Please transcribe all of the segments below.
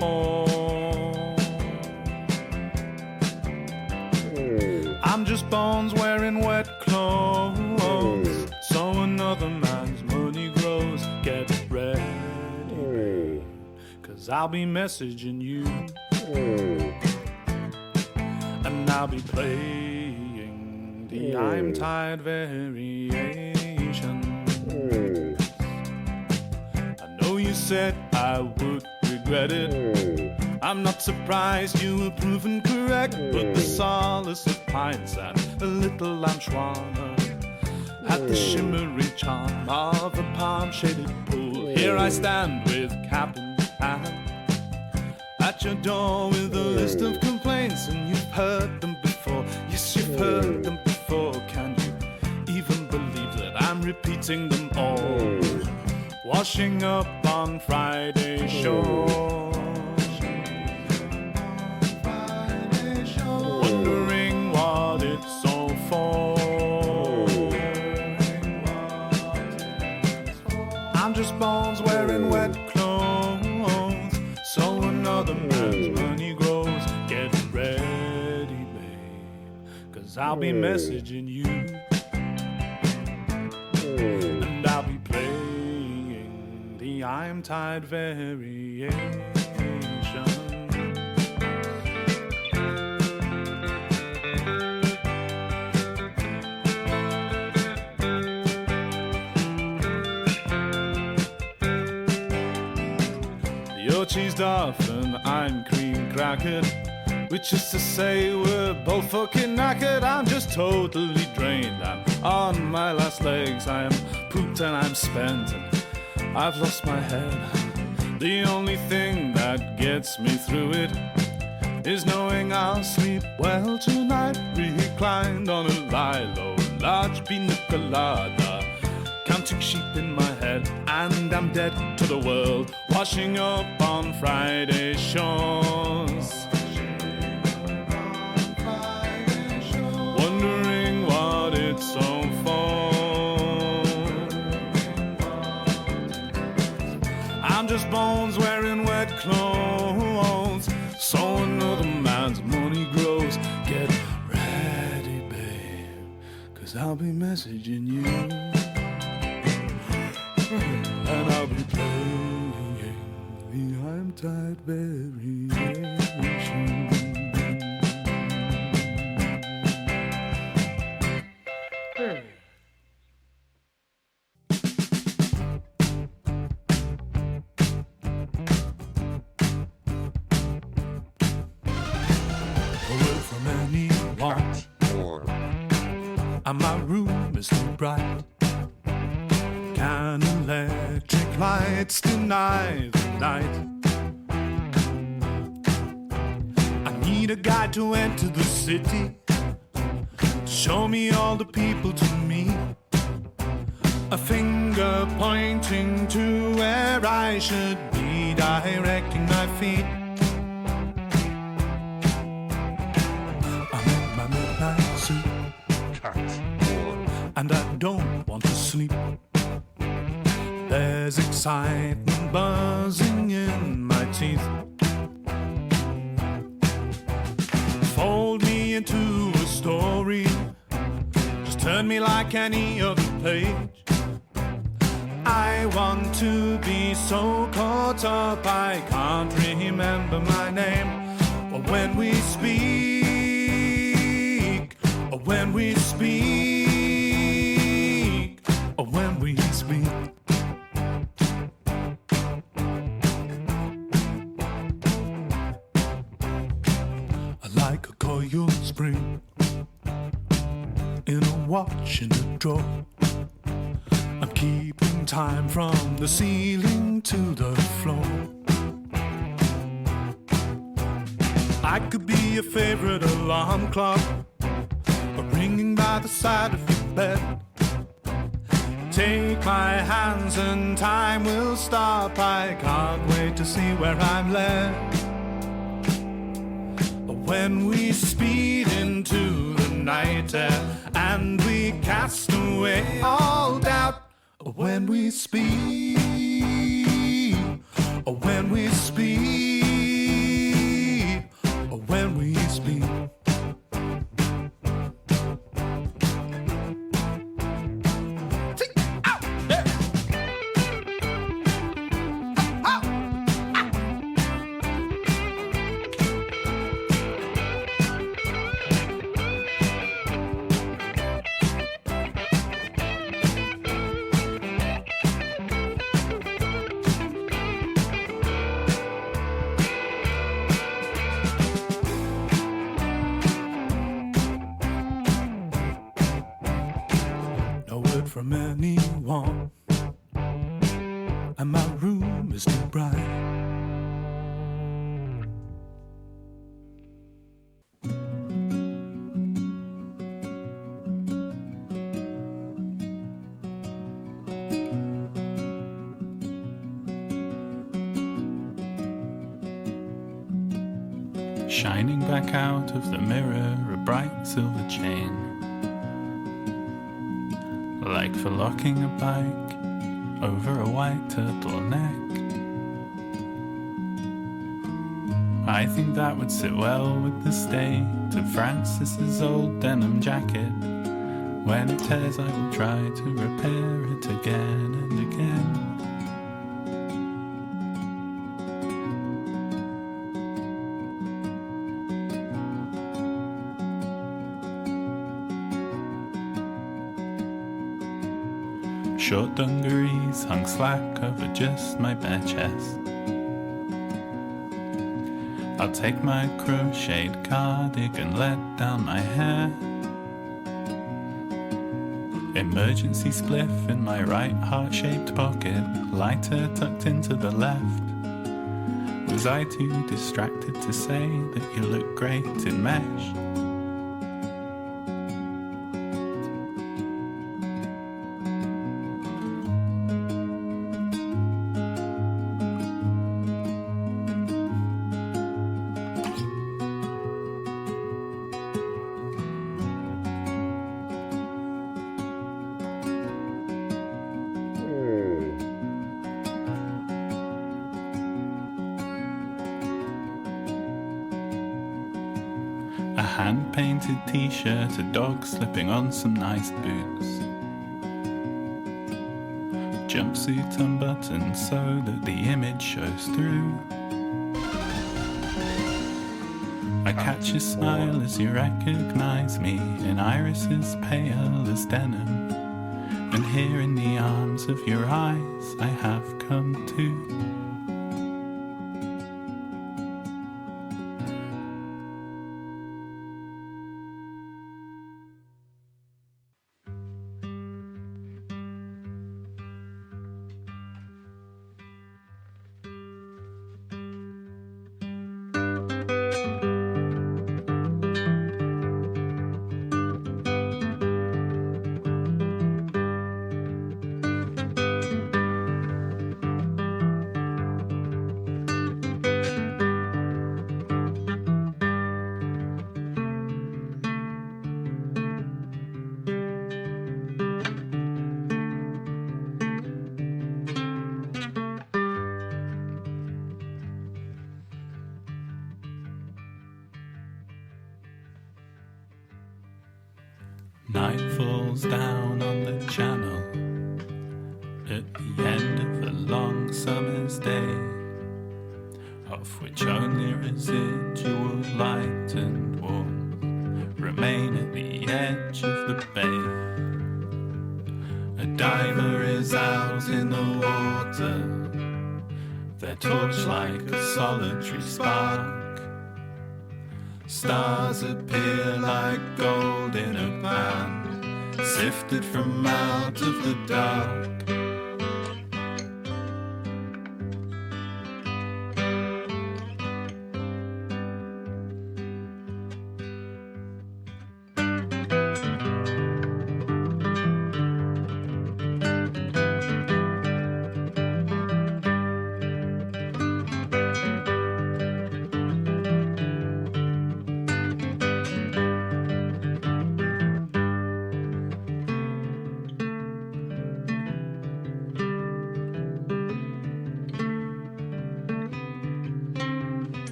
fall. I'm just bones wearing wet clothes, so another man's money grows. Get ready, 'cause I'll be messaging you, and I'll be playing the I'm tired variation. I know you said I would regret it. I'm not surprised you were proven correct, but the solace of pints and a little lamb had the shimmery charm of a palm-shaded pool. Here I stand with cap in hand at your door with a list of complaints, and you've heard them before. Yes, you've heard them before. Can you even believe that I'm repeating them all? Washing up on Friday shore, wondering what it's all for. I'm just bones wearing wet clothes, so another man's money grows. Get ready, babe, 'cause I'll be messaging you, and I'll be playing the I'm tired variation. You're cheesed off and I'm cream crackered, which is to say we're both fucking knackered. I'm just totally drained, I'm on my last legs. I am pooped and I'm spent and I've lost my head. The only thing that gets me through it is knowing I'll sleep well tonight, reclined on a lilo, large pina colada, counting sheep in my head, and I'm dead to the world, washing up on Friday shores, wondering what it's all for. I'm just bones wearing wet clothes, so another man's money grows. Get ready, babe, 'cause I'll be messaging you, and I'll be playing the I'm tired variation. Away from anyone, and my room is too bright. Can electric lights deny the night? I need a guide to enter the city, show me all the people to meet, a finger pointing to where I should be, directing my feet. I'm in my midnight suit, and I don't want to sleep. There's excitement buzzing in my teeth. Fold me into a story, just turn me like any other page. I want to be so caught up I can't remember my name. Or when we speak, or when we speak, or when we speak. Like a coil spring in a watch in a drawer, I'm keeping time from the ceiling to the floor. I could be your favorite alarm clock, ringing by the side of your bed. Take my hands and time will stop. I can't wait to see where I'm led. When we speed into the night air and we cast away all doubt. When we speak, when we speak. warm, and my room is too bright. Shining back out of the mirror, a bright silver chain, like for locking a bike over a white turtleneck. I think that would sit well with the state of Francis's old denim jacket. When it tears, I will try to repair it again and again. Short dungarees hung slack over just my bare chest. I'll take my crocheted cardigan, let down my hair. Emergency spliff in my right heart-shaped pocket, lighter tucked into the left. Was I too distracted to say that you look great in mesh? A hand-painted t-shirt, a dog slipping on some nice boots. Jumpsuit unbuttoned so that the image shows through. I catch your smile as you recognize me in irises pale as denim. And here in the arms of your eyes I have come to. Night falls down on the channel at the end of a long summer's day, of which only residual light and warmth remain at the edge of the bay. A diver is out in the water, their torch like a solitary spark. Stars appear like gold in a pan, sifted from out of the dark.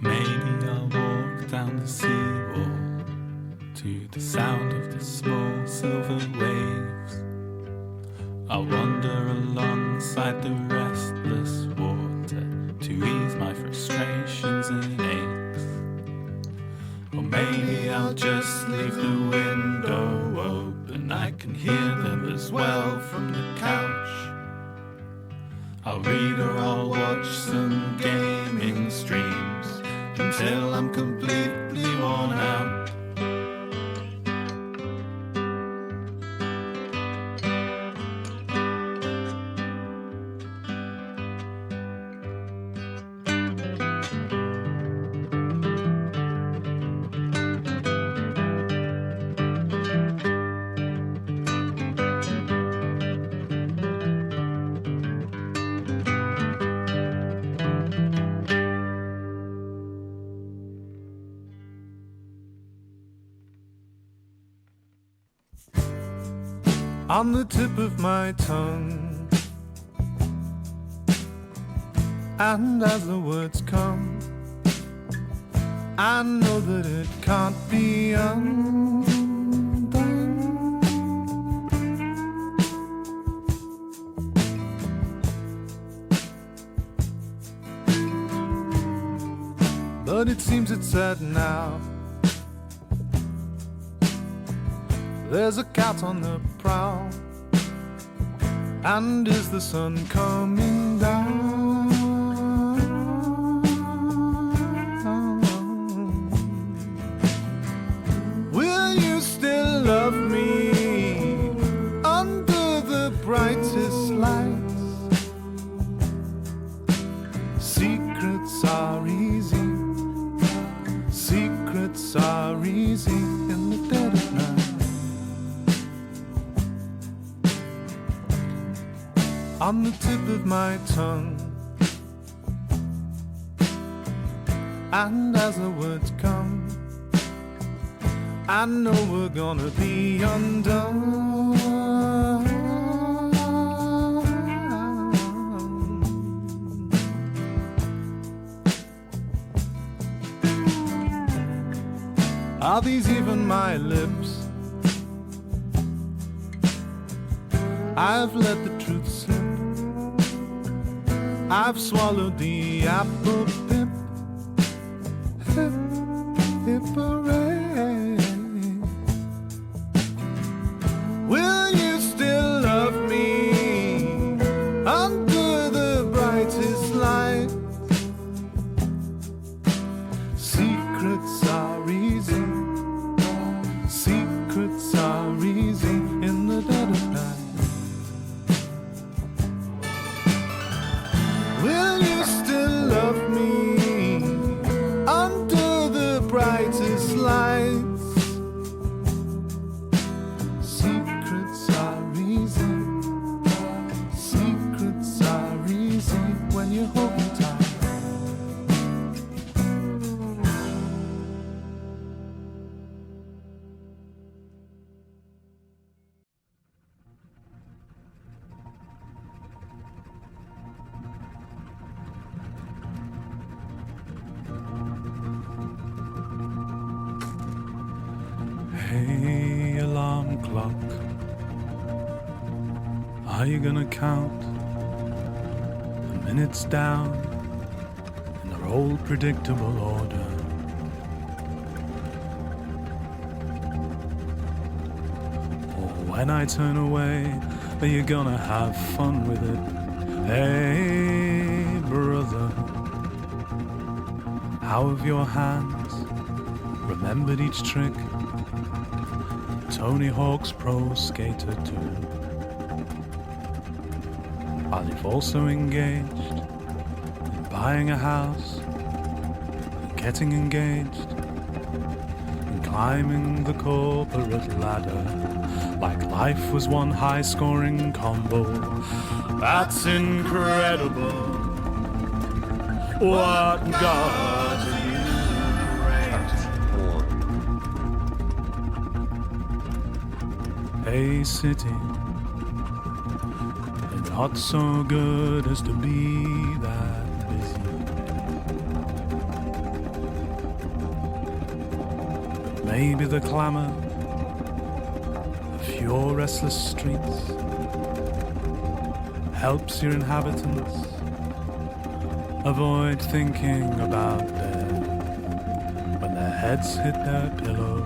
Maybe I'll walk down the seawall to the sound of the small silver waves. I'll wander alongside the restless water to ease my frustrations and aches. Or maybe I'll just leave the window open, I can hear them as well from the couch. I'll read or I'll watch some gaming streams, I'm completely worn out. On the tip of my tongue, and as the words come, I know that it can't be undone. But it seems it's sad now. There's a cat on the prowl, and is the sun coming down? Will you still love me under the brightest lights? Secrets are easy, secrets are easy in the dead of night. On the tip of my tongue, and as the words come, I know we're gonna be undone. Are these even my lips? I've let the truth slip. I've swallowed the apple pip. Hip, hip, hooray. Will you still love me under the brightest light? Secrets are easy, secrets are easy in the dead of night. Will you still love me under the brightest lights? Secrets are easy, secrets are easy when you hold me tight. Hey, alarm clock, are you gonna count the minutes down in their old predictable order? Or when I turn away, are you gonna have fun with it? Hey, brother, how have your hands remembered each trick? Tony Hawk's Pro Skater 2. While you've also engaged in buying a house, and getting engaged, and climbing the corporate ladder, like life was one high-scoring combo. That's incredible. What God are you? Hey city, it's not so good as to be that busy. But maybe the clamor of your restless streets helps your inhabitants avoid thinking about death when their heads hit their pillows.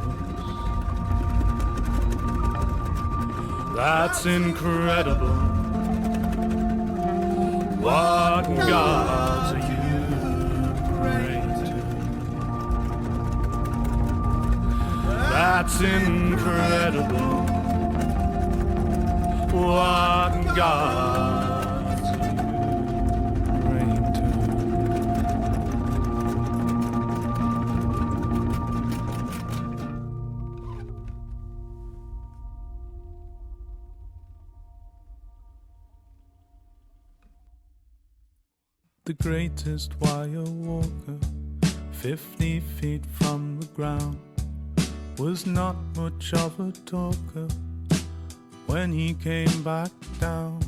That's incredible. What gods are you praying to? That's incredible. What God's bring to. The greatest wire walker, 50 feet from the ground, was not much of a talker. When he came back down,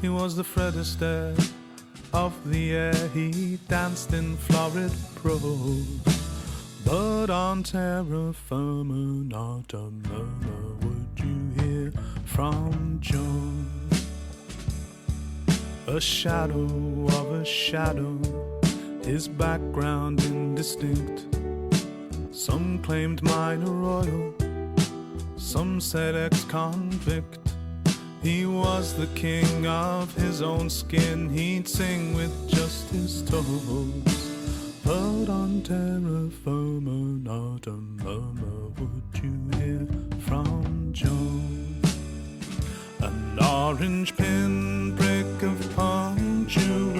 he was the Fred Astaire of the air. He danced in florid prose, but on terra firma not a murmur would you hear from Joan. A shadow of a shadow, his background indistinct. Some claimed minor royal, some said ex-convict. He was the king of his own skin, he'd sing with just his toes. But on terra firma not a murmur would you hear from Joan. An orange pinprick of punctuation,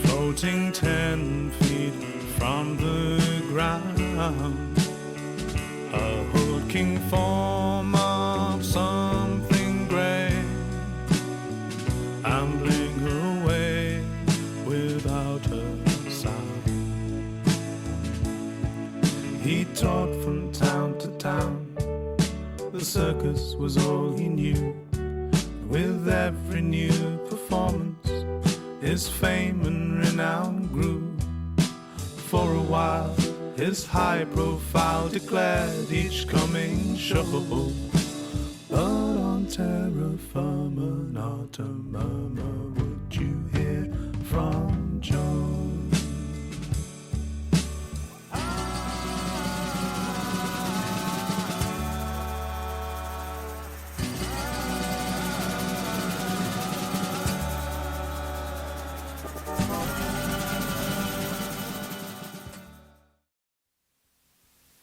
floating 10 feet from the ground. A hulking form of something grey, ambling away without a sound. He talked from town to town, the circus was all he knew. With every new performance, his fame and renown grew. For a while, his high profile declared each coming show. But on terra firma not a murmur would you hear from Joan.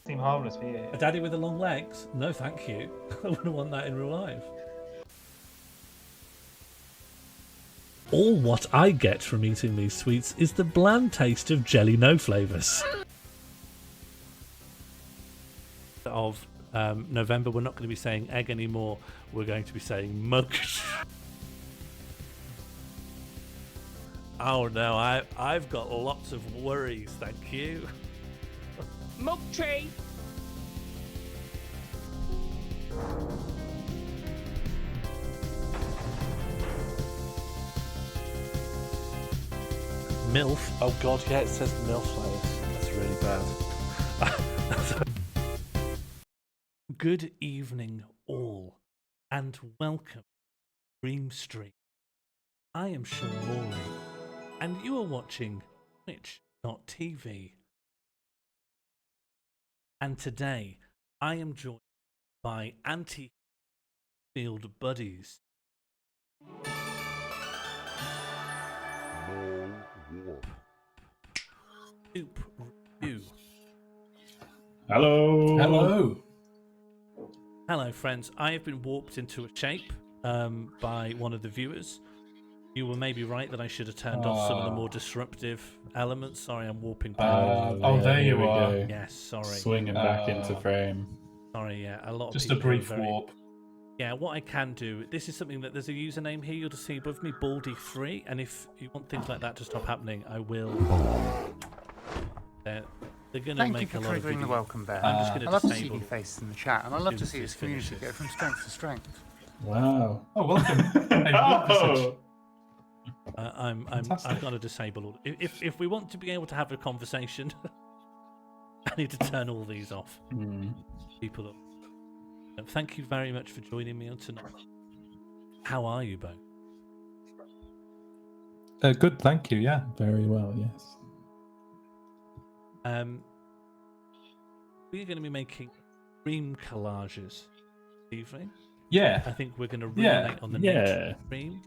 Seem harmless for you. A daddy with the long legs? No, thank you. I wouldn't want that in real life. All what I get from eating these sweets is the bland taste of jelly no flavours. Of November, we're not going to be saying egg anymore. We're going to be saying mug. Oh no, I've got lots of worries, thank you. Mug tree. MILF? Oh god, yeah, it says MILF like this. That's really bad. Good evening all, and welcome to Dream Stream. I am Sean Morley, and you are watching Twitch.tv. And today, I am joined by anti-field buddies. Soup Review. Hello. Hello. Hello, friends. I have been warped into a shape by one of the viewers. You were maybe right that I should have turned off some of the more disruptive elements. Sorry, I'm warping back. Oh, there you are. Go. Yes, sorry. Swinging back into frame. Sorry, yeah. A lot of Just a people are brief warp. Yeah, what I can do, this is something that there's a username here you'll see above me, Baldy3, and if you want things like that to stop happening, I will. They're going to make a lot of videos. Thank you for triggering the welcome bear. I'm just I going love to to see disable. new faces in the chat, and I love to see This this community finishes. go from strength to strength. Wow. Oh, welcome. Hey, I've got to disable all. If we want to be able to have a conversation, I need to turn all these off. People that. Thank you very much for joining me on tonight. How are you both? Good, thank you. Yeah, very well. Yes. We're going to be making dream collages this evening. Yeah. I think we're going to ruminate on the nature of dream.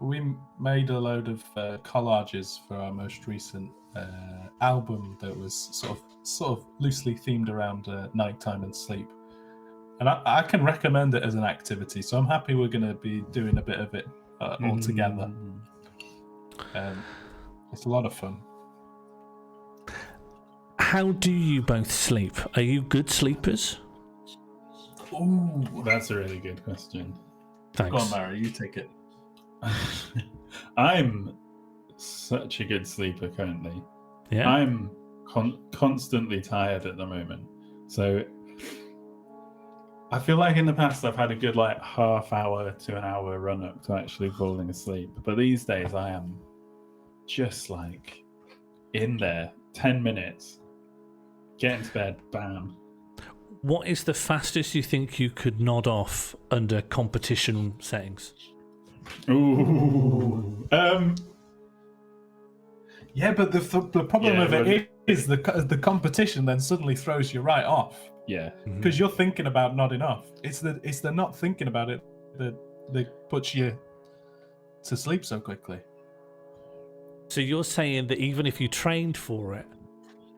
we made a load of collages for our most recent album that was sort of loosely themed around nighttime and sleep. And I can recommend it as an activity, so I'm happy we're going to be doing a bit of it all together. It's a lot of fun. How do you both sleep? Are you good sleepers? Ooh, that's a really good question. Thanks. Go on, Mara, you take it. I'm such a good sleeper currently. Yeah. I'm constantly tired at the moment. So I feel like in the past I've had a good like half hour to an hour run up to actually falling asleep. But these days I am just like in there, 10 minutes, get into bed, bam. What is the fastest you think you could nod off under competition settings? Ooh. Yeah, but the problem with it is the competition then suddenly throws you right off. Yeah, because you're thinking about nodding off. It's the not thinking about it that puts you to sleep so quickly. So you're saying that even if you trained for it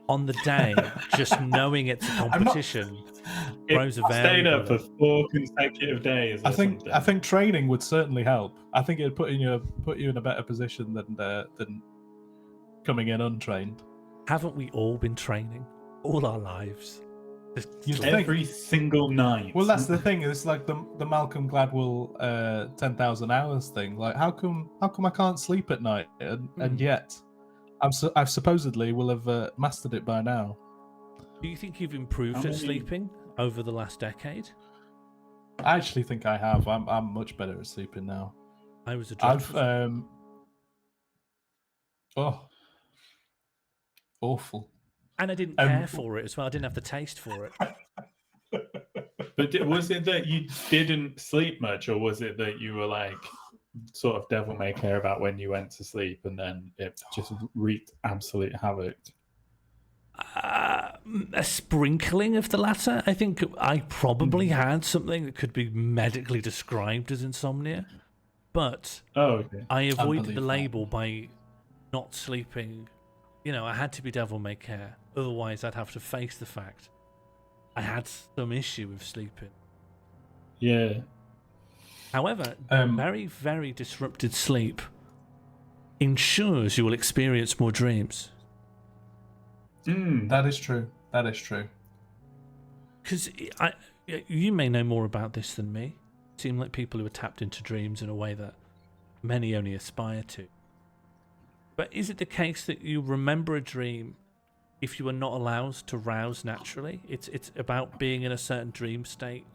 on the day, just knowing it's a competition throws a Stayed variable. up for 4 consecutive days. I think training would certainly help. I think it'd put you in a better position than coming in untrained. Haven't we all been training all our lives? Every single night. Well, that's the thing. It's like the Malcolm Gladwell 10,000 hours thing. Like, how come I can't sleep at night, and yet I supposedly will have mastered it by now. Do you think you've improved at sleeping over the last decade? I actually think I have. I'm much better at sleeping now. I was a dreadful. Awful. And I didn't care for it as well. I didn't have the taste for it. But was it that you didn't sleep much, or was it that you were like sort of devil may care about when you went to sleep and then it just wreaked absolute havoc? A sprinkling of the latter. I think I probably had something that could be medically described as insomnia, but I avoided the label by not sleeping. You know, I had to be devil may care. Otherwise, I'd have to face the fact I had some issue with sleeping. Yeah. However, very, very disrupted sleep ensures you will experience more dreams. That is true. That is true. Because you may know more about this than me. Seem like people who are tapped into dreams in a way that many only aspire to. But is it the case that you remember a dream if you are not allowed to rouse naturally? It's about being in a certain dream state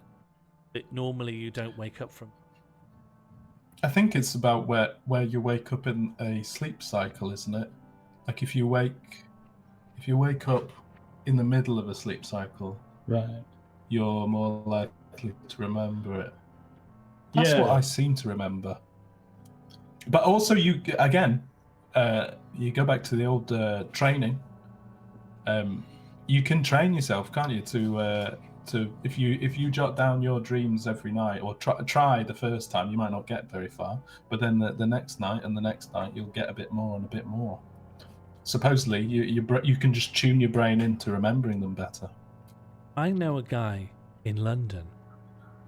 that normally you don't wake up from. I think it's about where you wake up in a sleep cycle, isn't it? Like if you wake up in the middle of a sleep cycle, right, you're more likely to remember it. That's what I seem to remember. But also, you go back to the old training. You can train yourself, can't you? To if you jot down your dreams every night, or try the first time, you might not get very far. But then the next night and the next night, you'll get a bit more and a bit more. Supposedly, you can just tune your brain into remembering them better. I know a guy in London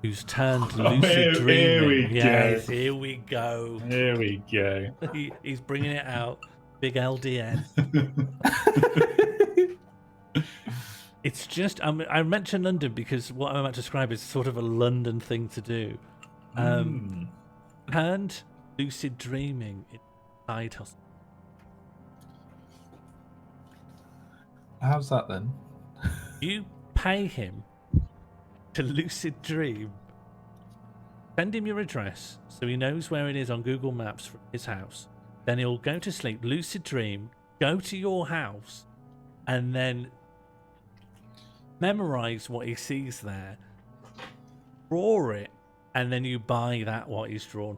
who's turned lucid dreaming. Here we go. Here we go. He's bringing it out. Big LDN. It's just, I mentioned London because what I'm about to describe is sort of a London thing to do. Turned lucid dreaming in side hustle. How's that then? You pay him to lucid dream. Send him your address so he knows where it is on Google Maps from his house. Then he'll go to sleep, lucid dream, go to your house, and then memorize what he sees there, draw it, and then you buy that what he's drawn.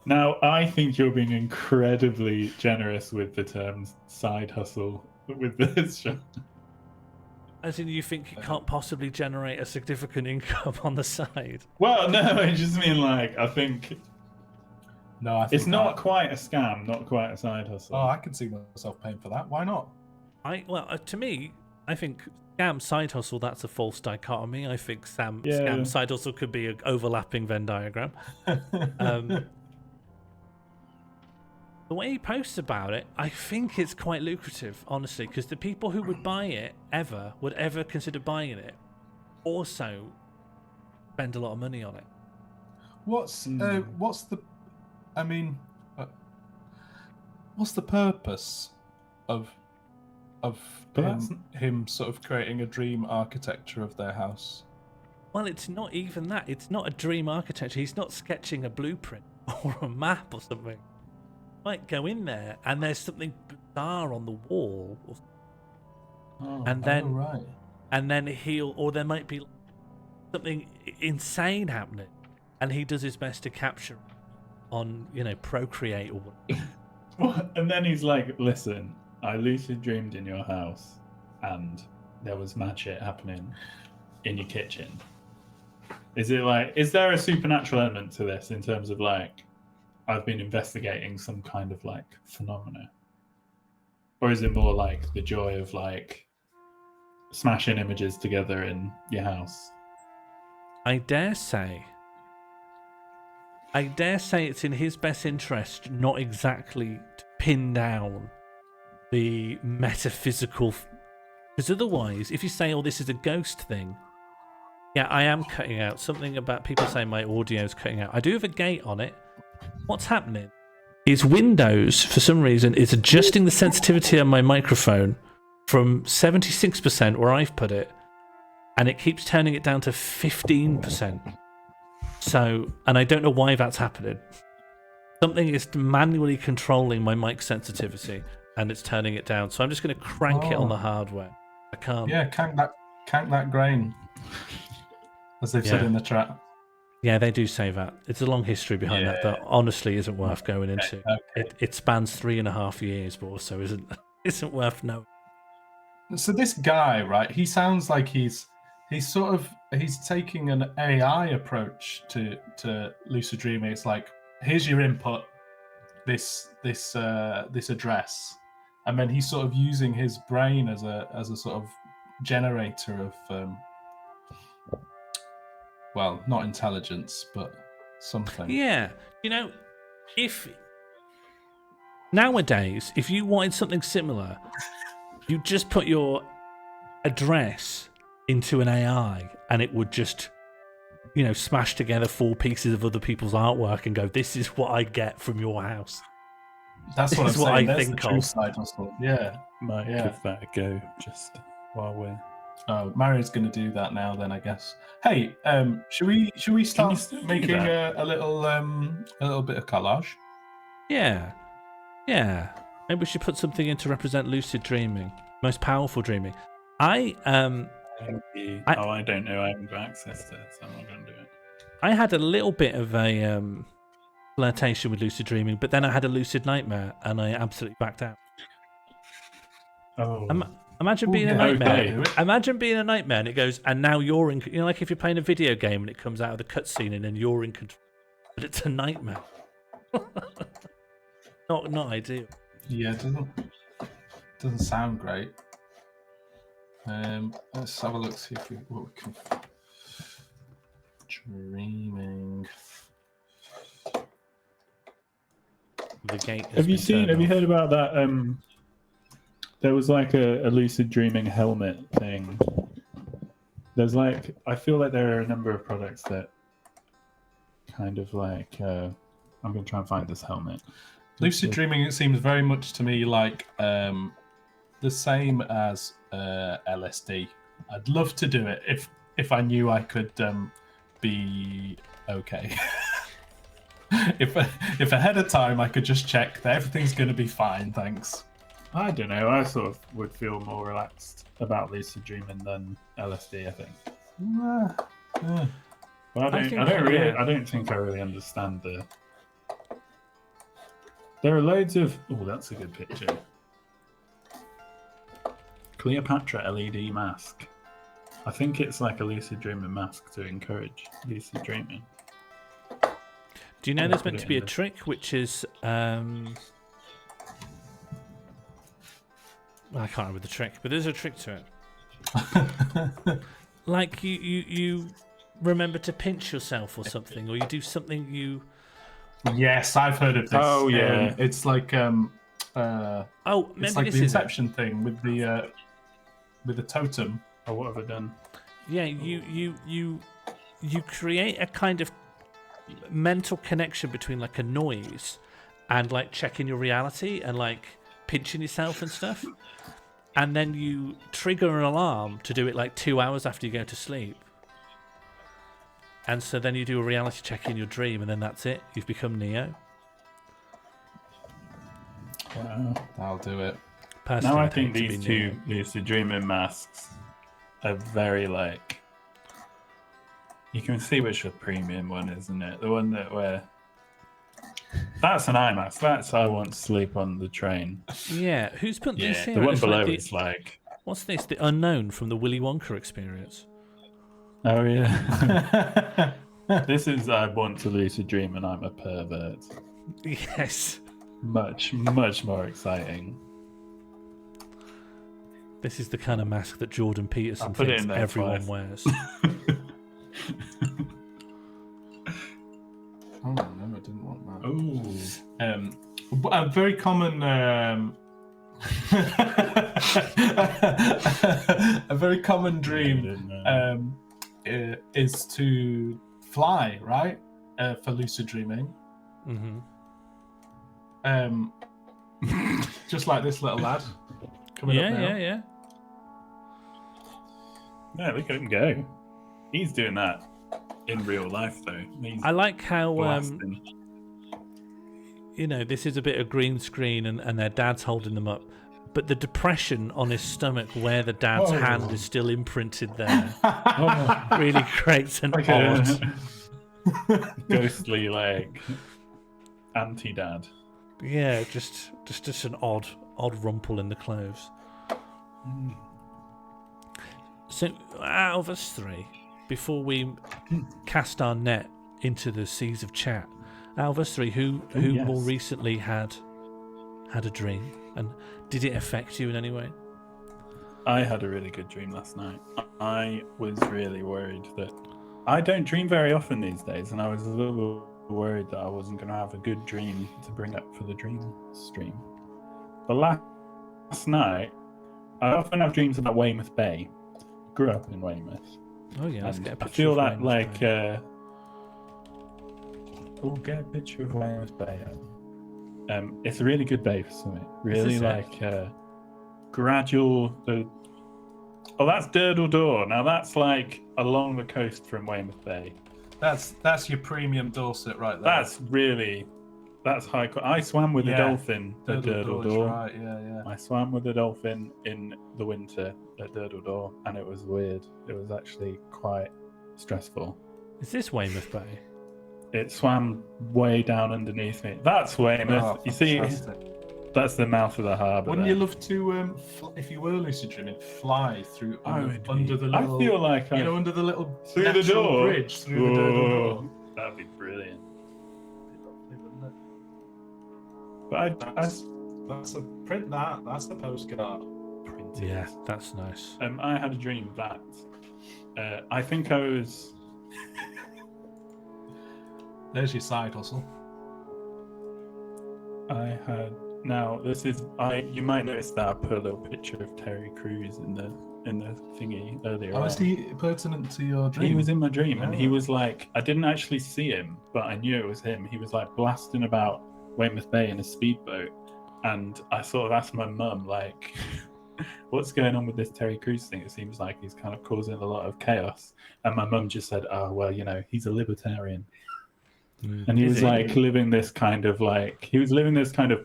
Now, I think you're being incredibly generous with the term side hustle with this show. As in, you think you can't possibly generate a significant income on the side? Well, no, I just mean like, I think No, I think It's not quite a scam, not quite a side hustle. Oh, I can see myself paying for that. Why not? To me, I think scam side hustle, that's a false dichotomy. I think Yeah. scam side hustle could be an overlapping Venn diagram. The way he posts about it, I think it's quite lucrative, honestly, because the people who would buy it would ever consider buying it also spend a lot of money on it. What's the? I mean, what's the purpose of him sort of creating a dream architecture of their house? Well, it's not even that. It's not a dream architecture. He's not sketching a blueprint or a map or something. You might go in there and there's something bizarre on the wall, and then there might be something insane happening, and he does his best to capture it on, Procreate or whatever. And then he's like, listen, I lucid dreamed in your house and there was magic happening in your kitchen. Is there a supernatural element to this in terms of I've been investigating some kind of phenomena? Or is it more like the joy of smashing images together in your house? I dare say it's in his best interest not exactly to pin down the metaphysical, because otherwise, if you say, "Oh, this is a ghost thing," yeah, I am cutting out something about people saying my audio's cutting out. I do have a gate on it. What's happening is Windows, for some reason, is adjusting the sensitivity on my microphone from 76% where I've put it, and it keeps turning it down to 15%. So, and I don't know why that's happening. Something is manually controlling my mic sensitivity, and it's turning it down. So I'm just going to crank it on the hardware. I can't. Yeah, count that grain, as they've said in the chat. Yeah, they do say that. It's a long history behind that honestly isn't worth going into. Okay. It spans 3.5 years, but also isn't worth knowing. So this guy, right? He sounds like he's taking an AI approach to lucid dreaming. It's like, here's your input, this address, and then he's sort of using his brain as a sort of generator of well, not intelligence, but something. Yeah, if nowadays, if you wanted something similar, you just put your address into an AI and it would just, smash together 4 pieces of other people's artwork and go, "This is what I get from your house." That's what I'm saying. I There's think the true of. side hustle. Yeah. Might give that a go just while we're... Oh, Mario's going to do that now. Then I guess. Hey, should we start making a little bit of collage? Yeah. Maybe we should put something in to represent lucid dreaming, most powerful dreaming. I don't know. I haven't got access to it, so I'm not going to do it. I had a little bit of a flirtation with lucid dreaming, but then I had a lucid nightmare and I absolutely backed out. Oh. Imagine being a nightmare. Okay. Imagine being a nightmare and it goes, and now you're in. Like if you're playing a video game and it comes out of the cutscene and then you're in control, but it's a nightmare. Not ideal. Yeah, it doesn't sound great. Let's have a look, see if what we can. Dreaming. The gate. Have you heard about that? There was a lucid dreaming helmet thing. There's I feel like there are a number of products that kind of I'm going to try and find this helmet. Lucid dreaming, it seems very much to me like the same as LSD. I'd love to do it if I knew I could be okay. if ahead of time I could just check that everything's going to be fine, thanks. I don't know. I sort of would feel more relaxed about lucid dreaming than LSD, I think. But I don't think I really understand the. There are loads of. Oh, that's a good picture. 𝒟𝓂 LED mask. I think it's like a lucid dreaming mask to encourage lucid dreaming. Do you know there's meant put to it be a in the- trick, which is I can't remember the trick, but there's a trick to it. Like you remember to pinch yourself or something, or you do something you. Yes, I've heard of this. Oh, yeah. It's like Oh, maybe it's like this the is it. Inception thing with the totem. Oh, what have I done? Yeah, you create a kind of mental connection between like a noise and like checking your reality and like pinching yourself and stuff, and then you trigger an alarm to do it like 2 hours after you go to sleep. And so then you do a reality check in your dream, and then that's it. You've become Neo. Wow. I'll do it. Personally, Now I I'd think hate to these be two Neo. lucid dreaming masks are very like. You can see which the premium one, isn't it? The one that where. That's an eye mask. That's I want to sleep on the train. Yeah, who's put these Yeah, here? the one It's below like the- is like. What's this? The Unknown from the Willy Wonka experience. Oh yeah. This is I want to lucid dream and I'm a pervert. Yes. Much more exciting. This is the kind of mask that Jordan Peterson I'll put it thinks in there everyone twice. wears. Oh no, I didn't want that. Ooh. A very common a very common dream is to fly, right? For lucid dreaming. Hmm. Just like this little lad coming up now. Yeah. Yeah, look at him go. He's doing that in real life though. He's I like how blasting. you know, this is a bit of green screen and their dad's holding them up, but the depression on his stomach where the dad's Whoa. hand is still imprinted there Oh, really creates an like odd. a ghostly like anti-dad. Yeah, just an odd rumple in the clothes. So out of us three, before we cast our net into the seas of chat, out of us three, who yes. more recently had a dream, and did it affect you in any way? I had a really good dream last night. I was really worried that I don't dream very often these days, and I was a little worried that I wasn't going to have a good dream to bring up for the dream stream. But last night, I often have dreams about Weymouth Bay. Grew up in Weymouth. Oh yeah, let's And get a I picture. feel of that Weymouth like Bay. we'll get a picture of Weymouth Bay. It's a really good bay for swimming. Really this it? like gradual. Oh, that's 𝒟𝓇𝓄𝓄𝓄𝓄𝓄𝓄𝓄𝓄𝓄𝓄𝓄𝓄𝓄𝓄𝓄𝓄𝓄𝓄𝓄𝓄𝓄𝓄𝓄𝓄𝓄𝓄𝓄𝓄𝓄𝓄𝓄𝓄𝓄𝓄𝓄𝓄𝓄𝓄𝓄𝓄𝓄𝓄𝓄𝓄𝓄𝓄𝓄𝓄𝓄𝓄𝓄𝓄𝓄𝓂 That's it right there. That's high. I swam with a Yeah. dolphin at 𝒟𝓇𝓄𝓄𝓄𝓄𝓄𝓄𝓄𝓄𝓄𝓄𝓄𝓄𝓄𝓄𝓄𝓄𝓄𝓄𝓄𝓄𝓄𝓄𝓄𝓄𝓄𝓄𝓄 and it was weird. It was actually quite stressful. Is this Weymouth Bay? It swam way down underneath me. That's Weymouth. Oh, You see, fantastic. that's the mouth of the harbour. Wouldn't there. you love to, if you were lucid dreaming, fly through under the I little? feel like you know, under the little through the natural door. bridge through the 𝒟𝓇𝓄𝓄𝓄𝓄𝓄𝓄𝓄𝓄𝓄𝓄𝓄𝓄𝓄𝓄𝓄𝓄𝓄𝓄𝓄𝓄𝓄𝓄𝓄𝓄𝓂 But That's a print. That's the postcard. printed. Yeah, that's nice. I had a dream that I think I was. There's your side hustle. I had now. This is You might notice that I put a little picture of Terry Crews in the thingy earlier. Oh, is on. he pertinent to your dream? He was in my dream, and he Oh. was like, I didn't actually see him, but I knew it was him. He was like blasting about Weymouth Bay in a speedboat, and I sort of asked my mum, like, what's going on with this Terry Crews thing? It seems like he's kind of causing a lot of chaos. And my mum just said, oh, well, you know, he's a libertarian. And he Is was he? like living this kind of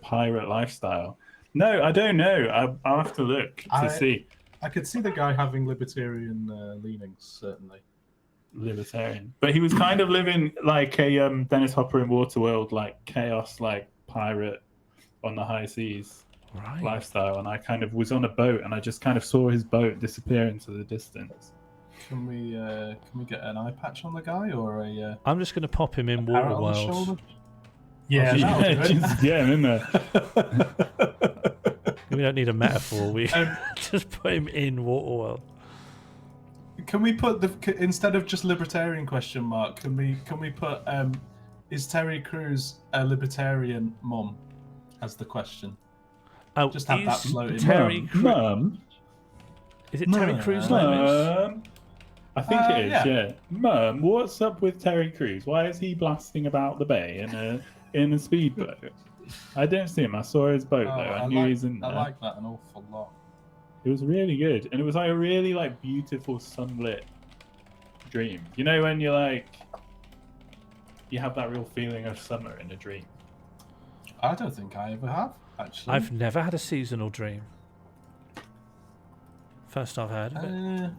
pirate lifestyle. No, I don't know. I'll have to look to see. I could see the guy having libertarian leanings, certainly. Libertarian, but he was kind of living like a Dennis Hopper in Waterworld, like chaos, like pirate on the high seas Right. lifestyle. And I kind of was on a boat, and I just kind of saw his boat disappear into the distance. Can we get an eye patch on the guy or a I'm just going to pop him in parrot on the Waterworld. shoulder? Yeah, Yeah, that'll do it. just get him in there. We don't need a metaphor. We just put him in Waterworld. Can we put instead of just libertarian question mark? Can we put is 𝒟𝓃𝓄𝒂 a libertarian mum as the question? Oh, Just have that is floating. 𝒟𝓃𝓄𝒂 Mum. Is it 𝒟𝓃𝓄𝒂's name? I think it is. yeah. Yeah. Mum, what's up with 𝒟𝓃𝓄𝒂? Why is he blasting about the bay in a speedboat? I don't see him. I saw his boat though. I knew he's in there. I like that an awful lot. It was really good, and it was like a really like beautiful sunlit dream. You know when you're like, you have that real feeling of summer in a dream. I don't think I ever have actually. I've never had a seasonal dream. First I've heard of it.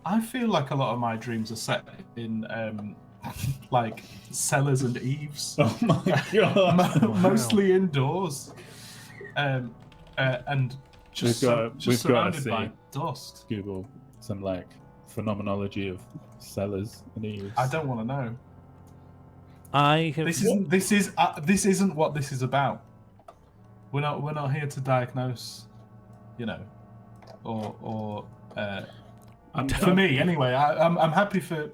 I feel like a lot of my dreams are set in like cellars and eaves. Oh my god! Mostly indoors, and just We've got to surrounded see. by dust. Google some like phenomenology of cellars and eaves. I don't want to know. I have. This isn't what this is about. We're not here to diagnose, you know, or for me anyway. I'm happy for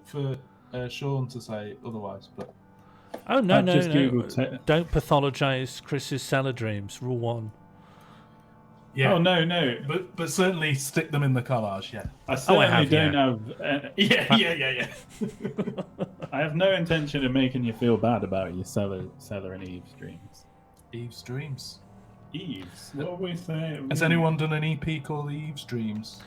Sean to say otherwise, but Oh no, I've no, just no! Googled Don't pathologize Chris's cellar dreams. Rule 1. yeah. Oh no! But certainly stick them in the collage. Yeah. I certainly have, don't yeah. have. Yeah. I have no intention of making you feel bad about your cellar and eaves dreams. Eve's Dreams. Eaves? What are we saying? Has anyone done an EP called Eve's Dreams?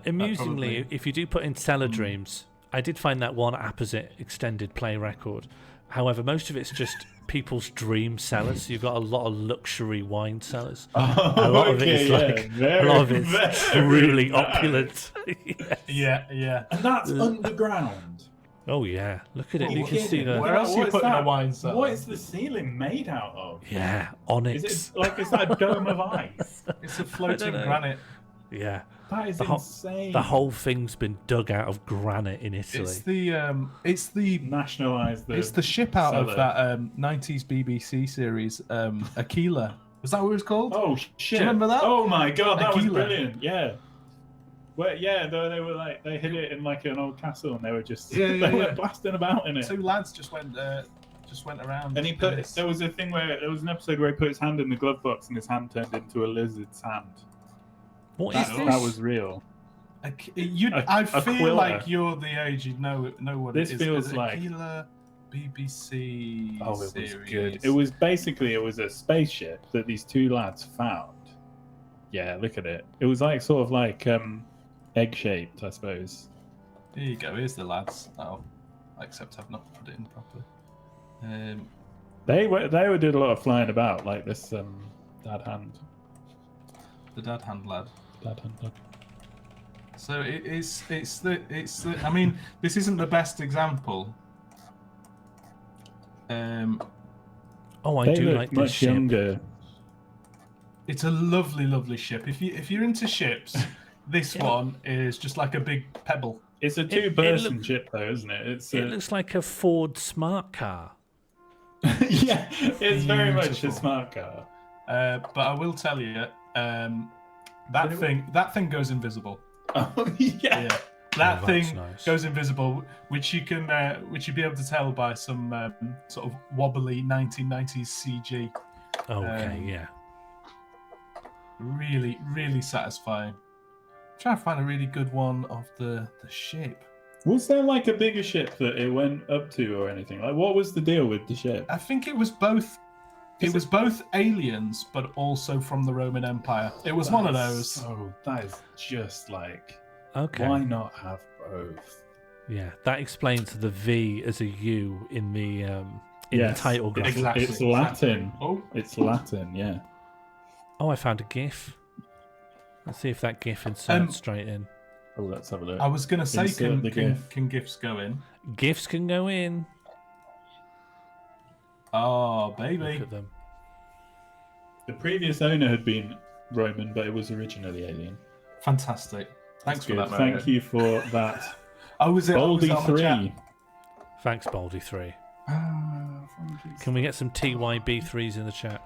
Amusingly, probably- if you do put in cellar dreams, I did find that one apposite extended play record. However, most of it's just people's dream cellars. You've got a lot of luxury wine cellars. Oh, A lot of it is okay, like very, a lot of it's very truly nice. opulent. Yeah. And that's underground. Oh yeah, look at it. Are You you can see kidding? the Where else are you What is putting a that? wine cellar? What is the ceiling made out of? yeah Is onyx. it like it's that dome of ice? It's a floating know. granite. Yeah, That is The whole- insane. the whole thing's been dug out of granite in Italy. nationalised the. It's the ship out of cellar. that 90s BBC series, 𝒟𝓃𝓂. Was that what it was called? Oh shit! Do you remember that? Oh my god, that was 𝒟𝓃𝓂. brilliant. Yeah. Well, yeah, they were like they hid it in like an old castle, and they were just Yeah, they were yeah. blasting about in it. Two lads just went around. And he doing put. this. There was a thing where there was an episode where he put his hand in the glove box, and his hand turned into a lizard's hand. What is That, this? that was real. I a feel quilter. like you're the age you know what This it is. feels Is it like- 𝒟𝓃𝓂 BBC Oh, it was series. good. It was basically it was a spaceship that these two lads found. Yeah, look at it. It was like sort of like egg shaped, I suppose. Here you go. Here's the lads. Oh, except I've not put it in properly. They did a lot of flying about, like this dad hand. The dad hand lad. Dad hand. Look. So it's the. I mean, this isn't the best example. Oh, I They do look like this much ship. younger. It's a lovely ship. If you're into ships, this Yeah. one is just like a big pebble. It's a it two-person looks- ship, though, isn't it? It's It looks like a Ford smart car. yeah, it's very much a Beautiful. smart car. But I will tell you, that thing goes invisible. Oh yeah. Yeah. That Oh, thing that's nice. goes invisible, which you'd be able to tell by some sort of wobbly 1990s CG. Okay, yeah. Really satisfying. Trying to find a really good one of the ship. Was there like a bigger ship that it went up to or anything? Like, what was the deal with the ship? I think it was both. It was both aliens, but also from the Roman Empire. It was one of those. Oh, that is just like, Okay. why not have both? Yeah, that explains the V as a U in the Yes, title graphic. Exactly. It's Latin. Oh, It's Latin, yeah. Oh, I found a GIF. Let's see if that GIF inserts straight in. Oh, let's have a look. I was gonna say, Insert the GIF. can GIFs go in? GIFs can go in. Oh, Look baby. at them. The previous owner had been Roman, but it was originally alien. Fantastic. Thanks for Good. that, Mario. Thank you for that. Oh, was it? was it on the chat? Baldy3. Thanks, Baldy3. Thank you. Can we get some TYB3s in the chat?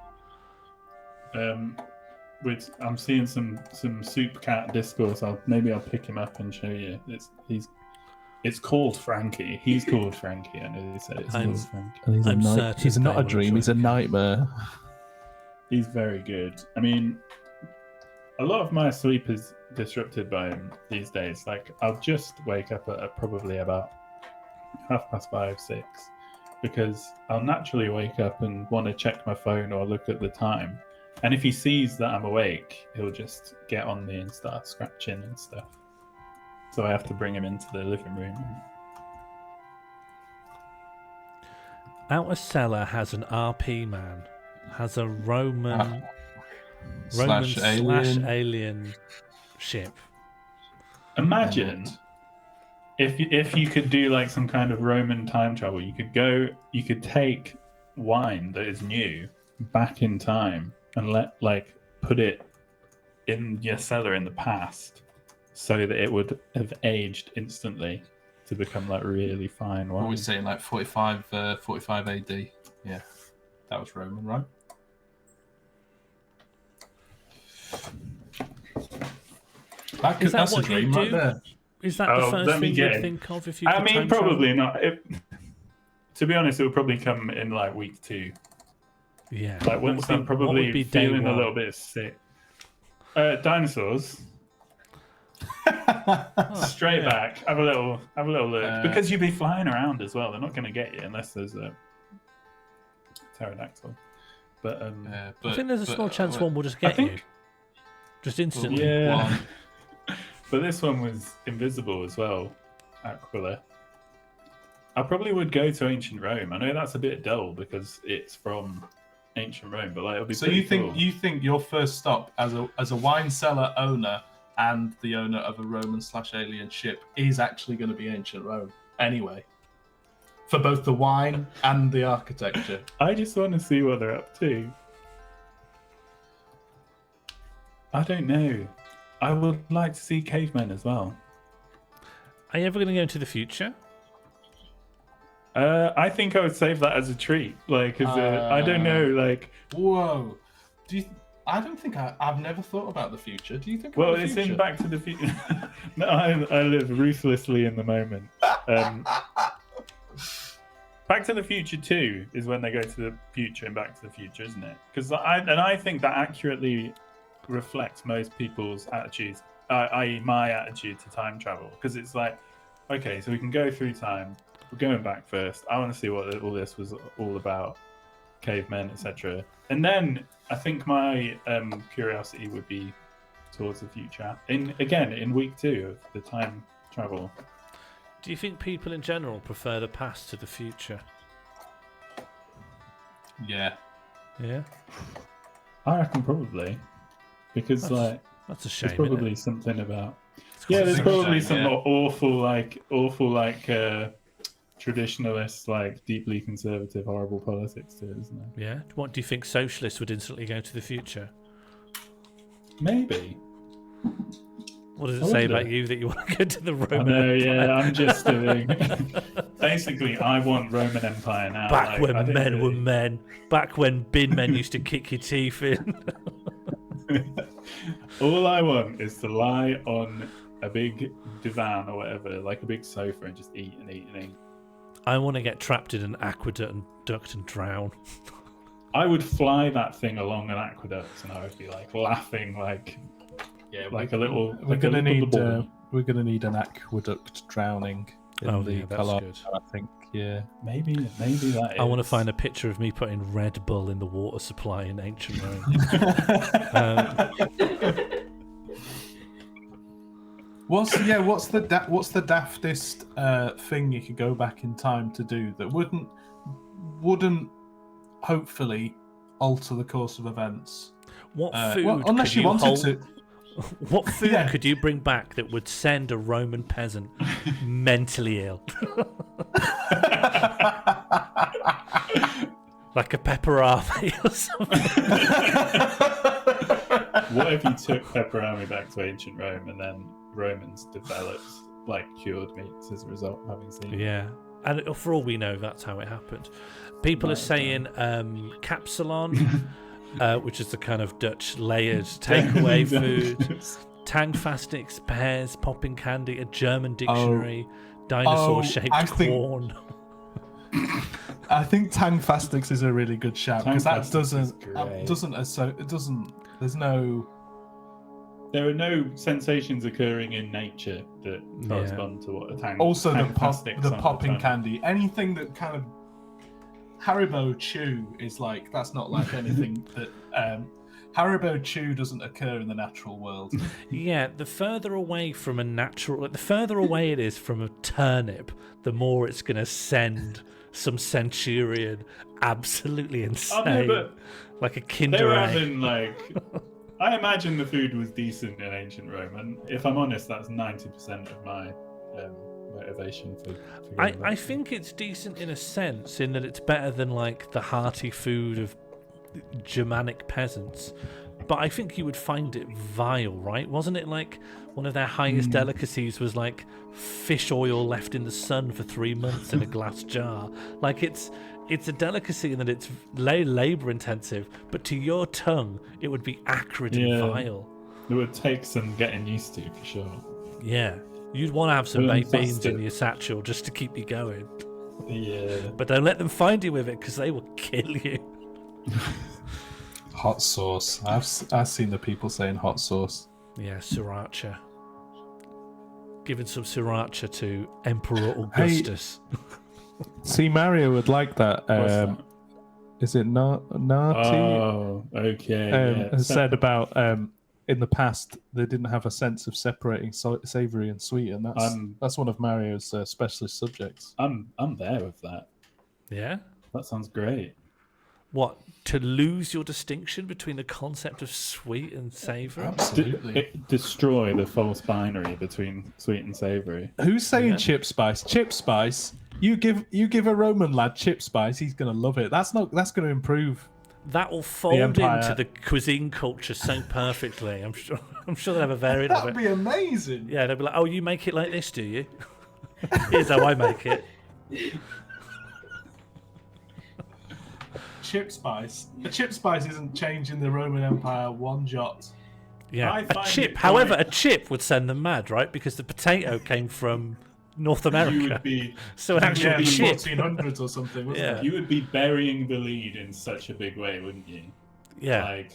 I'm seeing some Soup Cat discourse. Maybe I'll pick him up and show you. It's called Frankie. He's called Frankie. I know they say it's called Frankie. And he's, I'm a certain he's not they a will dream, enjoy he's a it. nightmare. He's very good. I mean, a lot of my sleep is disrupted by him these days. Like, I'll just wake up at probably about 5:30, 6, because I'll naturally wake up and want to check my phone or look at the time. And if he sees that I'm awake, he'll just get on me and start scratching and stuff. So I have to bring him into the living room. Outer Cellar has an RP man, has a Roman Slash alien. alien ship. Imagine if you could do like some kind of Roman time travel. You could take wine that is new back in time and put it in your cellar in the past, so that it would have aged instantly to become like really fine wine. What are we saying, like 45 AD? Yeah, that was Roman, right? That's a what you dream right do? there. Is that Oh, the first let me thing get you it. think of if you I could mean, time travel? probably not. To be honest, it would probably come in like week 2. Yeah. Like once What I'm would probably be day feeling a one? little bit sick. Dinosaurs. Straight back. Have a little look. Because you'd be flying around as well. They're not going to get you unless there's a pterodactyl. But I think there's a small chance one will just get you. Just instantly. yeah. But this one was invisible as well. 𝒟𝓇𝑒𝒶𝓂. I probably would go to ancient Rome. I know that's a bit dull because it's from ancient Rome, but like it'll be. So pretty you cool. think your first stop as a wine cellar owner and the owner of a Roman/alien ship is actually going to be ancient Rome anyway, for both the wine and the architecture? I just want to see what they're up to. I don't know. I would like to see cavemen as well. Are you ever going to go into the future? I think I would save that as a treat. Like, I don't know. Like, Whoa. I don't think I've never thought about the future. Do you think? well, about the it's future? in Back to the Future. No, I live ruthlessly in the moment. Back to the Future 2 is when they go to the future in Back to the Future, isn't it? Because I think that accurately reflects most people's attitudes, i.e. my attitude to time travel. Because it's like, okay, so we can go through time. We're going back first. I want to see what all this was all about. Cavemen, etc. And then I think my curiosity would be towards the future. In week 2 of the time travel. Do you think people in general prefer the past to the future? Yeah. Yeah. I reckon probably. Because That's a shame. there's probably isn't something about. it? Yeah, there's It's a probably shame, some yeah. awful traditionalist, like deeply conservative, horrible politics to it, isn't there? Yeah. What do you think socialists would instantly go to the future? Maybe. What does it I say wonder. about you that you want to go to the I Roman know, Empire? yeah, I'm just doing. Basically, I want Roman Empire now. Back like, I when don't men were really- men. Back when bin men used to kick your teeth in. All I want is to lie on a big divan or whatever, like a big sofa, and just eat and eat and eat. I want to get trapped in an aqueduct and drown. I would fly that thing along an aqueduct, and I would be like laughing, like like a little. We're like a gonna little need ball. we're gonna need an aqueduct drowning in Oh, the yeah, that's colour. good. I think. Yeah. Maybe that is. I want to find a picture of me putting Red Bull in the water supply in ancient Rome. What's the daftest thing you could go back in time to do that wouldn't hopefully alter the course of events? What food? Well, unless could you wanted hold- to. What food Yeah. could you bring back that would send a Roman peasant mentally ill? Like a pepperami or something. What if you took pepperami back to ancient Rome and then Romans developed like cured meats as a result of having seen. Yeah, and for all we know, that's how it happened. People are saying 𝒟𝓃𝓒, which is the kind of Dutch layered takeaway food. 𝒟𝓃𝓒, pears, popping candy, a German dictionary, dinosaur-shaped corn. I think 𝒟𝓃𝓒 is a really good shout because that doesn't. There's no. There are no sensations occurring in nature that correspond to what a tang. Also, the 𝒟𝓃𝓒 popping candy, anything that kind of Haribo Chew is like. That's not like anything that Haribo Chew doesn't occur in the natural world. Yeah, the further away from a natural, like, the further away it is from a turnip, the more it's going to send some centurion absolutely insane, like a Kinder They were Egg. having like. I imagine the food was decent in ancient Rome, and if I'm honest, that's 90% of my motivation for going back. I think it's decent in a sense, in that it's better than like the hearty food of Germanic peasants. But I think you would find it vile, right? Wasn't it like one of their highest delicacies was like fish oil left in the sun for 3 months in a glass jar? Like it's a delicacy in that it's labor intensive, but to your tongue it would be acrid and vile. It would take some getting used to, for sure. Yeah, you'd want to have some baked beans in your satchel just to keep you going. Yeah. But don't let them find you with it, because they will kill you. Hot sauce. I've seen the people saying hot sauce. Yeah, sriracha. Giving some sriracha to Emperor Augustus. See, Mario would like that. Is it Nati? Oh, okay. Has said about in the past they didn't have a sense of separating savoury and sweet, and that's one of Mario's specialist subjects. I'm there with that. Yeah? That sounds great. What, to lose your distinction between the concept of sweet and savoury? Absolutely. Destroy the false binary between sweet and savoury. Who's saying chip spice? Chip spice. You give a Roman lad chip spice, he's gonna love it. That's going to improve. That will fold into the cuisine culture so perfectly. I'm sure they'll have a variant of it. That'd be amazing. Yeah, they'll be like, "Oh, you make it like this, do you?" Here's how I make it. Chip spice. A chip spice isn't changing the Roman Empire one jot. Yeah, a chip. However, a chip would send them mad, right? Because the potato came from North America. You would be, so it actually would be shit. 1400s or something, wasn't it? You would be burying the lead in such a big way, wouldn't you? Yeah. Like,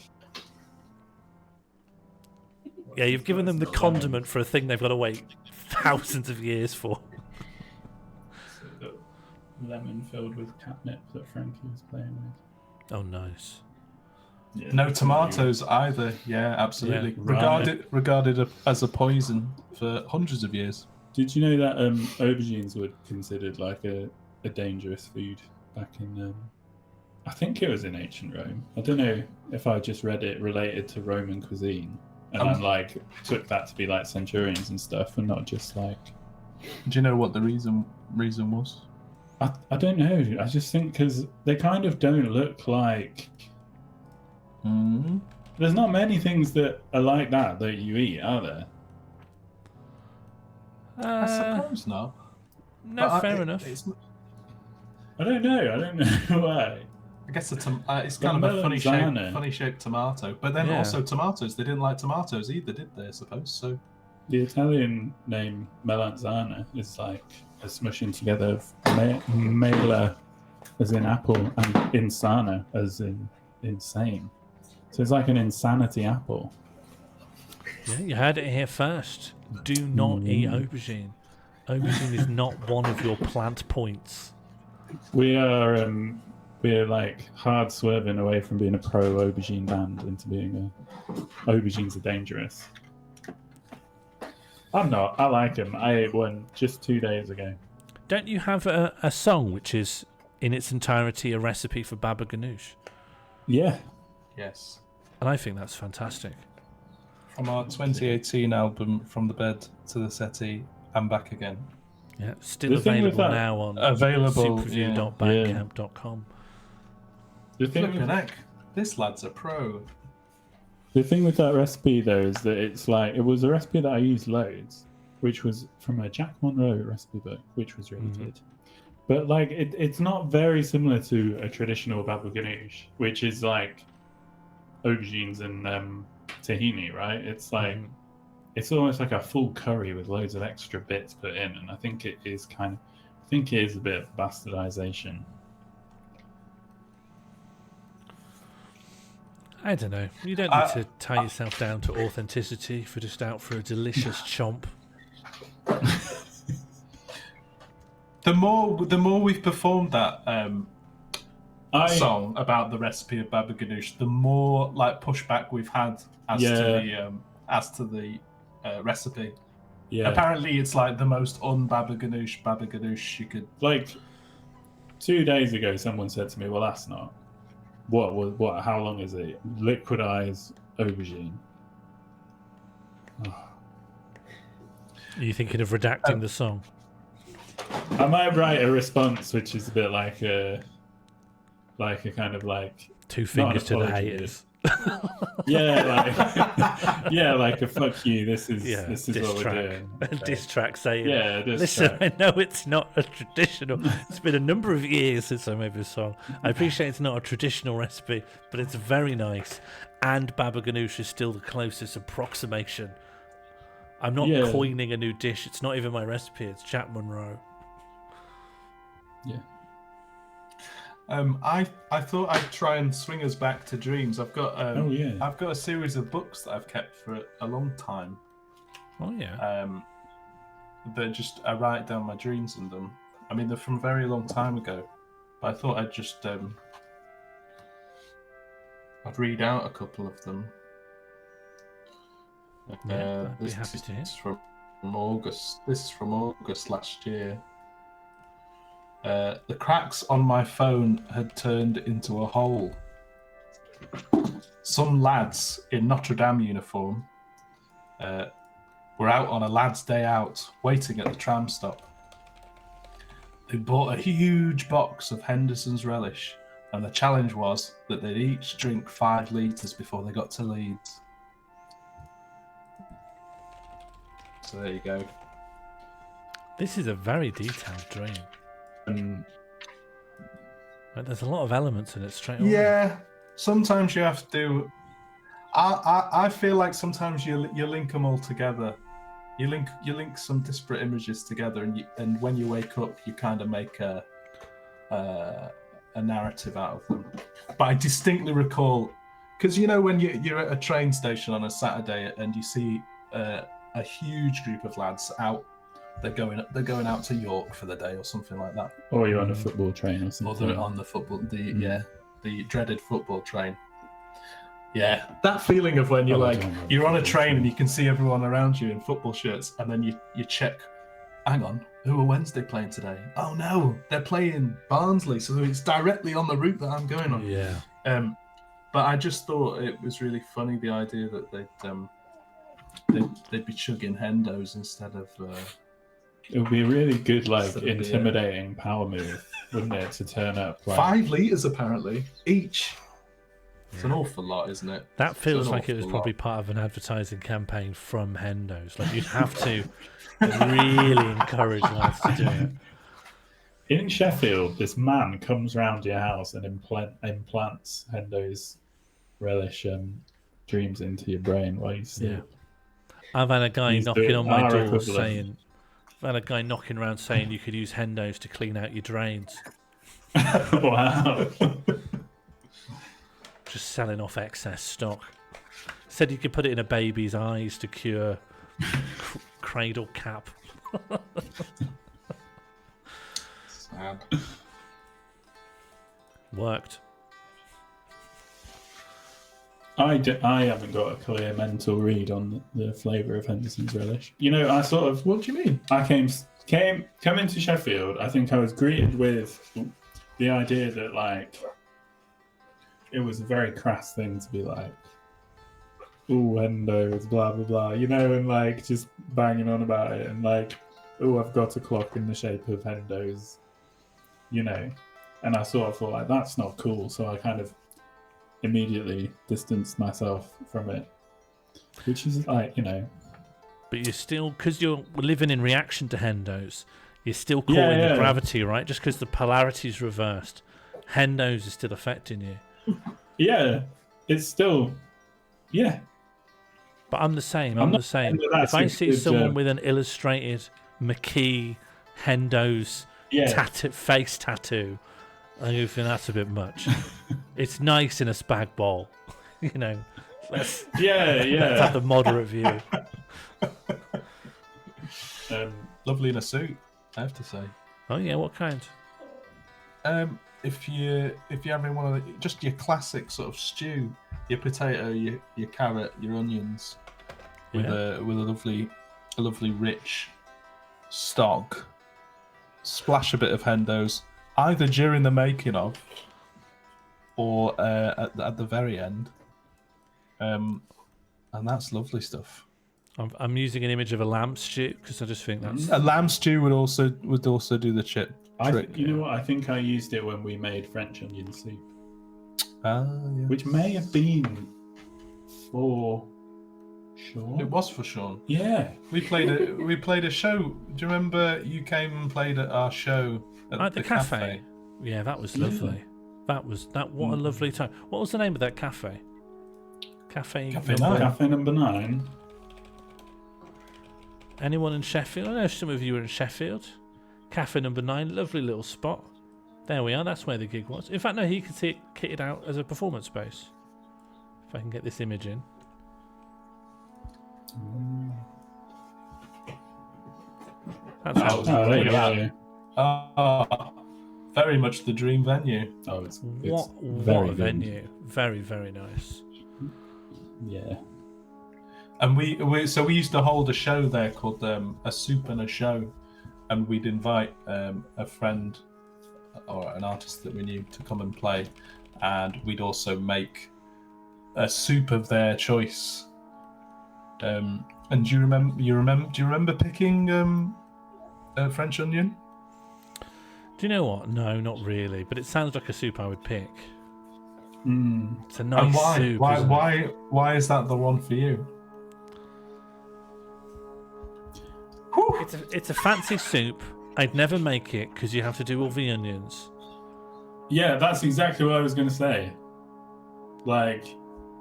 yeah, you've given them the condiment for a thing they've got to wait thousands of years for. Lemon filled with catnip that Frankie was playing with. Oh, nice. Yeah, no tomatoes either. Yeah, absolutely. Yeah, regarded as a poison for hundreds of years. Did you know that aubergines were considered like a dangerous food back in... I think it was in ancient Rome. I don't know if I just read it related to Roman cuisine. And I like took that to be like centurions and stuff, and not just like... Do you know what the reason was? I don't know. I just think because they kind of don't look like... There's not many things that are like that you eat, are there? I suppose not. No, but fair enough. I don't know why. I guess it's kind of a funny shaped tomato. But then also tomatoes. They didn't like tomatoes either, did they, I suppose? So the Italian name melanzana is like a smushing together of mela as in apple and insana as in insane. So it's like an insanity apple. Yeah, you heard it here first. Do not eat aubergine. Aubergine is not one of your plant points. We're like hard swerving away from being a pro aubergine band into being aubergines are dangerous. I'm not. I like them. I ate one just 2 days ago. Don't you have a song which is in its entirety a recipe for baba ganoush? Yeah. Yes. And I think that's fantastic. From our 2018 album, From the Bed to the Settee and Back Again. Yeah, still available now on superview.bandcamp.com. Flippin' heck, this lad's a pro. The thing with that recipe though is that it's like it was a recipe that I used loads, which was from a Jack Monroe recipe book, which was really good. But like it's not very similar to a traditional baba ganoush, which is like aubergines and tahini, right? It's like it's almost like a full curry with loads of extra bits put in, and I think it is a bit of bastardization. I don't know. You don't need to tie yourself down to authenticity if you're just out for a delicious chomp. The more we've performed that song about the recipe of baba ganoush, the more like pushback we've had as to the recipe. Yeah. Apparently, it's like the most baba ganoush you could. Like 2 days ago, someone said to me, "Well, that's not what? How long is it? Liquidized aubergine." Are you thinking of redacting the song? I might write a response, which is a bit like a kind of like two fingers to the haters. like a fuck you. This is what we're doing. A diss track saying, listen, I know it's not a traditional. It's been a number of years since I made this song. I appreciate it's not a traditional recipe, but it's very nice. And baba ganoush is still the closest approximation. I'm not coining a new dish. It's not even my recipe. It's Jack Monroe. Yeah. I thought I'd try and swing us back to dreams. I've got I've got a series of books that I've kept for a long time. Oh yeah. That just I write down my dreams in them. I mean, they're from a very long time ago, but I thought I'd just I'd read out a couple of them. I'd be happy to hear. This is from August. This is from August last year. The cracks on my phone had turned into a hole. Some lads in Notre Dame uniform were out on a lad's day out, waiting at the tram stop. They bought a huge box of Henderson's relish, and the challenge was that they'd each drink 5 litres before they got to Leeds. So there you go. This is a very detailed dream. There's a lot of elements in it straight away. Yeah, sometimes you have to. I feel like sometimes you link them all together. You link some disparate images together, and when you wake up, you kind of make a narrative out of them. But I distinctly recall, because you know when you're at a train station on a Saturday and you see a huge group of lads out. They're going out to York for the day or something like that. Or you're on a football train or something. Or they're on the the dreaded football train. Yeah, that feeling of when you're on a train and you can see everyone around you in football shirts, and then you check. Hang on, who are Wednesday playing today? Oh no, they're playing Barnsley, so it's directly on the route that I'm going on. Yeah. But I just thought it was really funny, the idea that they'd be chugging Hendos instead of. It would be a really good, intimidating power move, wouldn't it, to turn up? 5 litres apparently each. It's an awful lot, isn't it? That feels like it was probably part of an advertising campaign from Hendo's. Like you'd have to really encourage lads to do it. In Sheffield, this man comes round your house and implants Hendo's relish dreams into your brain while you sleep. Yeah. I've had a guy knocking on my door saying. I've had a guy knocking around saying you could use Hendo's to clean out your drains. Wow. Just selling off excess stock. Said you could put it in a baby's eyes to cure cradle cap. Sad. Worked. I haven't got a clear mental read on the flavour of Henderson's relish. You know, I sort of... What do you mean? I came into Sheffield, I think I was greeted with the idea that, like, it was a very crass thing to be like, ooh, Hendo's, blah, blah, blah, you know, and, like, just banging on about it, and, like, ooh, I've got a clock in the shape of Hendo's, you know. And I sort of thought, like, that's not cool, so I kind of immediately distanced myself from it, which is like, you know. But you're still, because you're living in reaction to Hendos, you're still caught in the gravity, right? Just because the polarity's reversed, Hendos is still affecting you. Yeah, it's still, yeah. But I'm the same. I'm I'm not the same. saying that If I that's a see good, someone with an illustrated McKee Hendos face tattoo, I think that's a bit much. It's nice in a spag bol, you know. Let's have the moderate view. Lovely in a suit, I have to say. Oh yeah, what kind? If you're having one of just your classic sort of stew, your potato, your carrot, your onions, with a lovely rich stock, splash a bit of Hendos, either during the making of, or at the very end, and that's lovely stuff. I'm using an image of a lamb stew because I just think that's A lamb stew would also do the chip trick. You know what? I think I used it when we made French onion soup, which Yes. may have been for Sean. It was for Sean. Yeah, We played a show. Do you remember you came and played at our show at the cafe. Yeah, that was lovely. What a lovely time. What was the name of that cafe? Cafe 9. Cafe number 9. Anyone in Sheffield? I know some of you are in Sheffield. Cafe number 9, lovely little spot. There we are, that's where the gig was. In fact, no, he could see it kitted out as a performance space. If I can get this image in. That's how it was. there you go. Very much the dream venue. Oh, it's What very a good. venue. Very, very nice. Yeah. And we used to hold a show there called A Soup and a Show, and we'd invite a friend or an artist that we knew to come and play, and we'd also make a soup of their choice. And do you remember picking French onion? Do you know what? No, not really. But it sounds like a soup I would pick. Mm. It's a nice And why? soup. isn't it? Why is that the one for you? It's a fancy soup. I'd never make it because you have to do all the onions. Yeah, that's exactly what I was going to say. Like,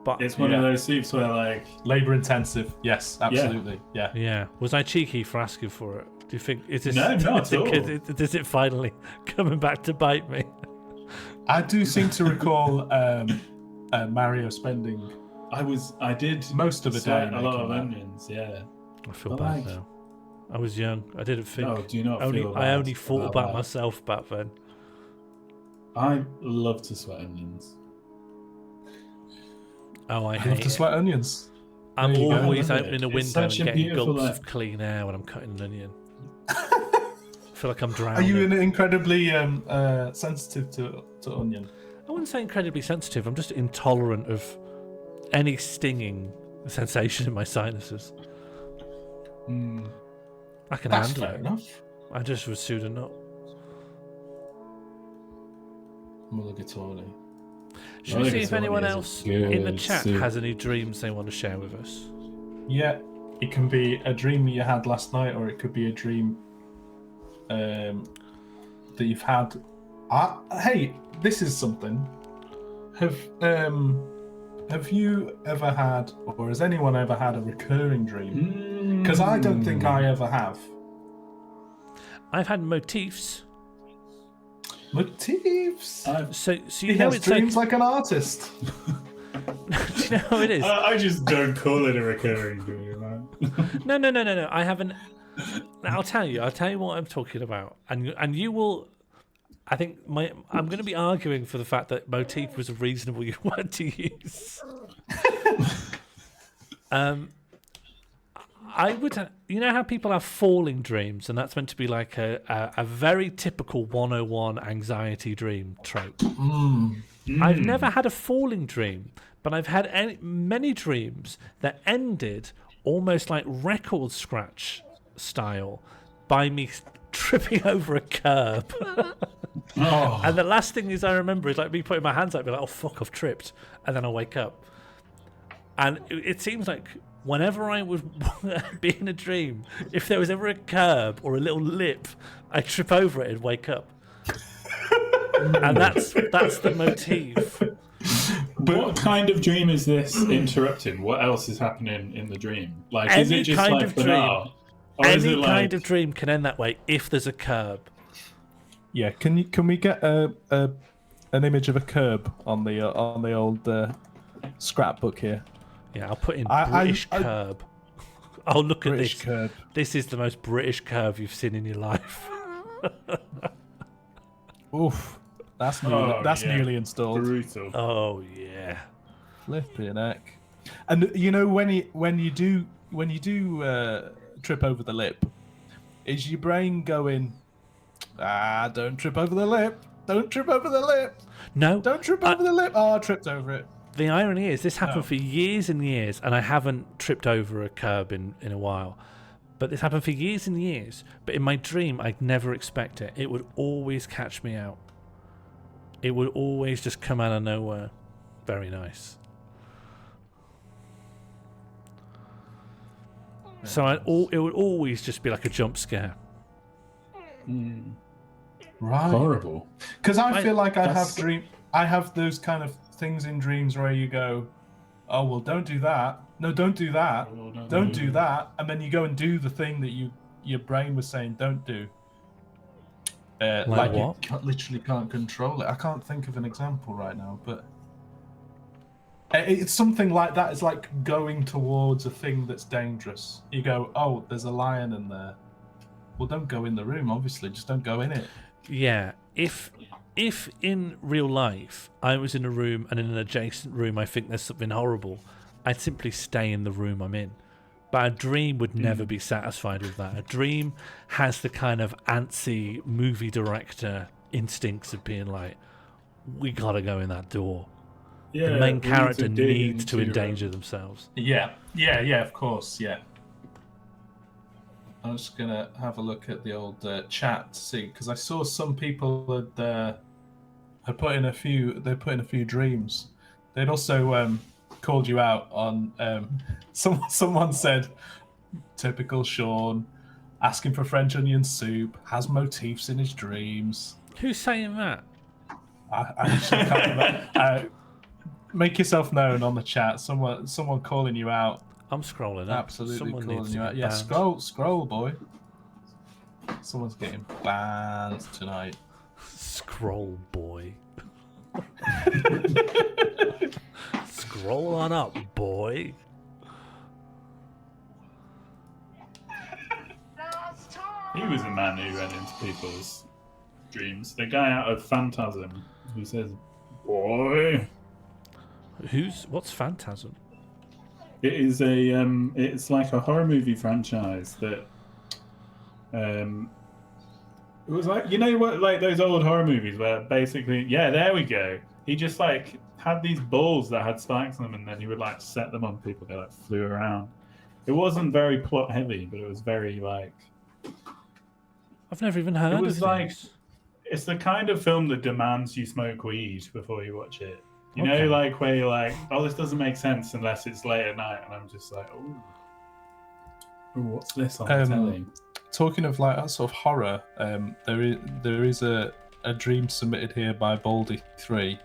But it's one of those soups where, like, Labor intensive. Yes, absolutely. Yeah. yeah, was I cheeky for asking for it? Do you think is this? No, not at all. Is it finally coming back to bite me? I do seem to recall Mario spending I did most of the day a lot of making that. onions, yeah. I feel But bad like- now. I was young. I didn't think. No, do you not only, feel I bad only thought about about that? myself back then. I love to sweat onions. Oh, I I love hate to it. sweat onions. I'm There you go. always Love it. opening a It's window and such a getting beautiful, gulps like- of clean air when I'm cutting an onion. I feel like I'm Are drowning. you incredibly sensitive to onion? I wouldn't say incredibly sensitive. I'm just intolerant of any stinging sensation in my sinuses. I can That's handle fair it. enough. I just would sooner not. Mulligatawny. Should we see if Mulligatawny anyone is a else in the good chat soup. has any dreams they want to share with us? Yeah, it can be a dream you had last night, or it could be a dream that you've had. Hey, this is something. Have you ever had, or has anyone ever had a recurring dream? Because I don't think I ever have. I've had motifs. Motifs. So He you know has it's dreams like, like an artist. do you know how it is? I just don't call it a recurring dream, man. No. I haven't. I'll tell you what I'm talking about, and you will. I think I'm going to be arguing for the fact that motif was a reasonable word to use. I would, you know how people have falling dreams, and that's meant to be like a very typical 101 anxiety dream trope. I've never had a falling dream, but I've had many dreams that ended almost like record scratch style by me tripping over a curb. Oh. And the last thing I remember is like me putting my hands up, be like, "Oh fuck, I've tripped," and then I wake up. And it seems like whenever I would be in a dream, if there was ever a curb or a little lip, I'd trip over it and wake up. And that's the motif. What kind of dream is this interrupting? What else is happening in the dream? Like, is Any it just kind like of dream. banal? Or is Any it kind like... of dream can end that way if there's a curb. Yeah, can we get an image of a curb on the old scrapbook here? Yeah, I'll put in British curb. Oh, look at British this. curb. This is the most British curve you've seen in your life. Oof, that's newly installed. Brutal. Oh yeah. Flipping heck. And you know when you do trip over the lip, is your brain going, don't trip over the lip, don't trip over the lip, No. don't trip over the lip. Oh, I tripped over it. The irony is this happened for years and years, and I haven't tripped over a curb in a while. But this happened for years and years. But in my dream, I'd never expect it. It would always catch me out. It would always just come out of nowhere. Very nice. So it would always just be like a jump scare. Right. Horrible. Because I feel like I have those kind of things in dreams where you go, oh well, don't do that. No, don't do that. Oh, no, Don't no. do that. And then you go and do the thing that your brain was saying don't do. Like what? You literally can't control it. I can't think of an example right now, but it's something like that. It's like going towards a thing that's dangerous. You go, oh, there's a lion in there. Well, don't go in the room, obviously. Just don't go in it. Yeah. If in real life I was in a room and in an adjacent room I think there's something horrible, I'd simply stay in the room I'm in. But a dream would never be satisfied with that. A dream has the kind of antsy movie director instincts of being like, we gotta go in that door. Yeah, The main we need character to dig needs to into, endanger themselves. Yeah, of course, yeah. I'm just gonna have a look at the old chat to see, because I saw some people had put in a few. They put in a few dreams. They'd also called you out on. Someone said, "Typical Sean, asking for French onion soup, has motifs in his dreams." Who's saying that? I actually can't remember. Make yourself known on the chat. Someone calling you out. I'm scrolling up. Absolutely Someone calling needs to you get out. Yeah, banned. scroll, boy. Someone's getting banned tonight. Scroll, boy. Scroll on up, boy. He was a man who went into people's dreams. The guy out of Phantasm who says, "Boy." What's Phantasm? It is it's like a horror movie franchise that, it was like, you know what, like those old horror movies where basically, yeah, there we go. He just like had these balls that had spikes on them, and then he would like set them on people. They like flew around. It wasn't very plot heavy, but it was very like. I've never even heard It was of like, these. it's the kind of film that demands you smoke weed before you watch it. You Okay. know, like where you're like, oh, this doesn't make sense unless it's late at night, and I'm just like, oh, what's this on the telly? Talking of like that sort of horror, there is a dream submitted here by Baldy3.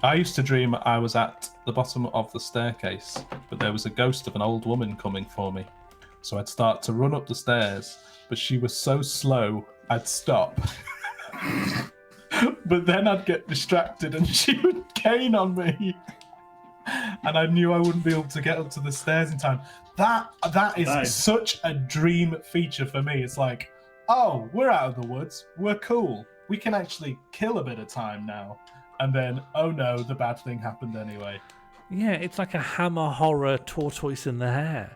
I used to dream I was at the bottom of the staircase, but there was a ghost of an old woman coming for me. So I'd start to run up the stairs, but she was so slow, I'd stop. But then I'd get distracted and she would gain on me. And I knew I wouldn't be able to get up to the stairs in time. That is Nice. such a dream feature for me. It's like, oh, we're out of the woods. We're cool. We can actually kill a bit of time now. And then, oh no, the bad thing happened anyway. Yeah, it's like a Hammer horror tortoise in the hair.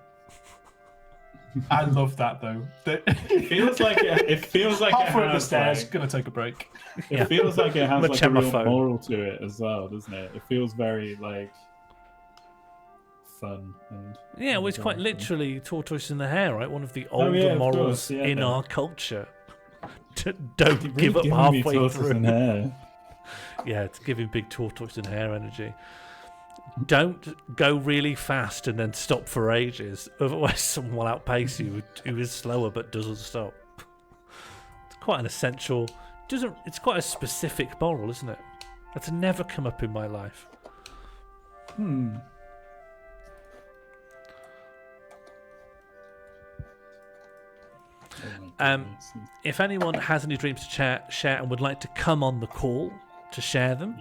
I love that though. It feels like it Halfway up the has stairs, like, gonna take a break. it feels like it has like a real Machemophone. moral to it as well, doesn't it? It feels very like fun and Yeah, well, it's quite literally tortoise in the hair, right? One of the Oh, older yeah, of morals course, yeah. in our culture. Don't Really give up giving me halfway tortoise through. and hair. Yeah, it's giving big tortoise and hair energy. Don't go really fast and then stop for ages. Otherwise, someone will outpace you who is slower but doesn't stop. It's quite an essential. It's quite a specific moral, isn't it? That's never come up in my life. If anyone has any dreams to share and would like to come on the call to share them,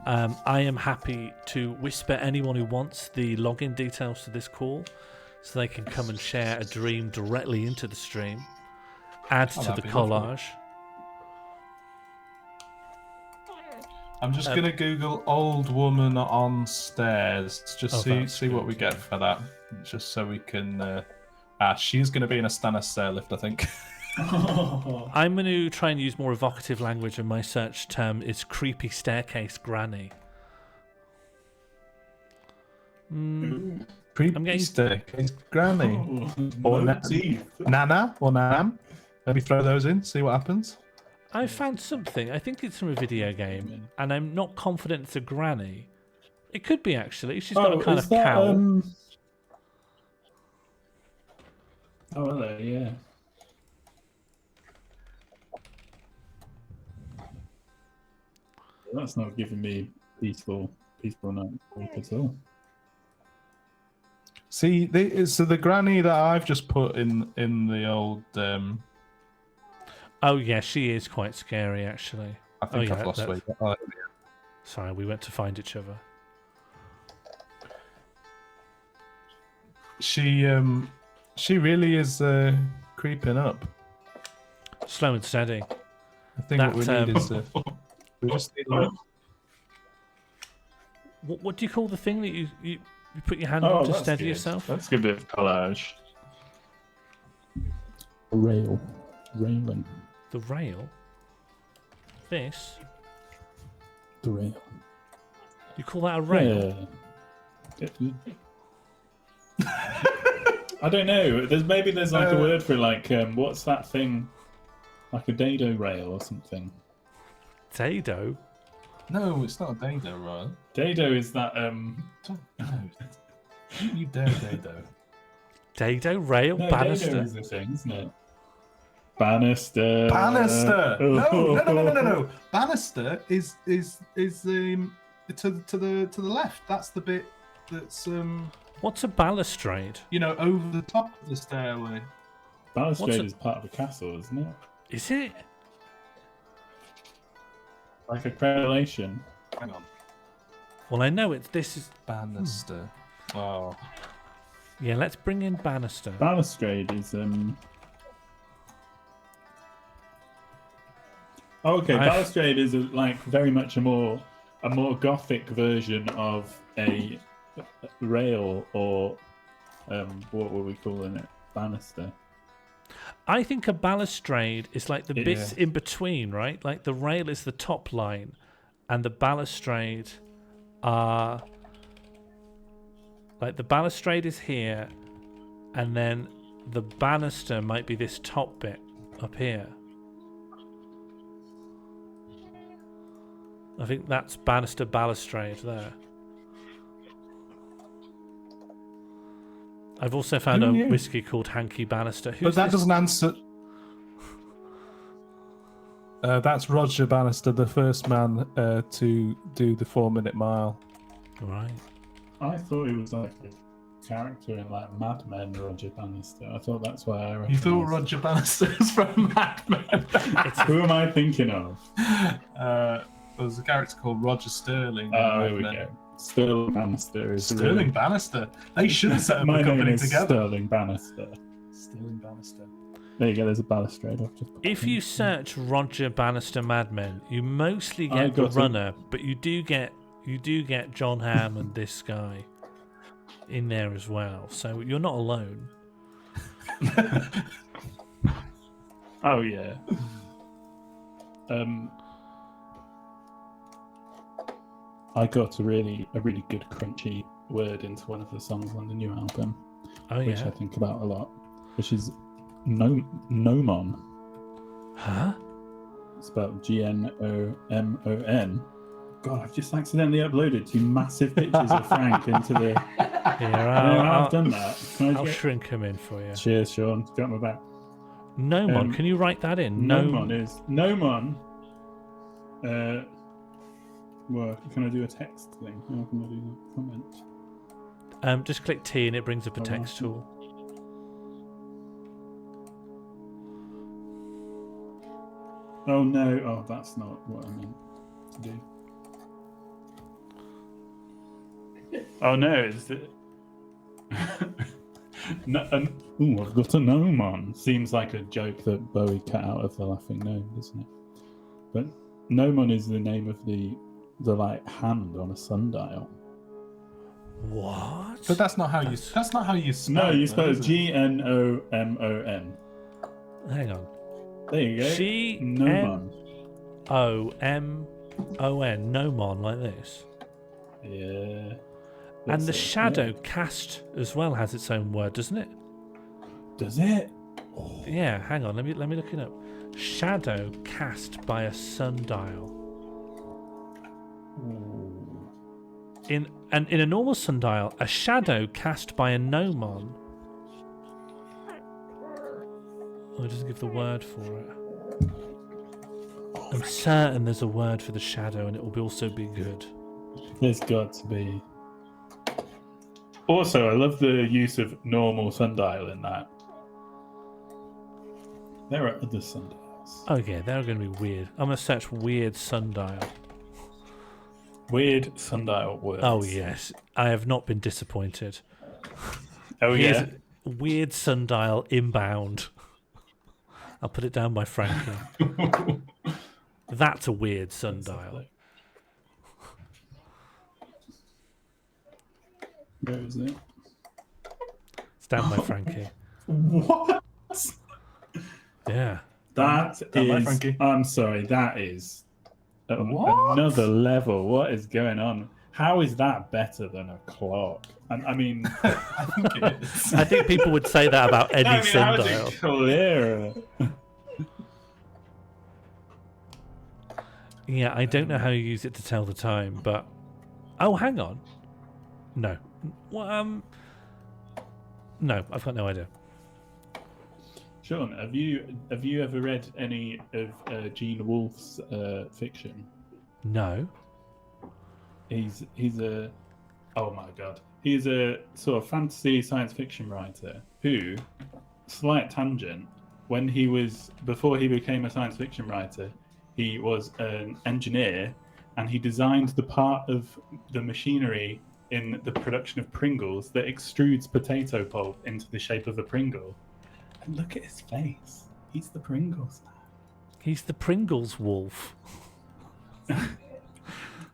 I am happy to whisper anyone who wants the login details to this call so they can come and share a dream directly into the stream, add to the collage. I'm just gonna Google "old woman on stairs" just see what we get for that, just so we can. She's gonna be in a Stannis stair lift, I think. I'm going to try and use more evocative language, and my search term is creepy staircase granny. Creepy staircase granny. Or Nana or Nam. Maybe throw those in, see what happens. I found something. I think it's from a video game, and I'm not confident it's a granny. It could be, actually. She's got a kind of cowl. Oh, hello, yeah. That's not giving me peaceful night sleep at all. See, so the granny that I've just put in the old. Oh yeah, she is quite scary, actually. I think I've lost weight. Sorry, we went to find each other. She really is creeping up. Slow and steady. I think what we need is. We just need like... What do you call the thing that you put your hand on to steady yourself? That's a good bit of collage. Railing. The rail? This? The rail. You call that a rail? Yeah. I don't know. There's like a word for it, like what's that thing? Like a dado rail or something. Dado? No, it's not a dado, right? Dado is that No. You dare dado. Dado rail? No, banister? Dado is the thing, isn't it? Banister. Banister. No. Banister is to the left. That's the bit that's What's a balustrade? Over the top of the stairway. Balustrade is part of a castle, isn't it? Is it? Like a correlation. Hang on. Well, I know this is Banister. Oh. Yeah, let's bring in banister. Balustrade is balustrade is like very much a more gothic version of a rail, or what were we calling it? Banister. I think a balustrade is like the bits in between, right? Like the rail is the top line, and the balustrade are like the balustrade is here, and then the banister might be this top bit up here. I think that's banister balustrade there. I've also found a whiskey called Hanky Bannister. But that doesn't answer. That's Roger Bannister, the first man to do the 4-minute mile. Right. I thought he was like a character in like Mad Men, Roger Bannister. I thought that's why I. You thought Roger Bannister was from Mad Men? Who am I thinking of? There's a character called Roger Sterling. Oh, here we go. Sterling Bannister is Sterling Bannister. They should have set up a company together. Sterling Bannister. Sterling Bannister. There you go. There's a balustrade. If you search Roger Bannister Mad Men, you mostly get the runner, but you do get John Hamm and this guy in there as well. So you're not alone. Oh yeah. I got a really good crunchy word into one of the songs on the new album, which I think about a lot, which is Gnomon. Huh? spelled GNOMON. God, I've just accidentally uploaded 2 massive pictures of Frank into the. Yeah, I've done that. I'll shrink him in for you. Cheers, Sean. Got my back. Nomon, can you write that in? Nomon is Nomon. Well, can I do a text thing? How can I do a comment? Just click T and it brings up a text tool. Oh no! Oh, that's not what I meant to do. Oh no! It's ooh, I've got a Nomon. Seems like a joke that Bowie cut out of the Laughing Gnome, doesn't it? But Nomon is the name of the like hand on a sundial. What? But that's not how you. That's not how you spell. No, you it, spell is it it? GNOMON. Hang on. There you go. Nomon. GNOMON. Nomon, like this. Yeah. And the That's it, shadow cast as well has its own word, doesn't it? Does it? Yeah, hang on, let me look it up. Shadow cast by a sundial. Ooh. In a normal sundial, a shadow cast by a gnomon. Oh, it doesn't give the word for it. I'm certain there's a word for the shadow, and it will also be good. There's got to be. Also, I love the use of normal sundial in that. There are other sundials. Oh yeah, they're going to be weird. I'm going to search weird sundial. Weird sundial words. Oh yes, I have not been disappointed. Oh yeah. Here's weird sundial inbound. I'll put it down by Frankie. That's a weird sundial. Where is it? It's down by Frankie. What? Yeah. That Down by is. Frankie. I'm sorry. That is What? another level. What is going on? How is that better than a clock? I mean, I think it is. I think people would say that about any how sundial. is it clearer? Yeah, I don't know how you use it to tell the time, but oh, hang on. No. Well, no, I've got no idea. Sean, have you ever read any of Gene Wolfe's fiction? No. He's a oh my god, he's a sort of fantasy science fiction writer who, slight tangent, before he became a science fiction writer, he was an engineer and he designed the part of the machinery in the production of Pringles that extrudes potato pulp into the shape of a Pringle. And look at his face. He's the Pringles man. He's the Pringles wolf.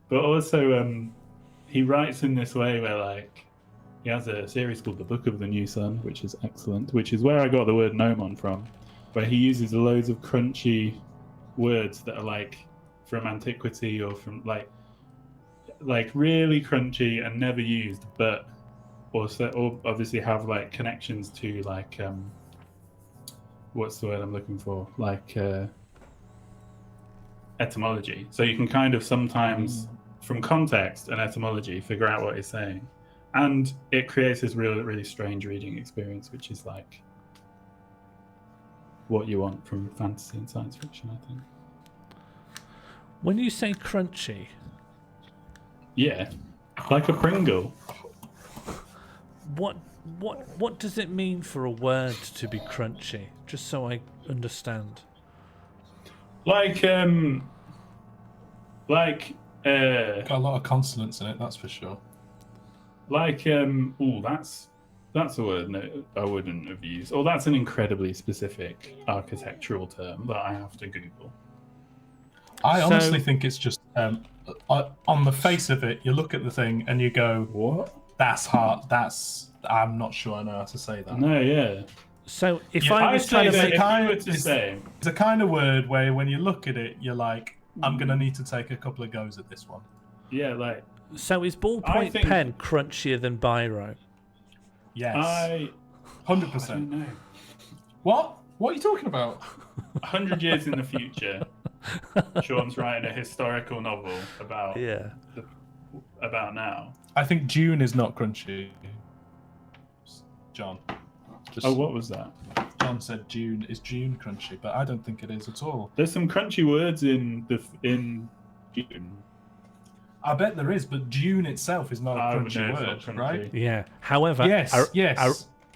But also, he writes in this way where, like, he has a series called The Book of the New Sun, which is excellent, which is where I got the word gnomon from, where he uses loads of crunchy words that are, like, from antiquity or from, like really crunchy and never used, but also or obviously have, like, connections to, like, what's the word I'm looking for? Like, etymology. So you can kind of sometimes, from context and etymology, figure out what he's saying. And it creates this really strange reading experience, which is like what you want from fantasy and science fiction, I think. When you say crunchy, Yeah, like a Pringle. what does it mean for a word to be crunchy? Just so I understand. Like Got a lot of consonants in it, that's for sure. ooh, that's a word no, I wouldn't have used. Or that's an incredibly specific architectural term that I have to Google. I So- honestly think it's just on the face of it, you look at the thing and you go, What? that's hard, I'm not sure I know how to say that. No, yeah. So if Yeah, I I was trying say to that make if kind you were of- to it's- say, It's a kind of word where when you look at it, you're like, I'm going to need to take a couple of goes at this one. yeah, like so is I ballpoint think- pen crunchier than biro? Yes. I 100%. don't know. What? What are you talking about? 100 years in the future, Sean's writing a historical novel about about now. I think Dune is not crunchy. John. Oh, what was that? John said Dune is crunchy, but I don't think it is at all. There's some crunchy words in Dune. I bet there is, but Dune itself is not a Oh, crunchy no, it's word, not crunchy. right? Yeah. However, Yes.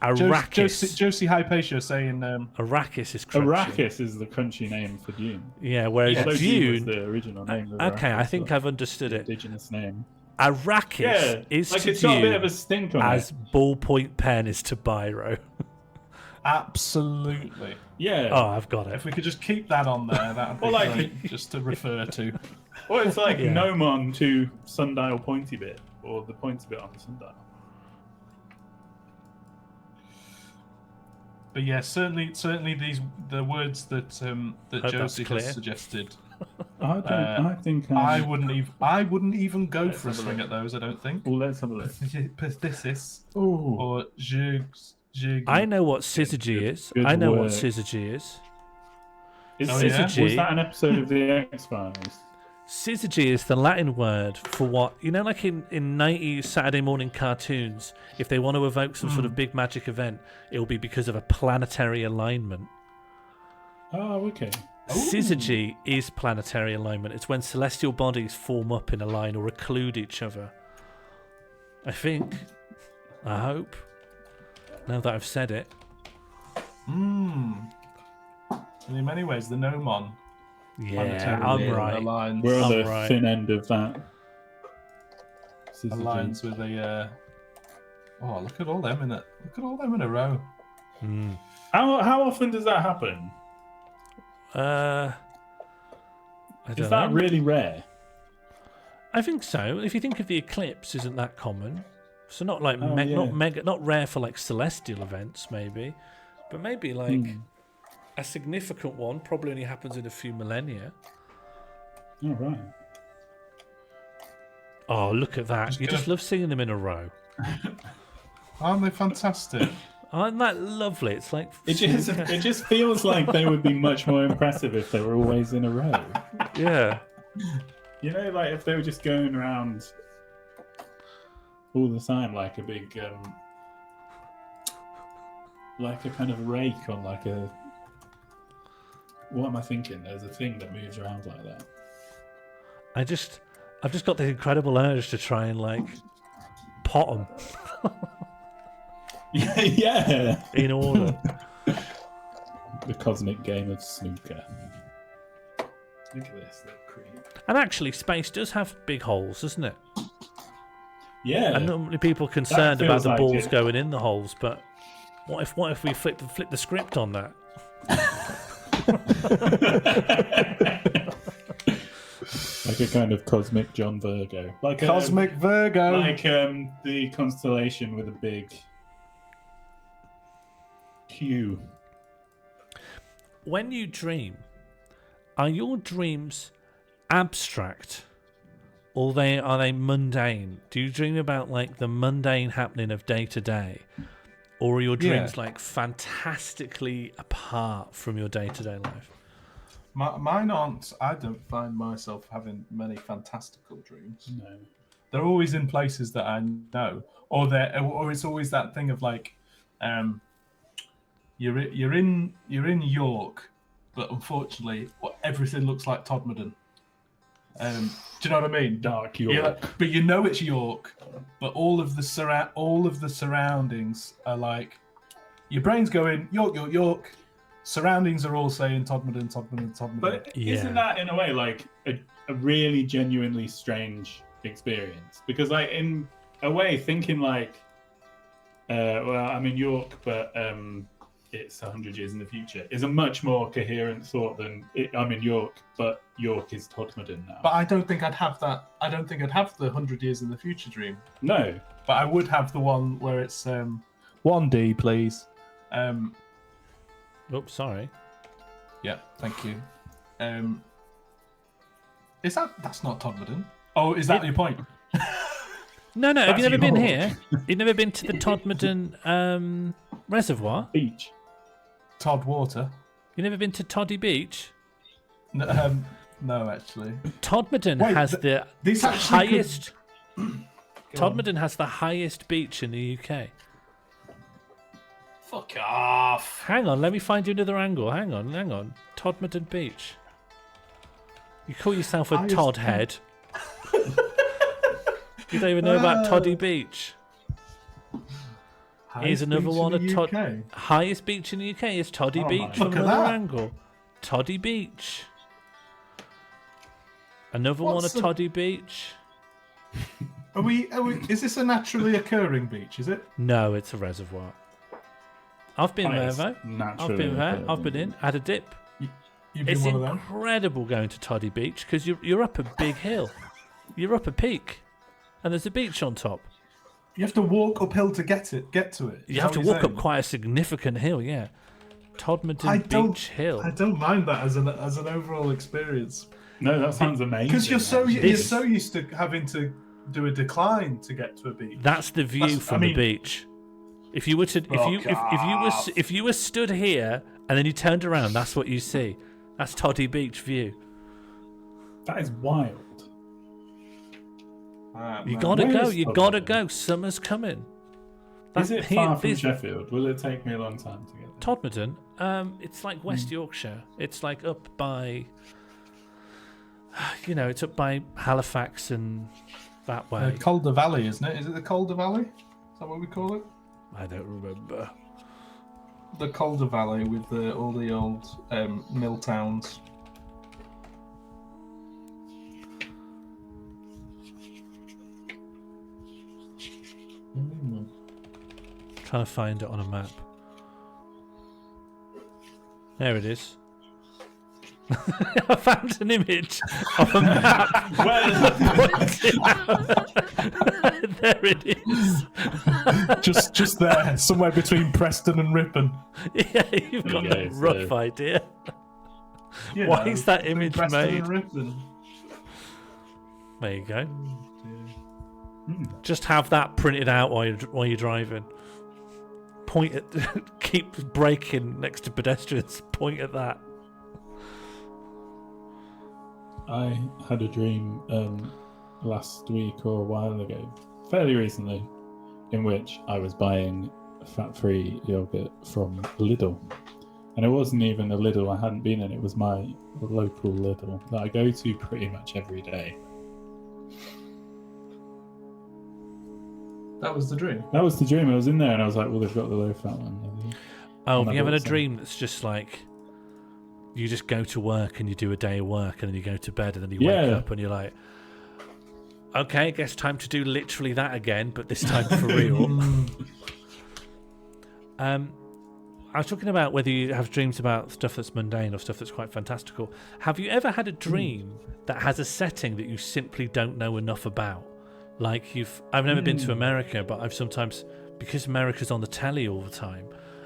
Arrakis. Josie Hypatia saying Arrakis is crunchy. Arrakis is the crunchy name for Dune. Yeah, whereas Although Dune was Dune. the original name. Of Okay, I Arrakis, think the I've understood it. indigenous name. Arrakis is like to it's got a bit of Dune a stink on as it. ballpoint pen is to biro. absolutely. Yeah. Oh, I've got it. If we could just keep that on there, that'd be Or like- great, just to refer to. Or it's like Yeah. gnomon to sundial pointy bit, or the pointy bit on the sundial. But yeah, certainly the words that Hope Josie that's clear. has suggested. I think I wouldn't even go for a swing at those. I don't think. Well, let's have a look. Persthesis Ooh. or I know what syzygy is. Good I know what work. syzygy is. Is Oh, yeah? was that an episode of the X-Files? Syzygy is the Latin word for what, you know, like in 90s Saturday morning cartoons, if they want to evoke some sort of big magic event, it will be because of a planetary alignment. Oh, okay. Syzygy is planetary alignment. It's when celestial bodies form up in a line or occlude each other. I think. I hope. Now that I've said it. In many ways, the gnomon. Yeah, I'm right. Aligns, We're on the right. thin end of that. aligns with a. Oh, look at all them in it. Look at all them in a row. How often does that happen? I don't Is that know. really rare? I think so. If you think of the eclipse, isn't that common? So not like Oh, yeah. not rare for like celestial events, maybe, but maybe like a significant one. Probably only happens in a few millennia. Oh, right. Oh, look at that! Just You gonna- just love seeing them in a row. Aren't they fantastic? Aren't that lovely? It's like It just feels like they would be much more impressive if they were always in a row. yeah. You know, like if they were just going around all the time like a big, like a kind of rake on like a. What am I thinking? There's a thing that moves around like that. I've just got the incredible urge to try and like pot them Yeah. in order. The cosmic game of snooker. Look at this, that creep. And actually, space does have big holes, doesn't it? Yeah. And not many people concerned about feels the like balls it. going in the holes, but what if we flip the script on that? Like a kind of cosmic John Virgo. Like Cosmic Virgo. Like the constellation with a big Q. When you dream, are your dreams abstract or are they mundane? Do you dream about like the mundane happening of day to day? Or are your dreams like fantastically apart from your day to day life? Mine aren't. I don't find myself having many fantastical dreams. No. They're always in places that I know, or it's always that thing of like, you're in York, but unfortunately, everything looks like Todmorden. Do you know what I mean? Dark York. Yeah, but you know it's York, but all of the surroundings are like, your brain's going York, York, York. Surroundings are all saying Todmorden, Todmorden, Todmorden. But Yeah. isn't that in a way like a really genuinely strange experience? Because like in a way thinking like, well, I'm in York, but it's 100 years in the future is a much more coherent thought than I'm in York, but York is Todmorden now. But I don't think I'd have that. I don't think I'd have the 100 years in the future dream. No. But I would have the one where it's 1D, please. Oops, sorry. Yeah, thank you. Is that's not Todmorden? Oh, is that your point? No, have you That's never been York. here? You've never been to the Todmorden Reservoir? Beach. Todd Water. You've never been to Toddy Beach? No, actually. Todmorden Wait, has this the actually could- highest. Todmorden has the highest beach in the UK. Fuck off. Hang on, let me find you another angle. Hang on. Todmorden Beach. You call yourself a Highest- Todd head. You don't even know about Toddy Beach. Here's another one of Todd. Highest beach in the UK is Toddy Oh Beach my from God. another Look at that. angle. Toddy Beach. Another What's one of the- Toddy Beach. Are we? Is this a naturally occurring beach? Is it? No, it's a reservoir. I've been there Highest though. naturally I've been there. occurring I've been in. Had a dip. You've been It's one of them. incredible going to Toddy Beach because you're up a big hill. You're up a peak, and there's a beach on top. You have to walk uphill to get to it. You have to walk up quite a significant hill. Yeah, Todmorden Beach Hill. I don't mind that as an overall experience No, that sounds amazing. because you're so This- used to having to do a decline to get to a beach. That's the view That's- from I the mean- beach. If you were to, if you were stood here and then you turned around, that's what you see. That's Toddy Beach view. That is wild. You gotta Where go. is You gotta Todmorden? go. Summer's coming. Is it far from this- Sheffield? Will it take me a long time to get there? Todmorden, it's like West Yorkshire. It's like up by, it's up by Halifax and that way. Calder Valley, isn't it? Is it the Calder Valley? Is that what we call it? I don't remember. The Calder Valley with all the old mill towns. Trying to find it on a map. There it is. I found an image of a map. There it is. just there, somewhere between Preston and Ripon. Yeah, you've got There a you go, rough so- idea. You Why know, is that between image Preston made? and Ripon. There you go. Just have that printed out while you're driving. Point at, keep braking next to pedestrians. Point at that. I had a dream last week or a while ago, fairly recently, in which I was buying fat-free yogurt from Lidl. And it wasn't even a Lidl I hadn't been in, it was my local Lidl that I go to pretty much every day. That was the dream. That was the dream. I was in there and I was like, well, they've got the low-fat one. Oh, And I you having a bought some. dream that's just like you just go to work and you do a day of work and then you go to bed and then you wake Yeah. up and you're like, okay, I guess time to do literally that again, but this time for real. I was talking about whether you have dreams about stuff that's mundane or stuff that's quite fantastical. Have you ever had a dream that has a setting that you simply don't know enough about? Like I've never been to America, but I've sometimes, because America's on the telly all the time,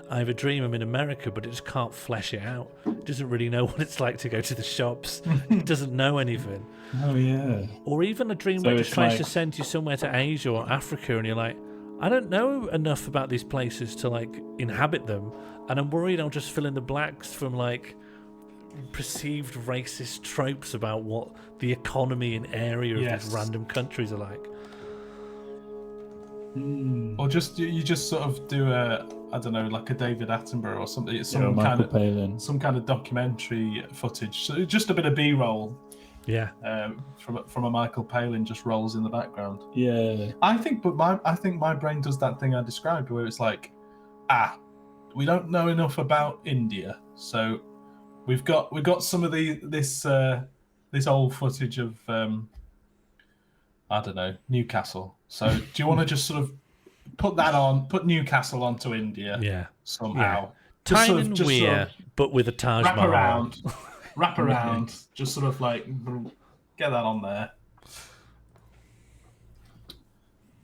I have a dream I'm in America, but it just can't flesh it out. It doesn't really know what it's like to go to the shops. It doesn't know anything. Oh, yeah. Or even a dream So where it it's just tries to like- send you somewhere to Asia or Africa, and you're like, I don't know enough about these places to like inhabit them, and I'm worried I'll just fill in the blanks from like perceived racist tropes about what the economy and area of Yes. these random countries are like. Or you just sort of do I don't know, like a David Attenborough or something. It's some Michael kind of Palin. some kind of documentary footage. So just a bit of B-roll Yeah. from a Michael Palin just rolls in the background. Yeah. I think my brain does that thing I described where it's like, we don't know enough about India, so we've got some of this old footage of I don't know, Newcastle. So do you want to just sort of put Newcastle onto India Yeah. somehow? Just Time sort of- and just sort Weir, of but with a Taj wrap Mahal. around, just sort of like get that on there.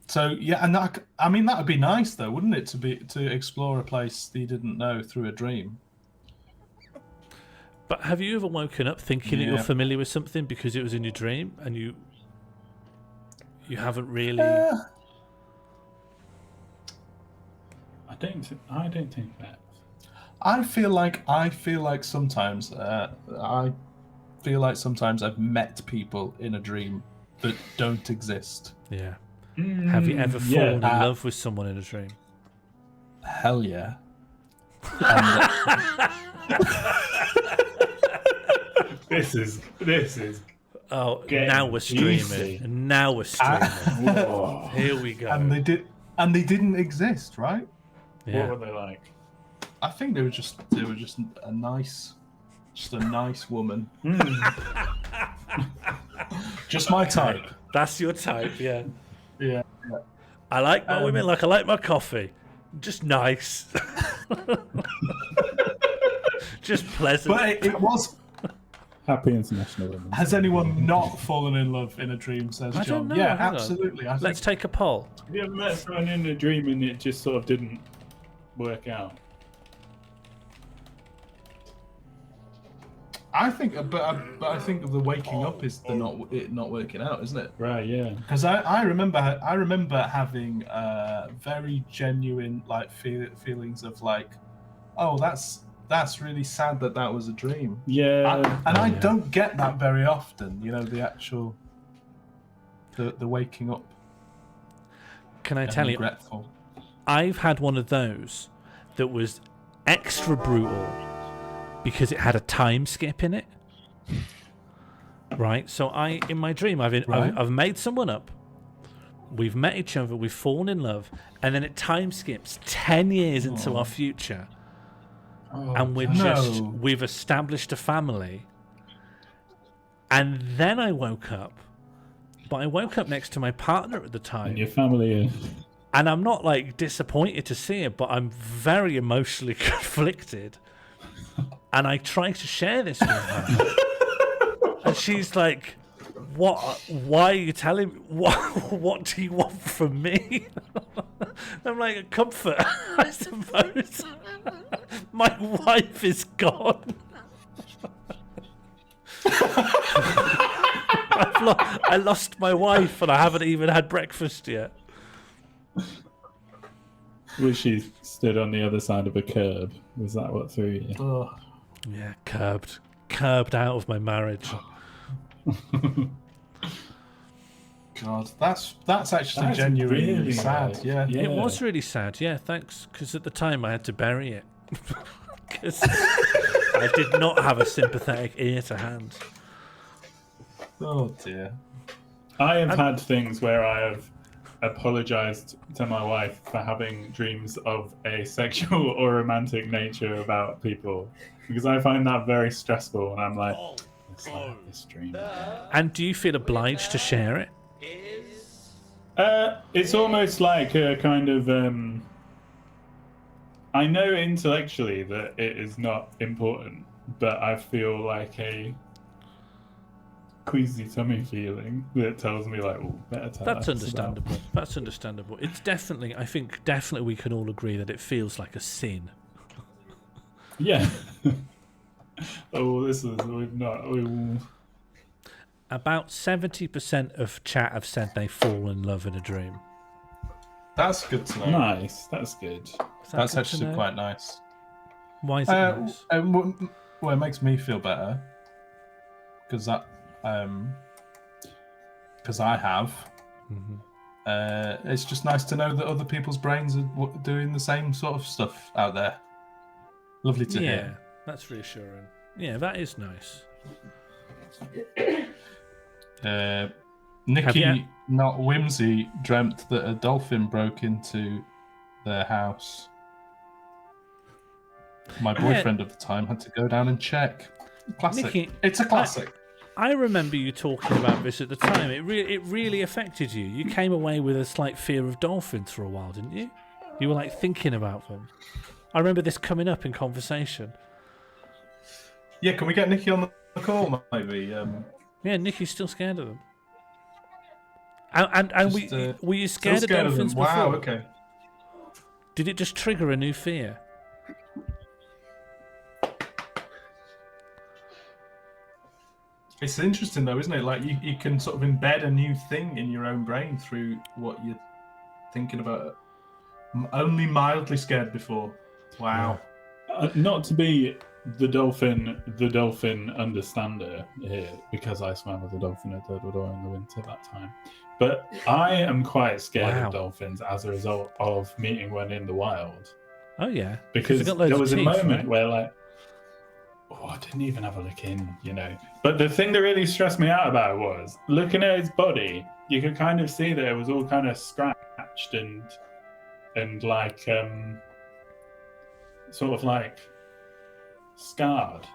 So yeah, and I mean that would be nice though, wouldn't it, to explore a place that you didn't know through a dream? But have you ever woken up thinking that you're Yeah. familiar with something because it was in your dream and you haven't really? I don't think that. I feel like sometimes I feel like sometimes I've met people in a dream that don't exist. Yeah. Have you ever fallen in yeah. love with someone in a dream? Hell yeah. This is. Oh, Getting now we're streaming. juicy. Now we're streaming. Whoa. Here we go. And they didn't exist, right? Yeah. What were they like? I think they were just a nice woman. Just my type. That's your type, yeah. Yeah. I like my women like I like my coffee. Just nice. Just pleasant. But it was. Happy International Women. Has anyone not fallen in love in a dream? Says I John. don't know. Yeah, Hang on. absolutely. Let's take a poll. Have you ever met someone in a dream and it just sort of didn't work out? I think, but I think of the waking up is the not working out, isn't it? Right, yeah. Because I remember having very genuine like feelings of like, oh, that's really sad that was a dream. Yeah. I don't get that very often. You know, the actual the waking up. Can I tell you? Regretful. I've had one of those that was extra brutal because it had a time skip in it. Right? So in my dream, I've made someone up. We've met each other, we've fallen in love, and then it time skips 10 years into our future. And we've established a family. And then I woke up. But I woke up next to my partner at the time. And your family. And I'm not like disappointed to see it, but I'm very emotionally conflicted. And I try to share this with her. And she's like, "What? Why are you telling me? What do you want from me?" I'm like, "Comfort, I suppose. My wife is gone. I lost my wife, and I haven't even had breakfast yet." Was she stood on the other side of a curb? Was that what threw you? Oh. Yeah, curbed out of my marriage. God, that's actually genuinely really sad. nice. Yeah. It was really sad, yeah, thanks. Because at the time I had to bury it. Because I did not have a sympathetic ear to hand. Oh dear. I have had things where I have apologized to my wife for having dreams of a sexual or romantic nature about people, because I find that very stressful, and I'm like, it's like this dream. And do you feel obliged to share it? It's almost like a kind of I know intellectually that it is not important, but I feel like a queasy tummy feeling that tells me like, oh, better tell That's us understandable. about. That's understandable. It's definitely, I think definitely we can all agree that it feels like a sin. Yeah. We've not. About 70% of chat have said they fall in love in a dream. That's good to know. Nice. That's good. Is that That's good to actually know? quite nice. Why is it nice? Well, it makes me feel better because I have. It's just nice to know that other people's brains are doing the same sort of stuff out there. Lovely to Yeah, hear. that's reassuring. Yeah, that is nice. Nikki, not Whimsy, dreamt that a dolphin broke into their house. My boyfriend at the time had to go down and check. Classic. Nikki, it's a classic. I remember you talking about this at the time. It really affected you. You came away with a slight fear of dolphins for a while, didn't you? You were like thinking about them. I remember this coming up in conversation. Yeah, can we get Nikki on the call, maybe? Yeah, Nikki's still scared of them. And were you scared of dolphins before? Wow, okay. Did it just trigger a new fear? It's interesting though, isn't it? Like you can sort of embed a new thing in your own brain through what you're thinking about. Only mildly scared before. Wow. Not to be the dolphin understander here, because I swam with a dolphin at �𝓉𝓂 in the winter that time. But I am quite scared Wow. of dolphins as a result of meeting one in the wild. Oh yeah, Because they've got loads there of was a teeth, moment right? where like, oh, I didn't even have a look in, you know. But the thing that really stressed me out about it was looking at its body. You could kind of see that it was all kind of scratched and like sort of like scarred,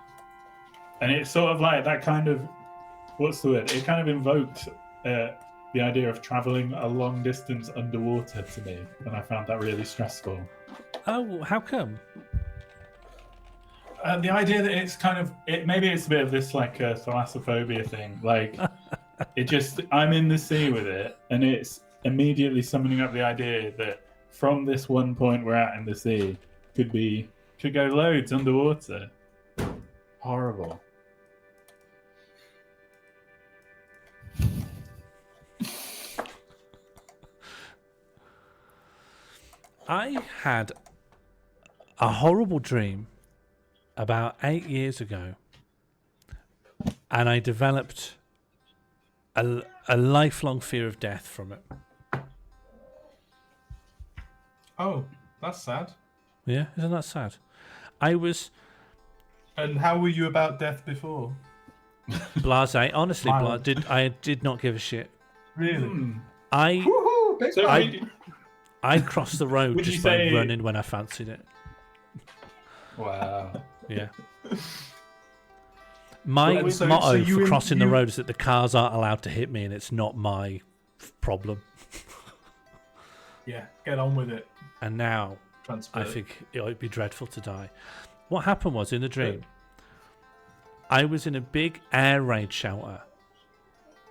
and it's sort of like that kind of, what's the word? It kind of invoked the idea of traveling a long distance underwater to me, and I found that really stressful. Oh, how come? The idea that it's kind of maybe it's a bit of this like thalassophobia thing, like it just, I'm in the sea with it, and it's immediately summoning up the idea that from this one point we're at in the sea could go loads underwater. Horrible. I had a horrible dream about 8 years ago, and I developed a lifelong fear of death from it. Oh, that's sad. Yeah, isn't that sad? I was And how were you about death before? blasé. Honestly, Mild. I did not give a shit. Really? I Woohoo! Big So man. I crossed the road Would you just by say- running when I fancied it. Wow. Yeah. My Well, so motto you for in- crossing the you- road is that the cars aren't allowed to hit me, and it's not my problem. Yeah, get on with it. And now Transfer. I think it would be dreadful to die. What happened was, in the dream, I was in a big air raid shelter,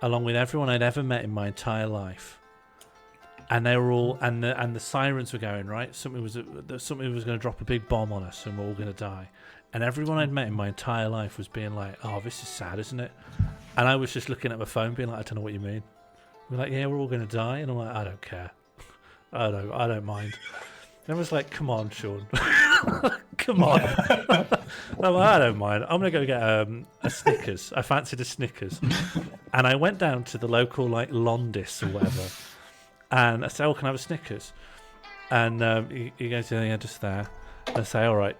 along with everyone I'd ever met in my entire life, and they were all, and the sirens were going, right. Something was going to drop a big bomb on us, and we're all going to die. And everyone I'd met in my entire life was being like, "Oh, this is sad, isn't it?" And I was just looking at my phone, being like, "I don't know what you mean." We're like, "Yeah, we're all going to die," and I'm like, "I don't care. I don't mind." And I was like, "Come on, Sean." Come on. I'm like, I don't mind. I'm going to go get a Snickers. I fancied a Snickers. And I went down to the local, like, Londis or whatever. And I said, "Oh, can I have a Snickers?" And he goes, "Yeah, just there." And I say, "All right,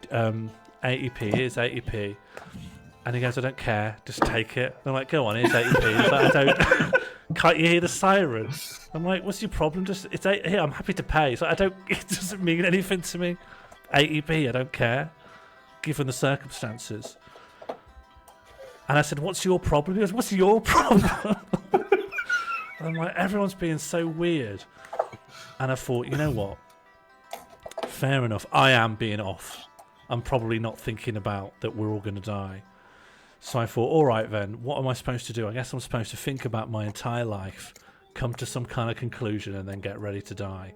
80p, here's 80p." And he goes, "I don't care, just take it." And I'm like, "Go on, here's 80p. He's like, "I don't." Can't you hear the sirens? I'm like, "What's your problem? Just it's here. I'm happy to pay." So I don't. It doesn't mean anything to me. 80p. I don't care, given the circumstances. And I said, "What's your problem?" He goes, "What's your problem?" And I'm like, everyone's being so weird. And I thought, you know what? Fair enough. I am being off. I'm probably not thinking about that we're all going to die. So I thought, all right then, what am I supposed to do? I guess I'm supposed to think about my entire life, come to some kind of conclusion, and then get ready to die.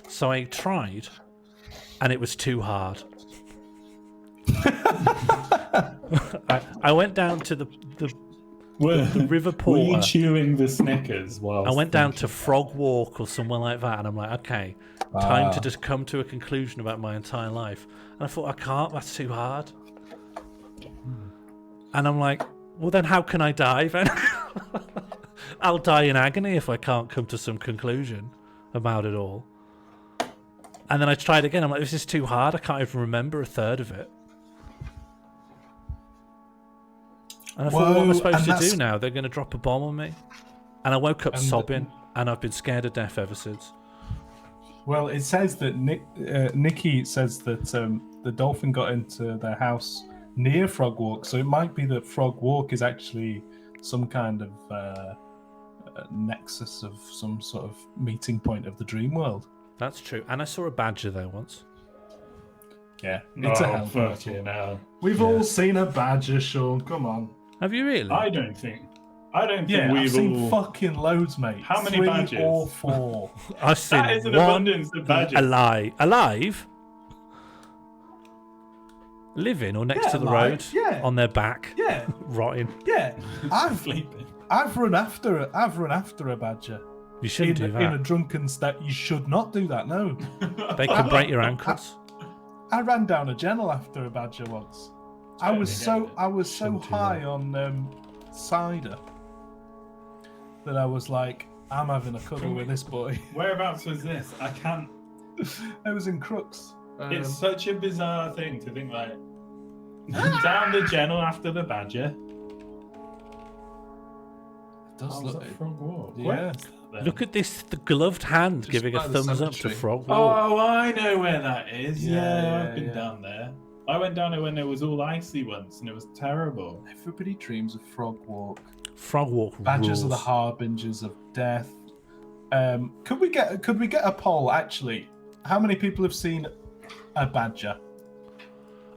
So I tried, and it was too hard. I went down to the river Were you porter. chewing the Snickers while I went down to Frog Walk or somewhere like that, and I'm like, okay, time to just come to a conclusion about my entire life. And I thought, I can't, that's too hard. And I'm like, well, then how can I die then? I'll die in agony if I can't come to some conclusion about it all. And then I tried again. I'm like, this is too hard. I can't even remember a third of it. And I thought, what am I supposed to do now? They're going to drop a bomb on me. And I woke up sobbing, and I've been scared to death ever since. Well, it says that Nikki says that the dolphin got into their house near Frog Walk, so it might be that Frog Walk is actually some kind of nexus of some sort of meeting point of the dream world. That's true. And I saw a badger there once. Yeah, it's a hell. fucking hell. We've all seen a badger, Sean. Come on. Have you really? I don't think Yeah, I've we've seen all... fucking loads, mate. How many 3 badgers? or 4. I've seen That is an one abundance of badgers. alive, living or next Yeah, to the alive, road, yeah. on their back, Yeah, rotting. yeah. Sleeping. I've run after a badger. You shouldn't do In a that. drunken state. You should not do that. No. They can break your ankles. I ran down a gentle after a badger once. I was so Shouldn't do high that. on cider that I was like, I'm having a cuddle with this boy. Whereabouts was this? I can't. I was in Crooks. It's such a bizarre thing to think like down the Genel after the Badger. does Oh, look was that Frog Walk? Yeah. Where is that then? Look at this, the gloved hand Just giving a by the thumbs up to cemetery. Frog Walk. Oh, I know where that is. Yeah, Yeah, yeah, I've been yeah. down there. I went down there when it was all icy once, and it was terrible. Everybody dreams of Frog Walk. Frog Walk Badgers are the rules. harbingers of death. Could we get a poll actually? How many people have seen a badger?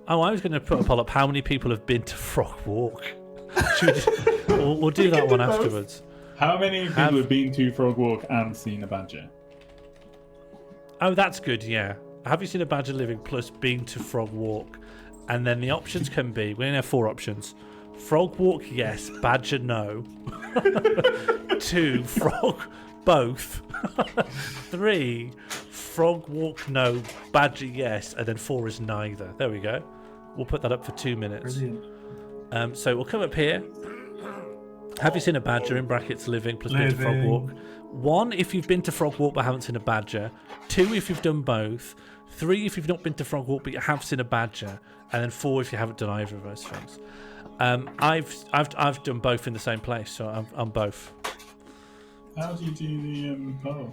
Oh, I was going to put a poll up. How many people have been to Frog Walk? Should we just, we'll do that one do both. afterwards. How many people have been to Frog Walk and seen a badger? Oh, that's good. Yeah. Have you seen a badger living plus been to Frog Walk? And then the options can be, we only have 4 options. Frog Walk, yes. Badger, no. 2, frog, both. 3, Frog Walk, no. Badger, yes. And then 4 is neither. There we go. We'll put that up for 2 minutes. Brilliant. So we'll come up here. Have you seen a badger in brackets living plus been to Frog Living. Walk? 1 if you've been to Frog Walk but haven't seen a badger. 2 if you've done both. 3 if you've not been to Frog Walk but you have seen a badger. And then 4 if you haven't done either of those things. I've done both in the same place, so I'm both. How do you do the poll?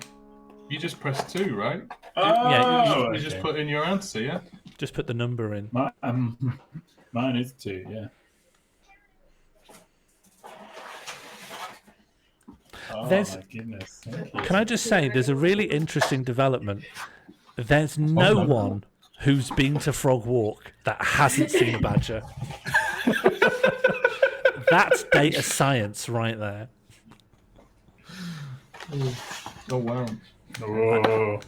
You just press 2, right? Oh, You just put in your answer, yeah? Just put the number in. Mine is 2, yeah. Oh There's- my goodness. Thank you. Can I just say, there's a really interesting development. There's no one who's been to Frog Walk that hasn't seen a badger. That's data science right there. Oh wow. Whoa.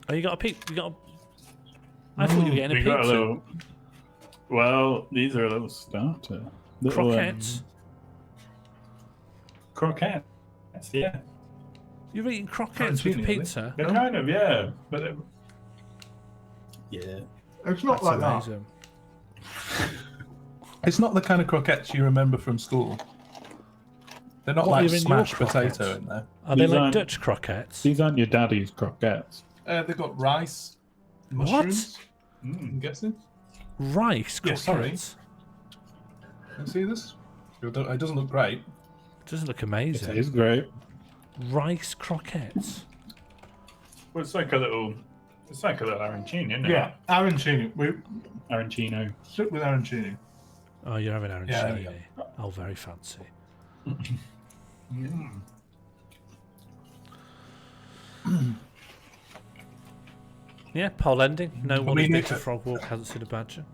Oh, you got a peep? You got a... I thought you were getting a We got a pizza. little. Well, these are a little starter. Little, Croquettes. Croquettes, yeah. You're eating croquettes with Arancini, pizza? They're kind of, yeah. But yeah. It's not That's like amazing. that. It's not the kind of croquettes you remember from school. They're not What are like in your smashed croquettes? potato in there. Are they These like aren't- Dutch croquettes? These aren't your daddy's croquettes. They've got rice, What? mushrooms. I'm guessing. Rice Yeah, croquettes? sorry. Can you see this? It doesn't look great. Doesn't look It amazing. is great. Rice croquettes. Well, it's like a little arancini, isn't it? Yeah, arancini. We Arancino. stick with arancini. Oh, you're having arancini. Yeah, there we go. Oh, very fancy. Yeah, poll ending. No one who's mean, been it- to Frog Walk hasn't seen a badger.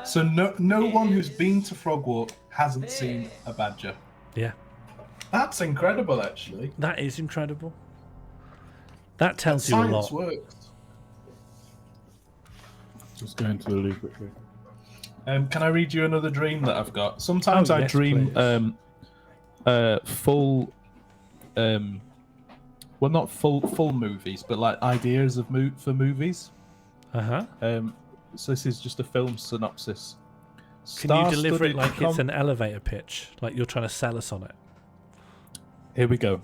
So no one who's been to Frog Walk hasn't seen a badger. Yeah, That's incredible, actually. that is incredible. That tells you a Science lot. works. Just going to the loo quickly. Can I read you another dream that I've got? Sometimes Oh, I yes, dream please. full, well, not full movies, but like ideas of for movies. Uh huh. So this is just a film synopsis. Can you deliver it Star-studded like it's an elevator pitch? Like you're trying to sell us on it? Here we go.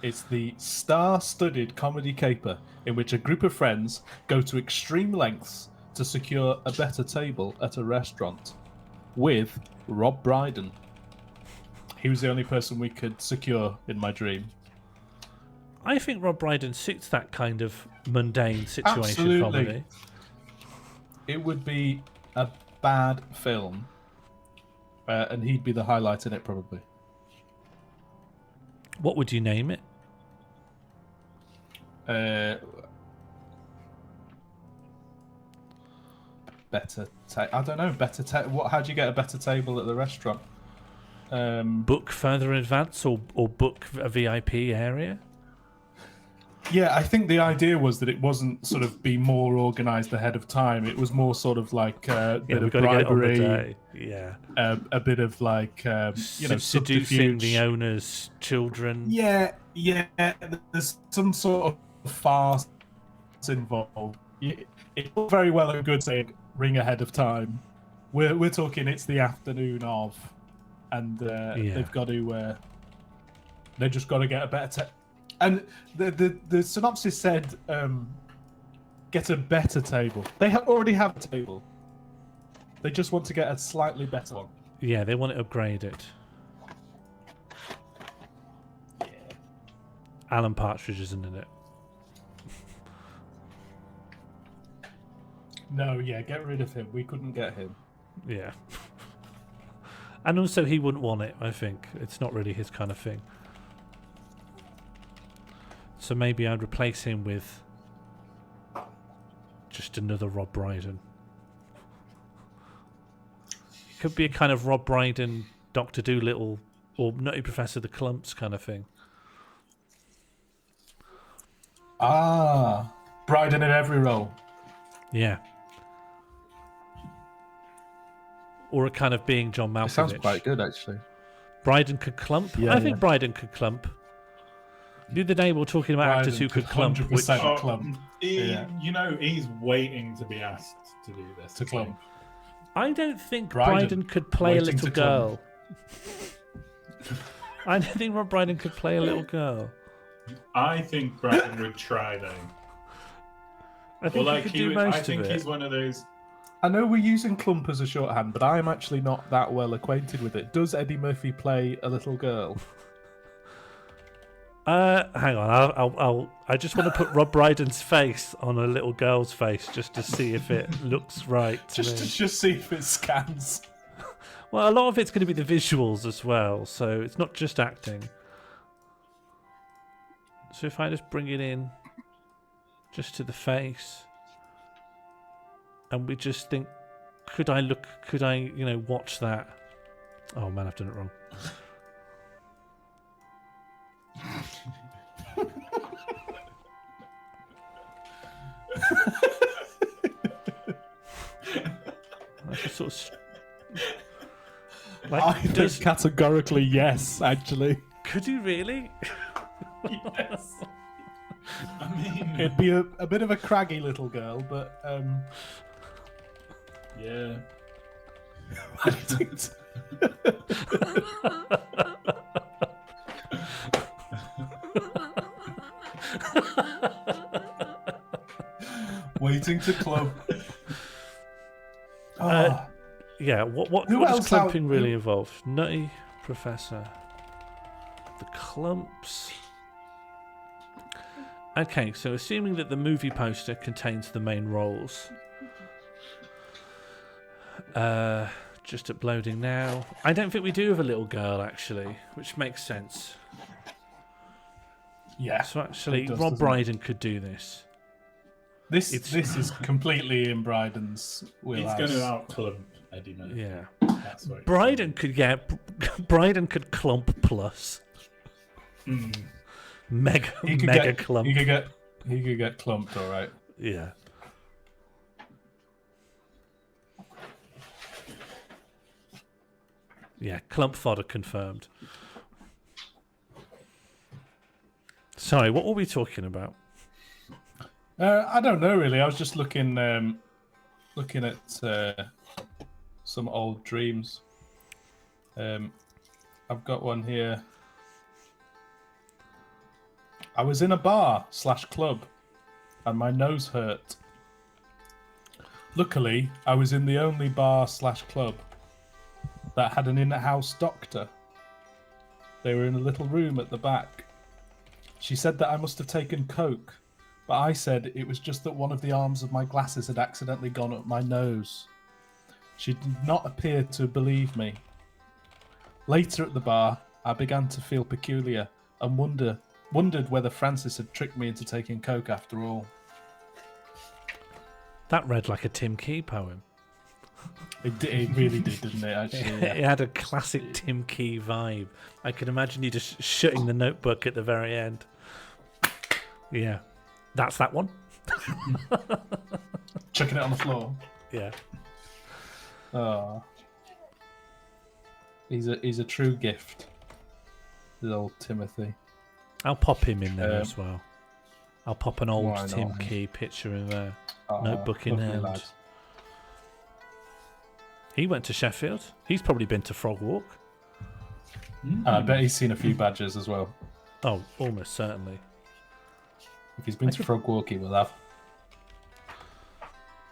It's the star-studded comedy caper in which a group of friends go to extreme lengths to secure a better table at a restaurant with Rob Brydon. He was the only person we could secure in my dream. I think Rob Brydon suits that kind of mundane situation Absolutely. comedy. It would be a bad film, and he'd be the highlight in it probably. What would you name it? I don't know. What? How do you get a better table at the restaurant? Book further in advance or book a VIP area? Yeah, I think the idea was that it wasn't sort of be more organised ahead of time. It was more sort of like a bit we've of got to get it on the bribery, day. Yeah. a bit of like Seducing subterfuge. the owner's children. Yeah. There's some sort farce involved. It's all very well and good saying ring ahead of time. We're talking it's the afternoon of, and they've got to they just got to get a better. And the synopsis said get a better table. They already have a table. They just want to get a slightly better one. Yeah, they want to upgrade it. Yeah. Alan Partridge isn't in it. No, yeah, get rid of him. We couldn't get him. Yeah. And also he wouldn't want it, I think. It's not really his kind of thing. So maybe I'd replace him with just another Rob Brydon. It could be a kind of Rob Brydon, Dr. Dolittle, or Nutty Professor the Clumps kind of thing. Ah, Brydon in every role. Yeah. Or a kind of being John Malkovich. It sounds quite good, actually. Brydon could clump. Yeah, I think Brydon could clump. The other day we were talking about actors who could clump. 100% clump. You know, he's waiting to be asked to do this. To clump. I don't think Brydon Brydon could play a waiting little to clump. girl. I don't think Rob Brydon could play a little girl. I think Brydon would try though. I think he could do most I think of it. he's one of those. I know we're using clump as a shorthand, but I'm actually not that well acquainted with it. Does Eddie Murphy play a little girl? Hang on. I just want to put Rob Brydon's face on a little girl's face just to see if it looks right to me. Just see if it scans. Well, a lot of it's going to be the visuals as well, so it's not just acting. So if I just bring it in just to the face, and we just think, could I, watch that? Oh man, I've done it wrong. I just sort of I think categorically yes, actually. Could he really? Yes. I mean, It'd be a bit of a craggy little girl, but yeah. I think waiting to club. Yeah, what Who does else clumping really involve? Nutty Professor. The clumps. Okay, so assuming that the movie poster contains the main roles. Just uploading now. I don't think we do have a little girl, actually, which makes sense. Yeah. So actually, it does, Rob doesn't it? Brydon could do this. This is completely in Brydon's He's wheelhouse. going to outclump Eddie Murphy. Yeah. That's what Brydon could Brydon could clump plus. Mega clump. He could get clumped, all right. Yeah. Yeah, clump fodder confirmed. Sorry, what were we talking about? I don't know really. I was just looking at some old dreams. I've got one here. I was in a bar/club and my nose hurt. Luckily, I was in the only bar/club that had an in-house doctor. They were in a little room at the back. She said that I must have taken coke, but I said it was just that one of the arms of my glasses had accidentally gone up my nose. She did not appear to believe me. Later at the bar, I began to feel peculiar and wondered whether Francis had tricked me into taking coke after all. That read like a Tim Key poem. It really did, didn't it, actually? It had a classic Tim Key vibe. I can imagine you just shutting the notebook at the very end. Yeah. That's that one. Chucking it on the floor. Yeah. Oh. He's a true gift. The old Timothy. I'll pop him in there as well. I'll pop an old Why not? Tim Key picture in there. Oh, Notebook in lovely hand. lad. He went to Sheffield. He's probably been to Frog Walk. I bet he's seen a few badgers as well. Oh, almost certainly. If he's been to Frog Walk, he will have.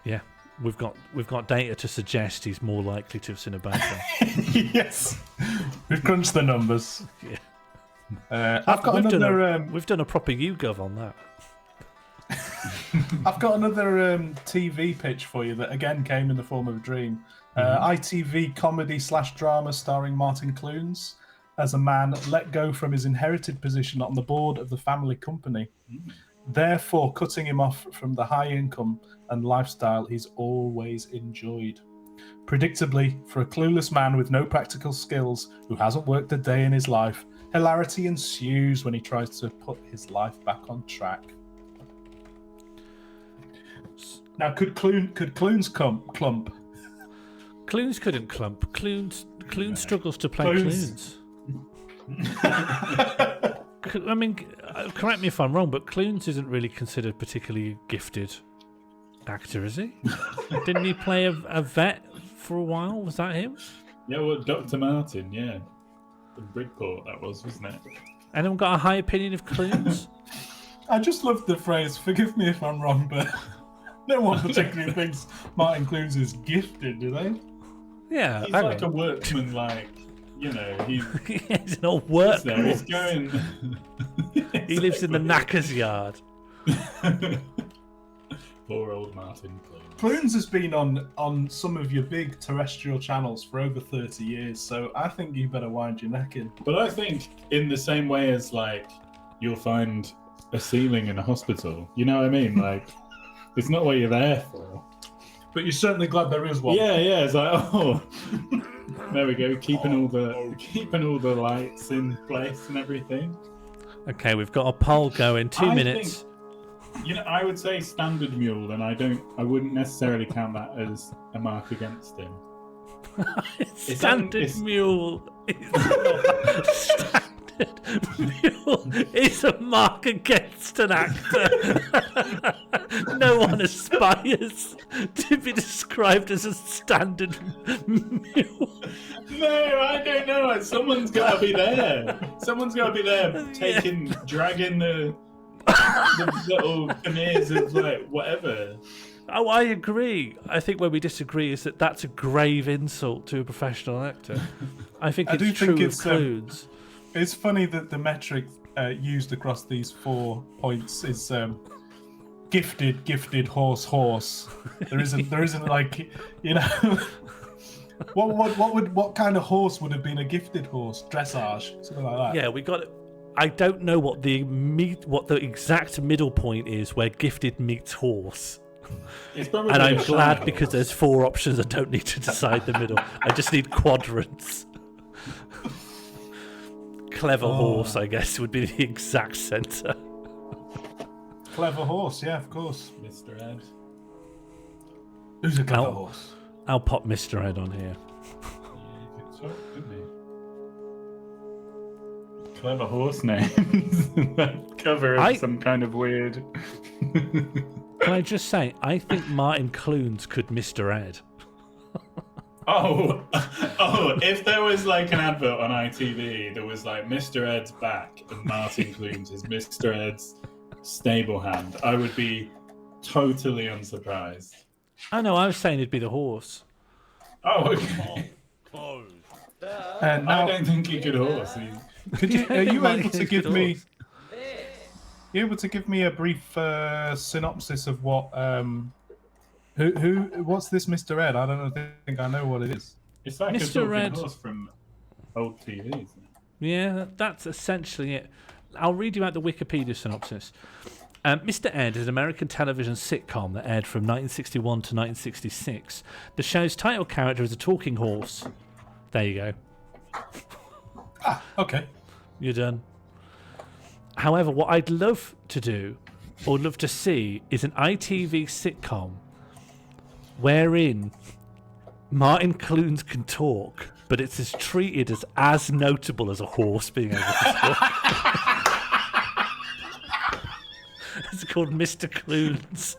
Yeah, we've got data to suggest he's more likely to have seen a badger. Yes, we've crunched the numbers. Yeah. I've got another. We've done a proper YouGov on that. I've got another TV pitch for you that again came in the form of a dream. ITV comedy/drama starring Martin Clunes as a man let go from his inherited position on the board of the family company, therefore cutting him off from the high income and lifestyle he's always enjoyed. Predictably, for a clueless man with no practical skills who hasn't worked a day in his life, hilarity ensues when he tries to put his life back on track. Now, could Clunes clump? Clunes couldn't clump. Clunes struggles to play Clunes. Clunes. I mean, correct me if I'm wrong, but Clunes isn't really considered particularly gifted actor, is he? Didn't he play a vet for a while? Was that him? Yeah, well, Dr. Martin, yeah. From Bridport, that was, wasn't it? Anyone got a high opinion of Clunes? I just love the phrase, forgive me if I'm wrong, but no one particularly thinks Martin Clunes is gifted, do they? Yeah, He's like a workman, like, you know, he's an old work. there, he's going... He lives in the knacker's yard. Poor old Martin Clunes. Clunes has been on some of your big terrestrial channels for over 30 years, so I think you better wind your neck in. But I think in the same way as, like, you'll find a ceiling in a hospital, you know what I mean? Like, it's not what you're there for. But you're certainly glad there is one. Yeah, it's like, oh, there we go, keeping all the lights in place and everything. Okay, we've got a poll going. 2 minutes. Think, you know, I would say standard mule, and I wouldn't necessarily count that as a mark against him. Standard mule is not standard mule is a mark against an actor. No one aspires to be described as a standard mule. No, I don't know. Someone's got to be there. Someone's got to be there, dragging the little veneers of like whatever. Oh, I agree. I think where we disagree is that that's a grave insult to a professional actor. I think it's true of Clunes. It's funny that the metric used across these 4 points is gifted, horse. There isn't like, you know. What kind of horse would have been a gifted horse? Dressage, something like that. Yeah, we got it. I don't know what the exact middle point is where gifted meets horse. And I'm glad because there's 4 options. I don't need to decide the middle. I just need quadrants. Clever horse, I guess, would be the exact centre. Clever horse, yeah, of course. Mr. Ed. Who's a clever horse? I'll pop Mr. Ed on here. Yeah, you could talk, couldn't he? Clever horse names. Cover of some kind of weird. Can I just say, I think Martin Clunes could Mr. Ed. Oh, if there was like an advert on ITV that was like Mr. Ed's back and Martin Clunes is Mr. Ed's stable hand, I would be totally unsurprised. I know, I was saying it'd be the horse. Oh, okay. I don't think he could horse. Are you able to give me? You able to give me a brief synopsis of what what's this Mr. Ed? I don't think I know what it is. It's like Mr. a Ed horse from old TV, isn't it? Yeah, that's essentially it. I'll read you out the Wikipedia synopsis. Mr. Ed is an American television sitcom that aired from 1961 to 1966. The show's title character is a talking horse. There you go. Ah, okay. You're done. However, what I'd love to do, or love to see, is an ITV sitcom wherein Martin Clunes can talk, but it's treated as notable as a horse being able to talk. It's called Mr. Clunes.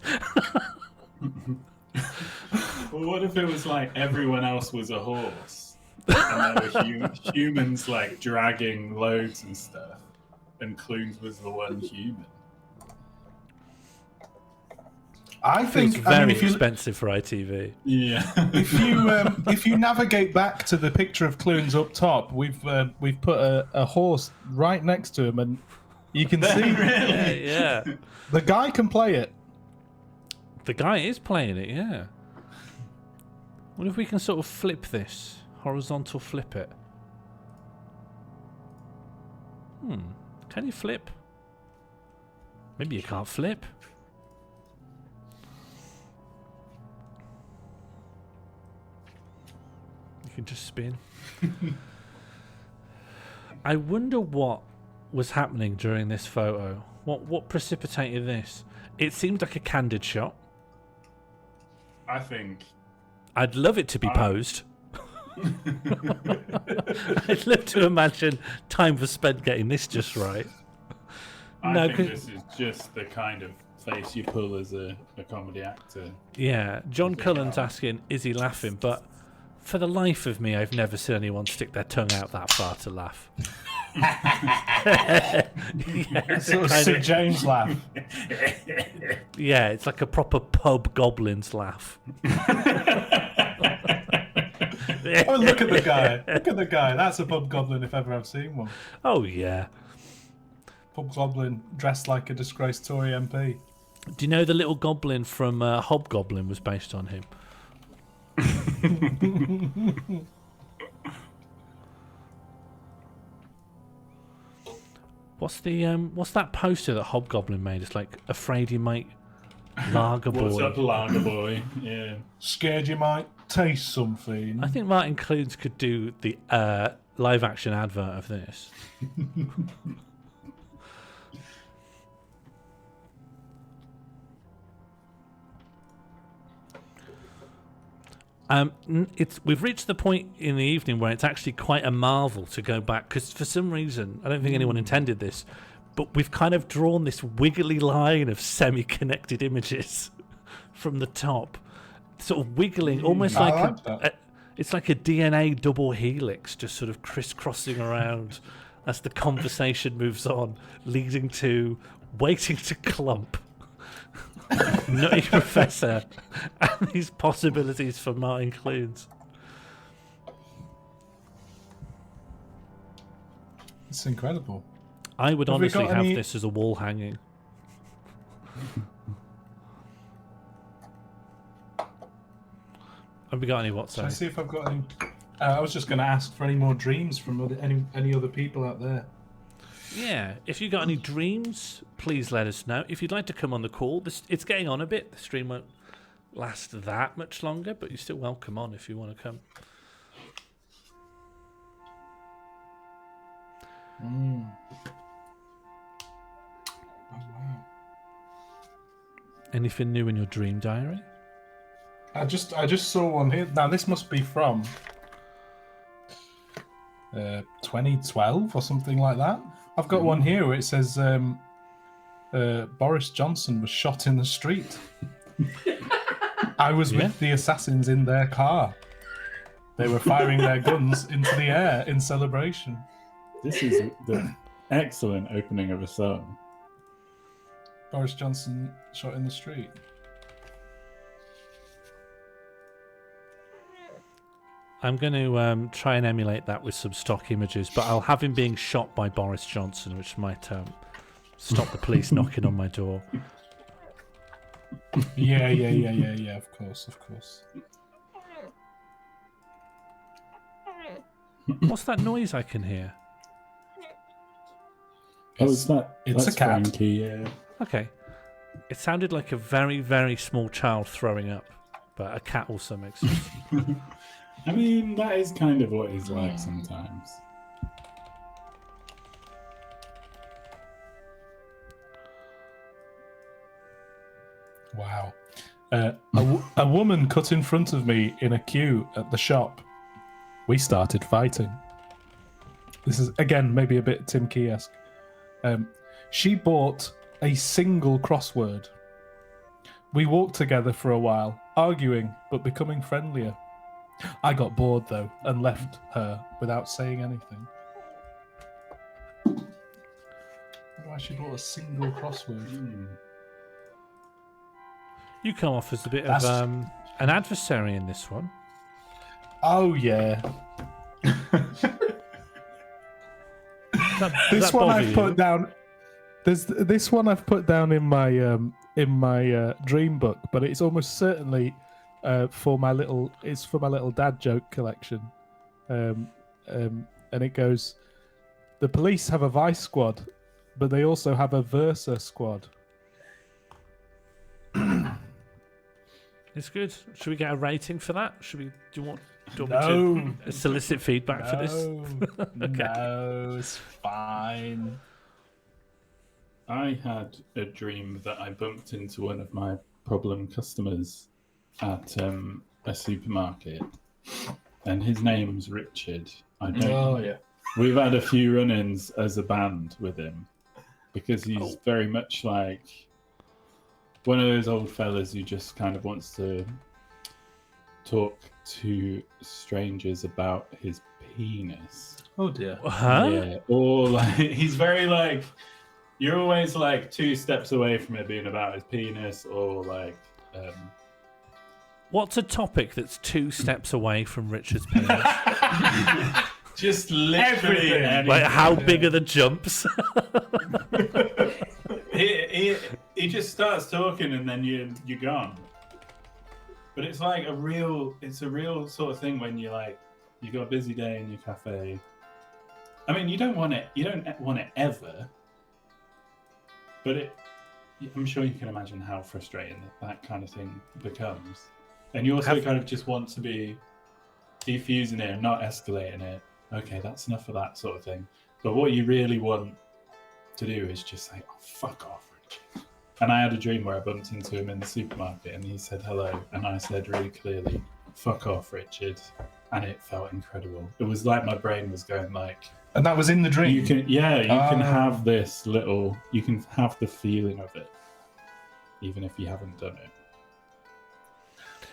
Well, what if it was like everyone else was a horse, and there were humans like dragging loads and stuff, and Clunes was the one human? I It's think very if you expensive for ITV. Yeah. if you navigate back to the picture of Clunes up top, we've put a horse right next to him, and you can see Yeah. the guy can play it. The guy is playing it, yeah. What if we can sort of flip this? Horizontal flip it. Can you flip? Maybe you can't flip. You can just spin. I wonder what was happening during this photo. What precipitated this? It seemed like a candid shot. I think. I'd love it to be posed. I'd love to imagine time was spent getting this just right. I think this is just the kind of face you pull as a comedy actor. Yeah, John Cullen's asking, is he laughing? But for the life of me, I've never seen anyone stick their tongue out that far to laugh. Yeah, Sort of St. James laugh. yeah, it's like a proper pub goblin's laugh. Oh, look at the guy! Look at the guy. That's a pub goblin if ever I've seen one. Oh yeah. Pub goblin dressed like a disgraced Tory MP. Do you know the little goblin from Hobgoblin was based on him? What's that poster that Hobgoblin made? It's like afraid you might lager boy. What's up, lager boy? Yeah. Scared you might taste something. I think Martin Clunes could do the live action advert of this. We've reached the point in the evening where it's actually quite a marvel to go back, because for some reason, I don't think anyone intended this, but we've kind of drawn this wiggly line of semi-connected images from the top, sort of wiggling, almost like it's like a DNA double helix, just sort of crisscrossing around as the conversation moves on, leading to waiting to clump. Nutty Professor and these possibilities for Martin Clunes. It's incredible. I would Have we honestly got have any- this as a wall hanging. Have we got any Shall I WhatsApp? see if I've got any? I was just going to ask for any more dreams from any other people out there. Yeah, if you got any dreams, please let us know. If you'd like to come on the call, it's getting on a bit. The stream won't last that much longer, but you're still welcome on if you want to come. Oh, wow. Anything new in your dream diary? I just saw one here. Now this must be from 2012 or something like that. I've got one here where it says Boris Johnson was shot in the street. I was with the assassins in their car. They were firing their guns into the air in celebration. This is the excellent opening of a song. Boris Johnson shot in the street. I'm going to try and emulate that with some stock images, but I'll have him being shot by Boris Johnson, which might stop the police knocking on my door. Yeah. Of course. What's that noise I can hear? Oh, it's not. It's That's a cat. Frankie, yeah. Okay. It sounded like a very, very small child throwing up, but a cat also makes sense. I mean, that is kind of what he's like sometimes. Wow. A woman cut in front of me in a queue at the shop. We started fighting. This is, again, maybe a bit Tim Key-esque. She bought a single crossword. We walked together for a while, arguing but becoming friendlier. I got bored though and left her without saying anything. I wonder why she brought a single crossword. You come off as a bit of an adversary in this one. Oh yeah. This one I've put down. This one I've put down in my dream book, but it's almost certainly for my little dad joke collection, and it goes: the police have a vice squad, but they also have a versa squad. It's good. Should we get a rating for that? Do you want me No. to solicit feedback for this? Okay. No, it's fine. I had a dream that I bumped into one of my problem customers at a supermarket, and his name's Richard. We've had a few run-ins as a band with him because he's very much like one of those old fellas who just kind of wants to talk to strangers about his penis. Oh dear. Huh? Yeah, or like he's very like, you're always like 2 steps away from it being about his penis, or like What's a topic that's 2 steps away from Richard's penis? just literally anything. Like, how big are the jumps? he just starts talking and then you're gone. But it's like a real sort of thing when you got a busy day in your cafe. I mean, you don't want it ever. But I'm sure you can imagine how frustrating that kind of thing becomes. And you also kind of just want to be defusing it and not escalating it. Okay, that's enough of that sort of thing. But what you really want to do is just say, oh, fuck off, Richard. And I had a dream where I bumped into him in the supermarket and he said hello. And I said really clearly, fuck off, Richard. And it felt incredible. It was like my brain was going like... And that was in the dream? You can have this little... You can have the feeling of it, even if you haven't done it.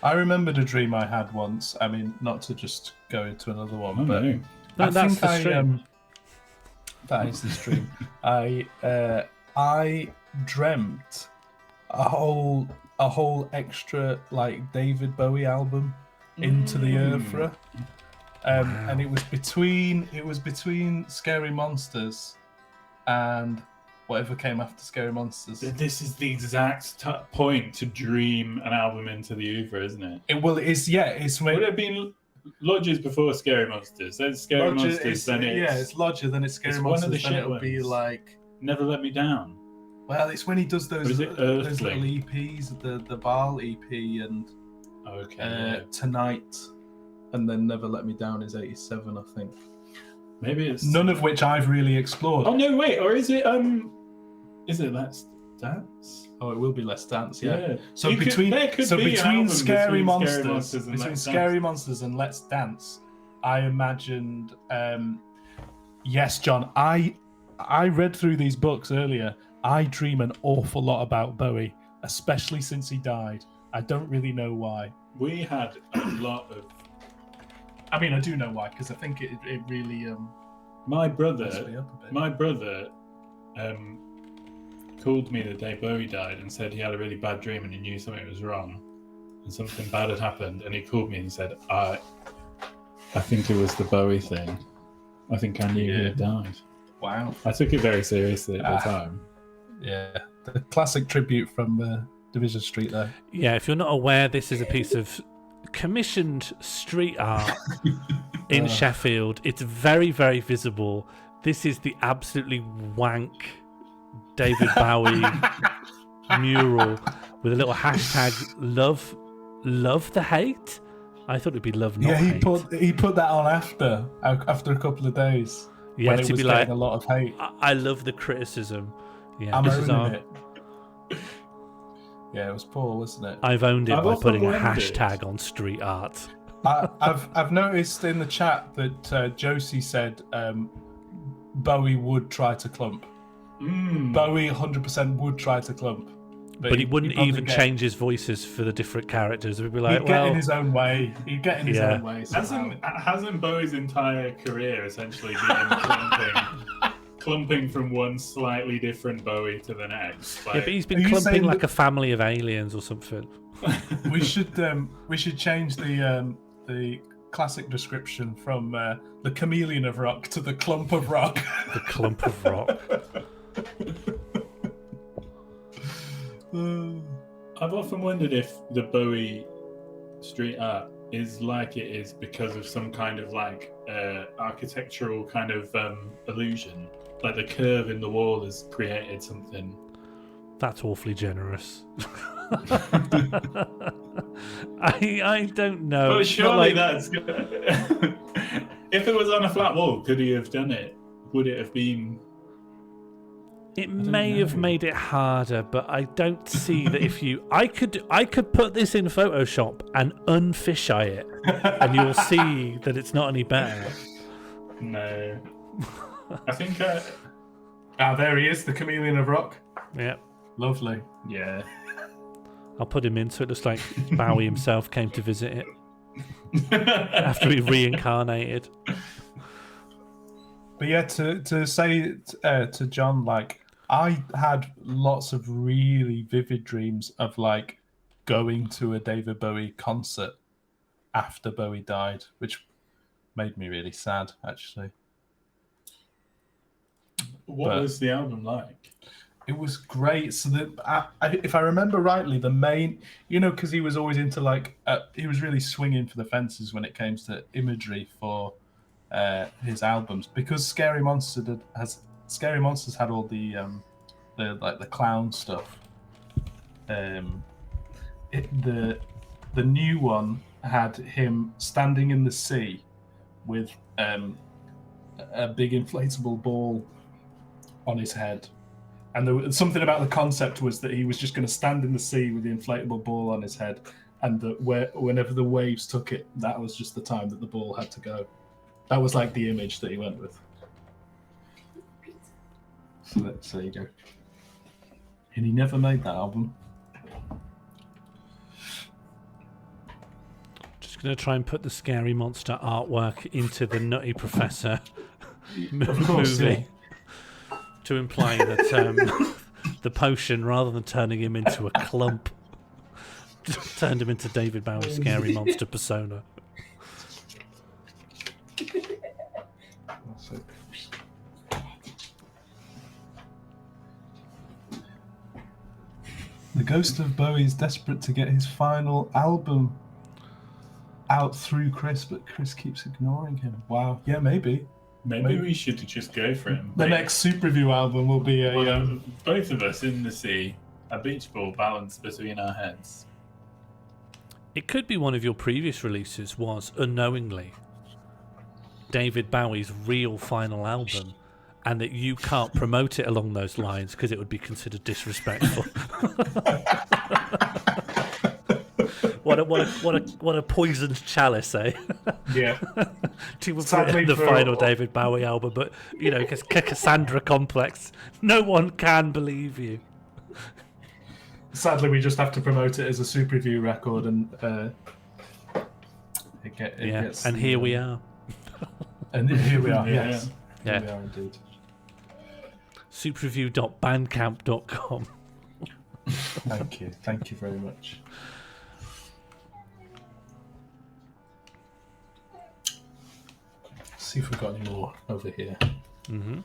I remembered a dream I had once. I mean, not to just go into another one, Oh, but... no. That's the stream. That is the stream. I dreamt a whole extra like David Bowie album, Into the 𝒟𝓃𝓂, and it was between Scary Monsters and whatever came after Scary Monsters. This is the exact point to dream an album Into the 𝒟𝓃𝓂, isn't it? It's when Would it have been Lodges before Scary Monsters? Then Scary Monsters, then it's Lodger, then it's Scary it's Monsters, one of the then shit it'll be ones. like Never Let Me Down. Well, it's when he does those Or is it little Earthling? EPs, the Baal EP and Okay. Tonight, and then Never Let Me Down is 87, I think. Maybe it's None of which I've really explored. Oh no, wait, or is it Let's Dance? Oh, it will be Let's Dance, yeah. Yeah. So You could- between there could be an between album Scary between Monsters, Scary Monsters and between Let's Scary Dance. Monsters and Let's Dance, I imagined. Yes, John. I read through these books earlier. I dream an awful lot about Bowie, especially since he died. I don't really know why. We had a lot of... I mean, I do know why, because I think it really My messed brother me up a bit. called me the day Bowie died and said he had a really bad dream and he knew something was wrong and something bad had happened, and he called me and said, I think it was the Bowie thing. I think I knew he had died. Wow. I took it very seriously at the time. Yeah, the classic tribute from Division Street there. Yeah, if you're not aware, this is a piece of commissioned street art in Sheffield. It's very, very visible. This is the absolutely wank David Bowie mural with a little hashtag love the hate. I thought it'd be love not hate. he put that on after a couple of days. Yeah, when it to was be getting like, a lot of hate. I love the criticism. Yeah, I'm this is owning it. Yeah, it was poor, wasn't it? I've owned it I've by also putting a owned it. hashtag on street art. I've noticed in the chat that Josie said Bowie would try to clump. Bowie 100% would try to clump. But he wouldn't he'd even change his voices for the different characters. He'd be like, He'd get in his own way. He'd get in his Yeah. own way. somehow. Hasn't Bowie's entire career essentially been clumping from one slightly different Bowie to the next? Like, yeah, but he's Are been you clumping saying like that- a family of aliens or something. we should change the classic description from the chameleon of rock to the clump of rock. The clump of rock. I've often wondered if the Bowie street art is like it is because of some kind of like architectural kind of illusion. Like the curve in the wall has created something. That's awfully generous. I don't know. But It's not surely like- that's good. If it was on a flat wall, could he have done it? Would it have been? It may have made it harder, but I don't see that if you... I could put this in Photoshop and unfisheye it, and you'll see that it's not any better. No. I think. There he is, the chameleon of rock. Yeah. Lovely. Yeah. I'll put him in so it looks like Bowie himself came to visit it after he reincarnated. But yeah, to say to John, like, I had lots of really vivid dreams of like going to a David Bowie concert after Bowie died, which made me really sad, actually. What was the album like? It was great. So if I remember rightly, the main, because he was always into like, he was really swinging for the fences when it came to imagery for his albums, because Scary Monsters had all the clown stuff. The new one had him standing in the sea with a big inflatable ball on his head. And there was something about the concept was that he was just going to stand in the sea with the inflatable ball on his head, and that whenever the waves took it, that was just the time that the ball had to go. That was like the image that he went with. So there you go. And he never made that album. Just going to try and put the Scary Monster artwork into the Nutty Professor course, movie. yeah. To imply that the potion, rather than turning him into a clump, just turned him into David Bowie's Scary Monster persona. The ghost of Bowie is desperate to get his final album out through Chris, but Chris keeps ignoring him. Wow. Yeah, maybe. Maybe we should just go for him. The next Super Review album will be both of us in the sea, a beach ball balanced between our heads. It could be one of your previous releases was, unknowingly, David Bowie's real final album, and that you can't promote it along those lines because it would be considered disrespectful. What a poisoned chalice, eh? Yeah. To Sadly the for- final David Bowie album, but because Cassandra complex, no one can believe you. Sadly, we just have to promote it as a Super Review record, and it gets. And here we are. And here we are. Yeah. Yes. Yeah. Here we are indeed. Superreview.bandcamp.com. Thank you. Thank you very much. See if we've got any more over here. Mm-hmm.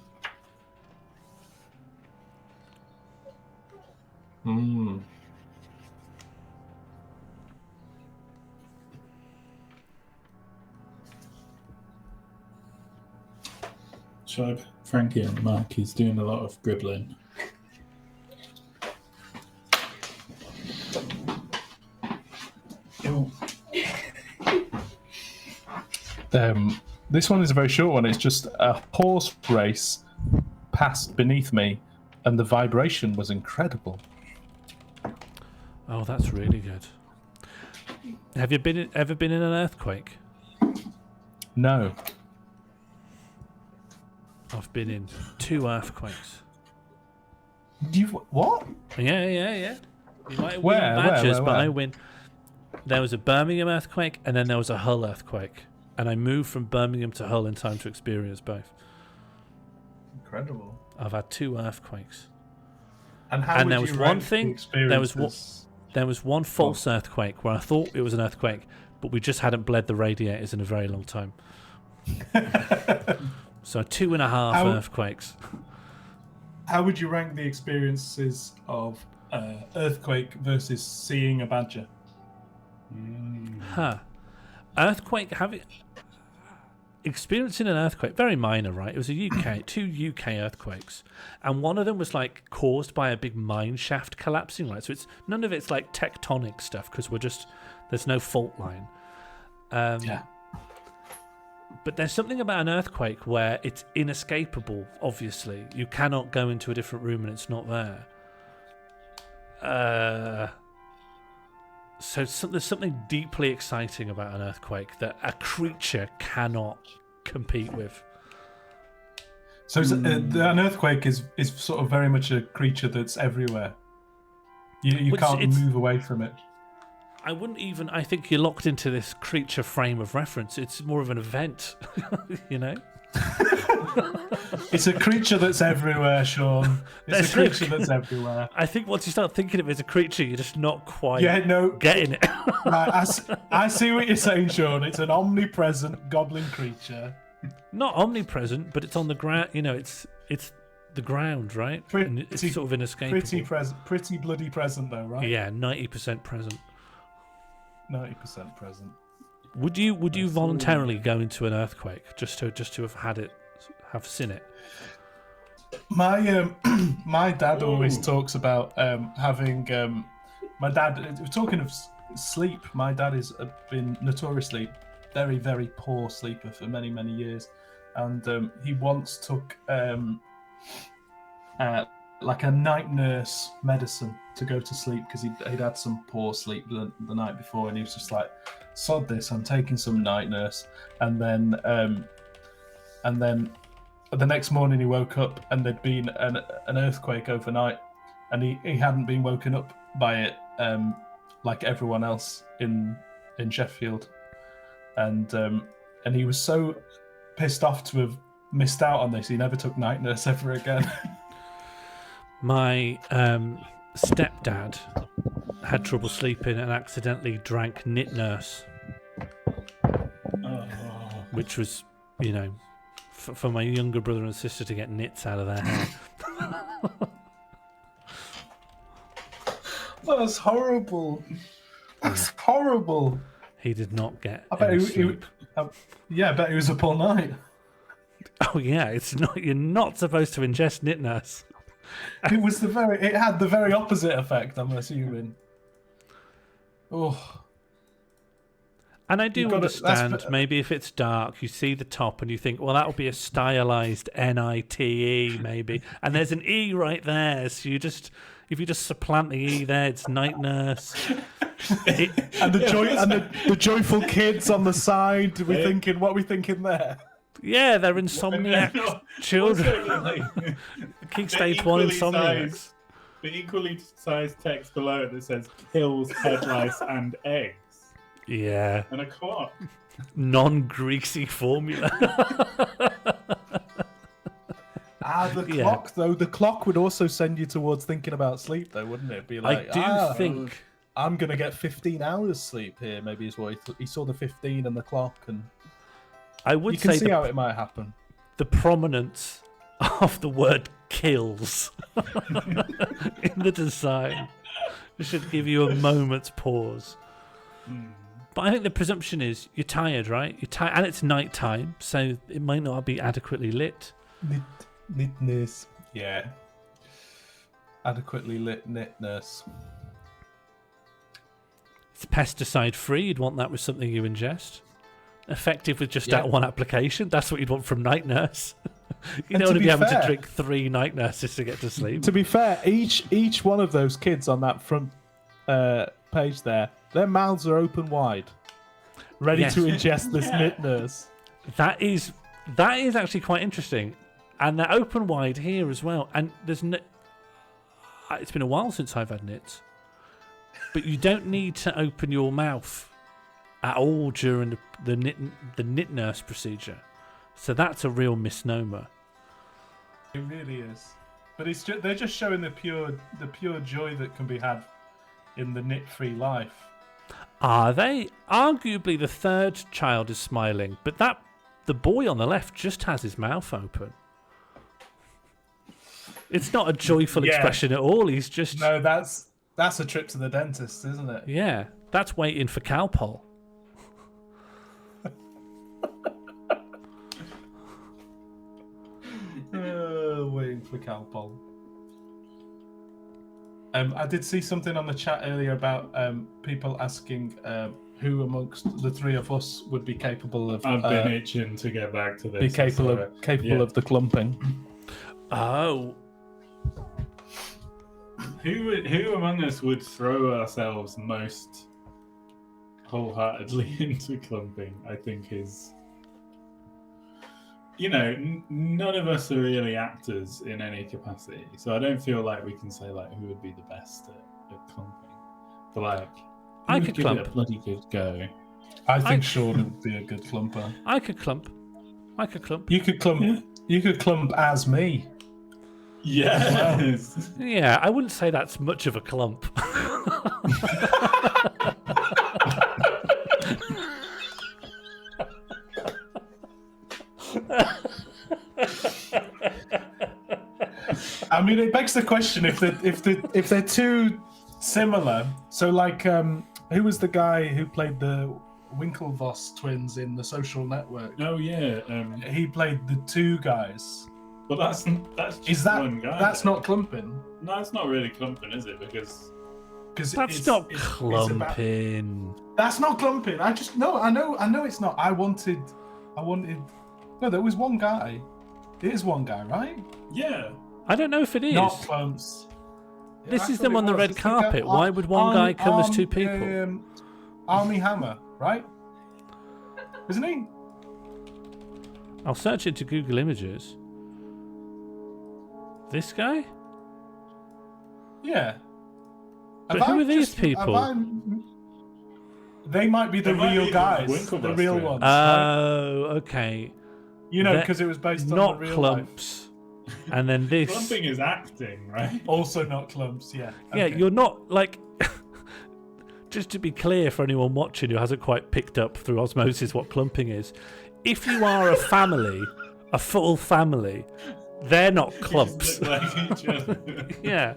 So Frankie and Mark is doing a lot of gribbling. This one is a very short one. It's just a horse race passed beneath me, and the vibration was incredible. Oh, that's really good. Have you ever been in an earthquake? No. I've been in 2 earthquakes. What? Yeah. You might Where? win badges, Where? but I win. There was a Birmingham earthquake, and then there was a Hull earthquake, and I moved from Birmingham to Hull in time to experience both. Incredible. I've had 2 earthquakes. And how And would there you was rank one the thing. experiences? There was one false earthquake where I thought it was an earthquake, but we just hadn't bled the radiators in a very long time. So 2.5 earthquakes. How would you rank the experiences of earthquake versus seeing a badger? Earthquake, experiencing an earthquake, very minor, right? It was a 2 UK earthquakes, and one of them was like caused by a big mine shaft collapsing, right? So none of it's like tectonic stuff because there's no fault line. Yeah. But there's something about an earthquake where it's inescapable. Obviously, you cannot go into a different room and it's not there. So there's something deeply exciting about an earthquake that a creature cannot compete with. So an earthquake is sort of very much a creature that's everywhere. You can't move away from it. I think you're locked into this creature frame of reference. It's more of an event, you know? It's a creature that's everywhere, Sean. It's a creature that's everywhere. I think once you start thinking of it as a creature, you're just not quite getting it. Right, I see what you're saying, Sean. It's an omnipresent goblin creature. Not omnipresent, but it's on the ground. You know, it's the ground, right? And it's sort of inescapable. Pretty bloody present, though, right? Yeah, 90% present. 90% present. Would you voluntarily go into an earthquake just to have seen it? My dad always talks about having my dad. Talking of sleep, my dad has been notoriously very, very poor sleeper for many, many years, and he once took like a night nurse medicine to go to sleep because he'd had some poor sleep the night before, and he was just like, sod this, I'm taking some night nurse. And then the next morning he woke up and there'd been an earthquake overnight, and he hadn't been woken up by it like everyone else in Sheffield, and he was so pissed off to have missed out on this, he never took night nurse ever again. My stepdad had trouble sleeping and accidentally drank Knit Nurse, which was, you know, for my younger brother and sister to get nits out of their hair. That's horrible. That's horrible. He did not get I bet any sleep. I bet he was up all night. Oh yeah, it's not. You're not supposed to ingest Knit Nurse. It had the very opposite effect, I'm assuming. Oh. And I do understand, maybe if it's dark, you see the top and you think, well, that'll be a stylized NITE, maybe. And there's an E right there, so if you just supplant the E there, it's night nurse. And the joyful kids on the side, what are we thinking there? Yeah, they're insomniac children. Key stage 1 insomniacs. The equally sized text below that says kills head lice and eggs. Yeah. And a clock. Non-greasy formula. Clock, though. The clock would also send you towards thinking about sleep, though, wouldn't it? Be like, I do think I'm going to get 15 hours sleep here, maybe is what he saw the 15 and the clock. And I would you can say see how it might happen. The prominence of the word kills in the design should give you a moment's pause. But I think the presumption is you're tired, right? You're tired, and it's night time, so it might not be adequately lit. Nitness. Yeah. Adequately lit nitness. It's pesticide free. You'd want that with something you ingest. Effective with just that one application. That's what you'd want from Night Nurse. You don't want to be having to drink 3 Night Nurses to get to sleep. To be fair, each one of those kids on that front page there, their mouths are open wide, ready to ingest this Knit Nurse. That is actually quite interesting, and they're open wide here as well. And there's no. it's been a while since I've had nits. But you don't need to open your mouth at all during the nit nurse procedure. So that's a real misnomer. It really is. But they're just showing the pure joy that can be had in the nit-free life. Are they? Arguably the third child is smiling, but the boy on the left just has his mouth open. It's not a joyful expression at all. He's just... No, that's a trip to the dentist, isn't it? Yeah, that's waiting for 𝒟𝓂𝓒. Waiting for 𝒟𝓂𝓒. I did see something on the chat earlier about people asking who amongst the three of us would be capable of... I've been itching to get back to this. Be capable of the clumping. Oh. Who among us would throw ourselves most wholeheartedly into clumping, I think is... You know, none of us are really actors in any capacity, so I don't feel like we can say like who would be the best at clumping. But like, I could give clump. it a bloody good go. I think Sean would be a good clumper. I could clump. You could clump. Yeah. You could clump as me. Yes. Yeah, I wouldn't say that's much of a clump. I mean, it begs the question if they're too similar. So, like, who was the guy who played the Winklevoss twins in The Social Network? Oh yeah. He played the two guys. But that's just one guy. That's not clumping? No, it's not really clumping, is it? Because That's not clumping. That's not clumping. I know it's not. I wanted. No, there was one guy. It is one guy, right? yeah. I don't know if it is. Not clumps. This I is thought them it on the was. red It's carpet. Why would one guy come as two people? Army Hammer, right? Isn't he? I'll search into Google Images. This guy? Yeah. But who are these people? They might be the They might real be the guys, Winklevoss the real twins. ones. Right? Oh, okay. You know, they're because it was based on Not the real clumps. And then this. Clumping is acting, right? life. Also not clumps, yeah. Yeah, Okay. you're not like. Just to be clear for anyone watching who hasn't quite picked up through osmosis what clumping is, if you are a family, a full family, they're not clumps. Just look like each other. Yeah.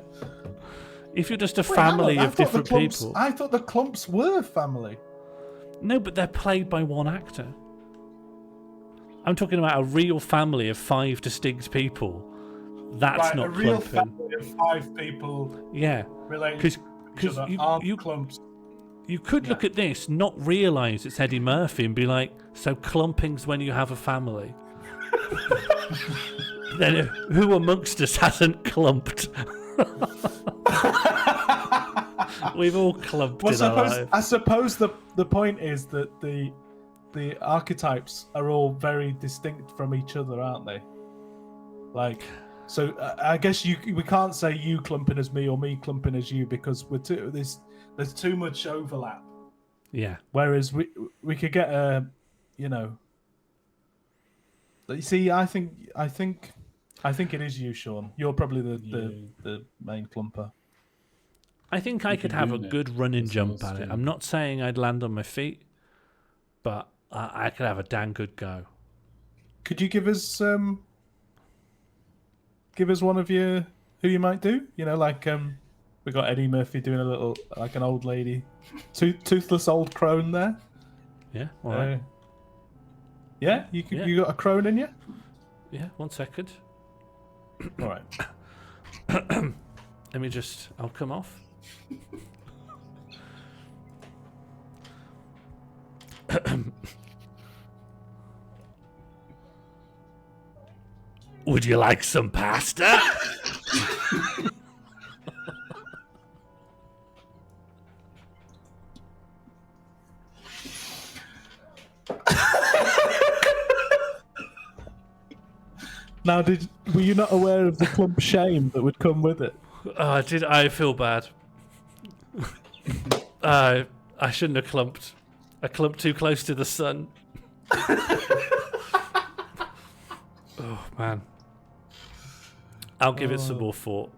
If you're just a Wait, hang family on, I of thought the different clumps- people. I thought the clumps were family. No, but they're played by one actor. I'm talking about a real family of 5 distinct people. That's Right, not a real clumping. family of 5 people Yeah. related Because to each other aren't clumps. you could look at this, not realise it's Eddie Murphy and be like, so clumping's when you have a family. Then who amongst us hasn't clumped? We've all clumped in our life. I suppose the point is that the archetypes are all very distinct from each other, aren't they? Like, so I guess we can't say you clumping as me or me clumping as you because there's too much overlap. Yeah. Whereas we could get a, you know. You see, I think it is you, Sean. You're probably the main clumper. I think I could have a good running jump at it. I'm not saying I'd land on my feet, but I could have a damn good go. Could you give us one of your who you might do? You know, like we got Eddie Murphy doing a little like an old lady, toothless old crone there. Yeah. All right. Yeah, you could. Yeah. You got a crone in you? Yeah. 1 second. All right. Let me just. I'll come off. Would you like some pasta? Now, were you not aware of the clump shame that would come with it? I feel bad. I shouldn't have clumped. I clumped too close to the sun. Oh man. I'll give it some more thought.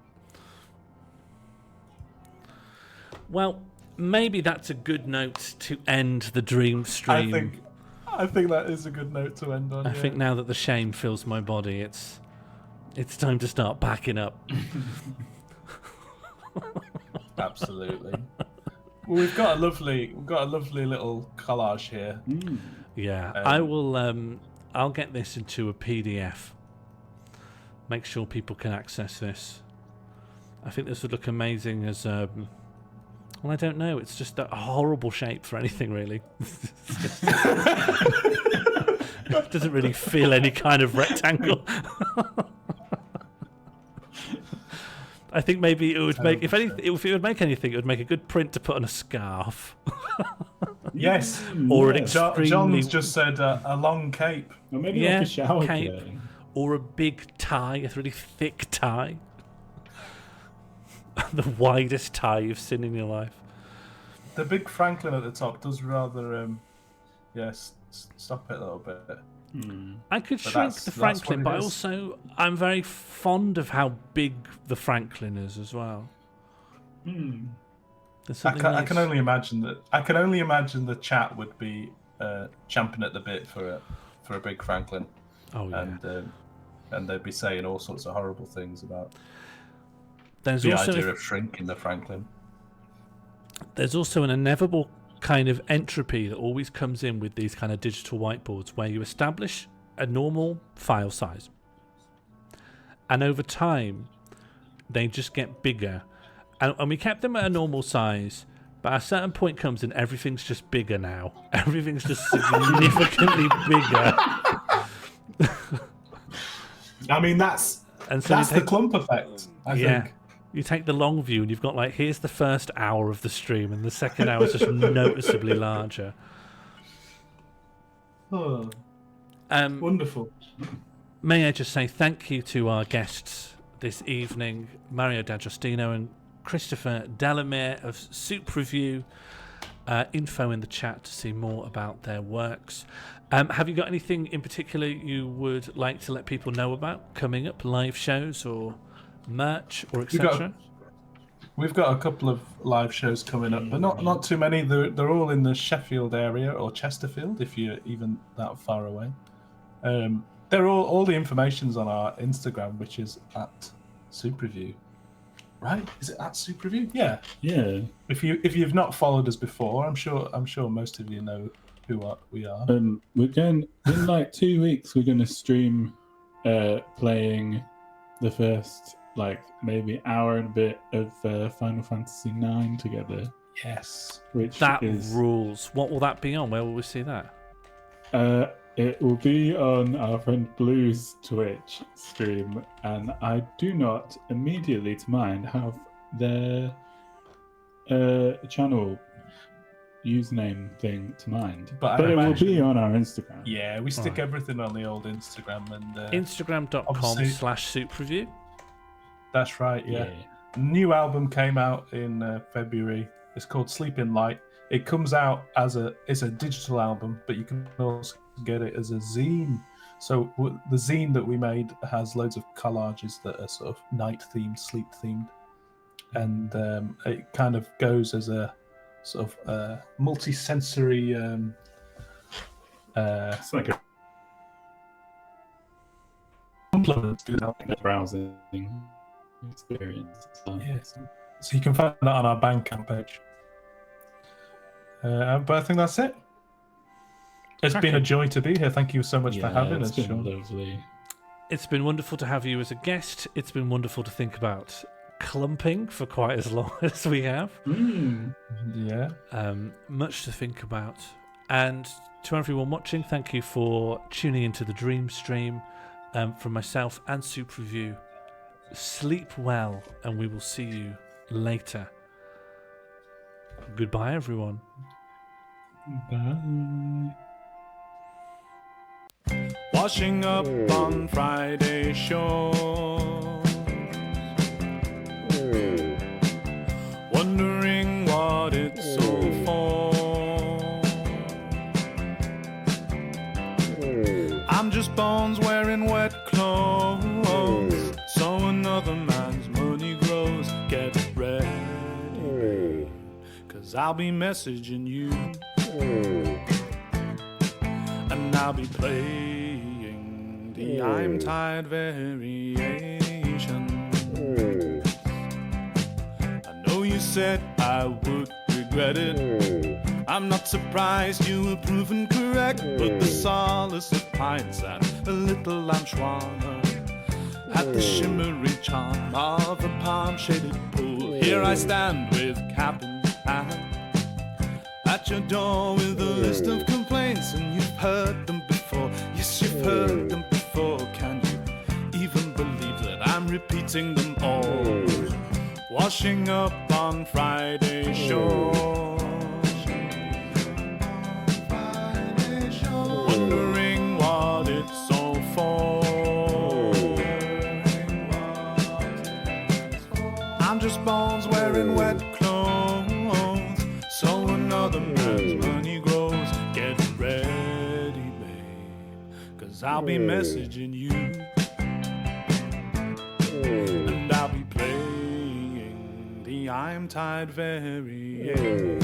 Well, maybe that's a good note to end the dream stream. I think that is a good note to end on. I think now that the shame fills my body, it's time to start packing up. Absolutely. Well, we've got a lovely little collage here. Yeah, I will. I'll get this into a PDF. Make sure people can access this. I think this would look amazing as. Well, I don't know. It's just a horrible shape for anything, really. It doesn't really feel any kind of rectangle. I think maybe it would make, if it would make anything, it would make a good print to put on a scarf. Yes. Or an extremely... John's just said a long cape. Or maybe like a shower cape. curtain. Or a big tie, a really thick tie. The widest tie you've seen in your life. The big Franklin at the top does rather, stop it a little bit. I could shrink the Franklin, but also I'm very fond of how big the Franklin is as well. I can only imagine that. I can only imagine the chat would be champing at the bit for a big Franklin. Oh yeah. And they'd be saying all sorts of horrible things about There's the also idea of shrinking the Franklin. There's also an inevitable kind of entropy that always comes in with these kind of digital whiteboards, where you establish a normal file size, and over time they just get bigger, and we kept them at a normal size, but at a certain point comes and everything's just bigger now. Everything's just significantly bigger. I mean, that's the clump effect, I think. You take the long view and you've got like, here's the first hour of the stream and the second hour is just noticeably larger. Oh, wonderful. May I just say thank you to our guests this evening, Mario D'Agostino and Christopher Delamere of Soup Review. Info in the chat to see more about their works. Have you got anything in particular you would like to let people know about coming up? Live shows or merch or etc.? We've got a couple of live shows coming up, but not too many. They're all in the Sheffield area or Chesterfield, if you're even that far away. They're all the information's on our Instagram, which is at Soup Review. Right? Is it at Soup Review? Yeah. Yeah. If you've not followed us before, I'm sure most of you know who we are. We're going in like 2 weeks. We're going to stream playing the first maybe hour and a bit of Final Fantasy IX together. Yes. That rules. What will that be on? Where will we see that? It will be on our friend Blue's Twitch stream, and I do not immediately to mind have their channel username thing to mind. But it will be on our Instagram. Yeah, we stick everything on the old Instagram and Instagram.com/soupreview. That's right, yeah. New album came out in February. It's called Sleep in Light. It comes out it's a digital album, but you can also get it as a zine. So the zine that we made has loads of collages that are sort of night themed, sleep themed, and it kind of goes as a sort of multi-sensory it's like a complement to browsing experience. Yes. So you can find that on our Bandcamp page. But I think that's it. It's been a joy to be here. Thank you so much for having us, Sean. Lovely. It's been wonderful to have you as a guest. It's been wonderful to think about clumping for quite as long as we have. Yeah. Much to think about. And to everyone watching, thank you for tuning into the Dream Stream. From myself and Soup Review, sleep well, and we will see you later. Goodbye, everyone. Bye. Washing up on Friday shore. 'cause I'll be messaging you. And I'll be playing the I'm tired variation. I know you said I would regret it. I'm not surprised you were proven correct, but the solace of pints and a little 𝒟𝓄𝓄𝓏 had the shimmery charm of a palm-shaded pool. Here I stand with cap in hand, at your door with a list of complaints, and you've heard them before. Yes, you've heard them before. Can you even believe that I'm repeating them all? Washing up on Friday shore, wondering what it's all for. I'm just bones wearing wet clothes, so another man's money grows. Get ready, babe, 'cause I'll be messaging you. And I'll be playing the I'm tired variation.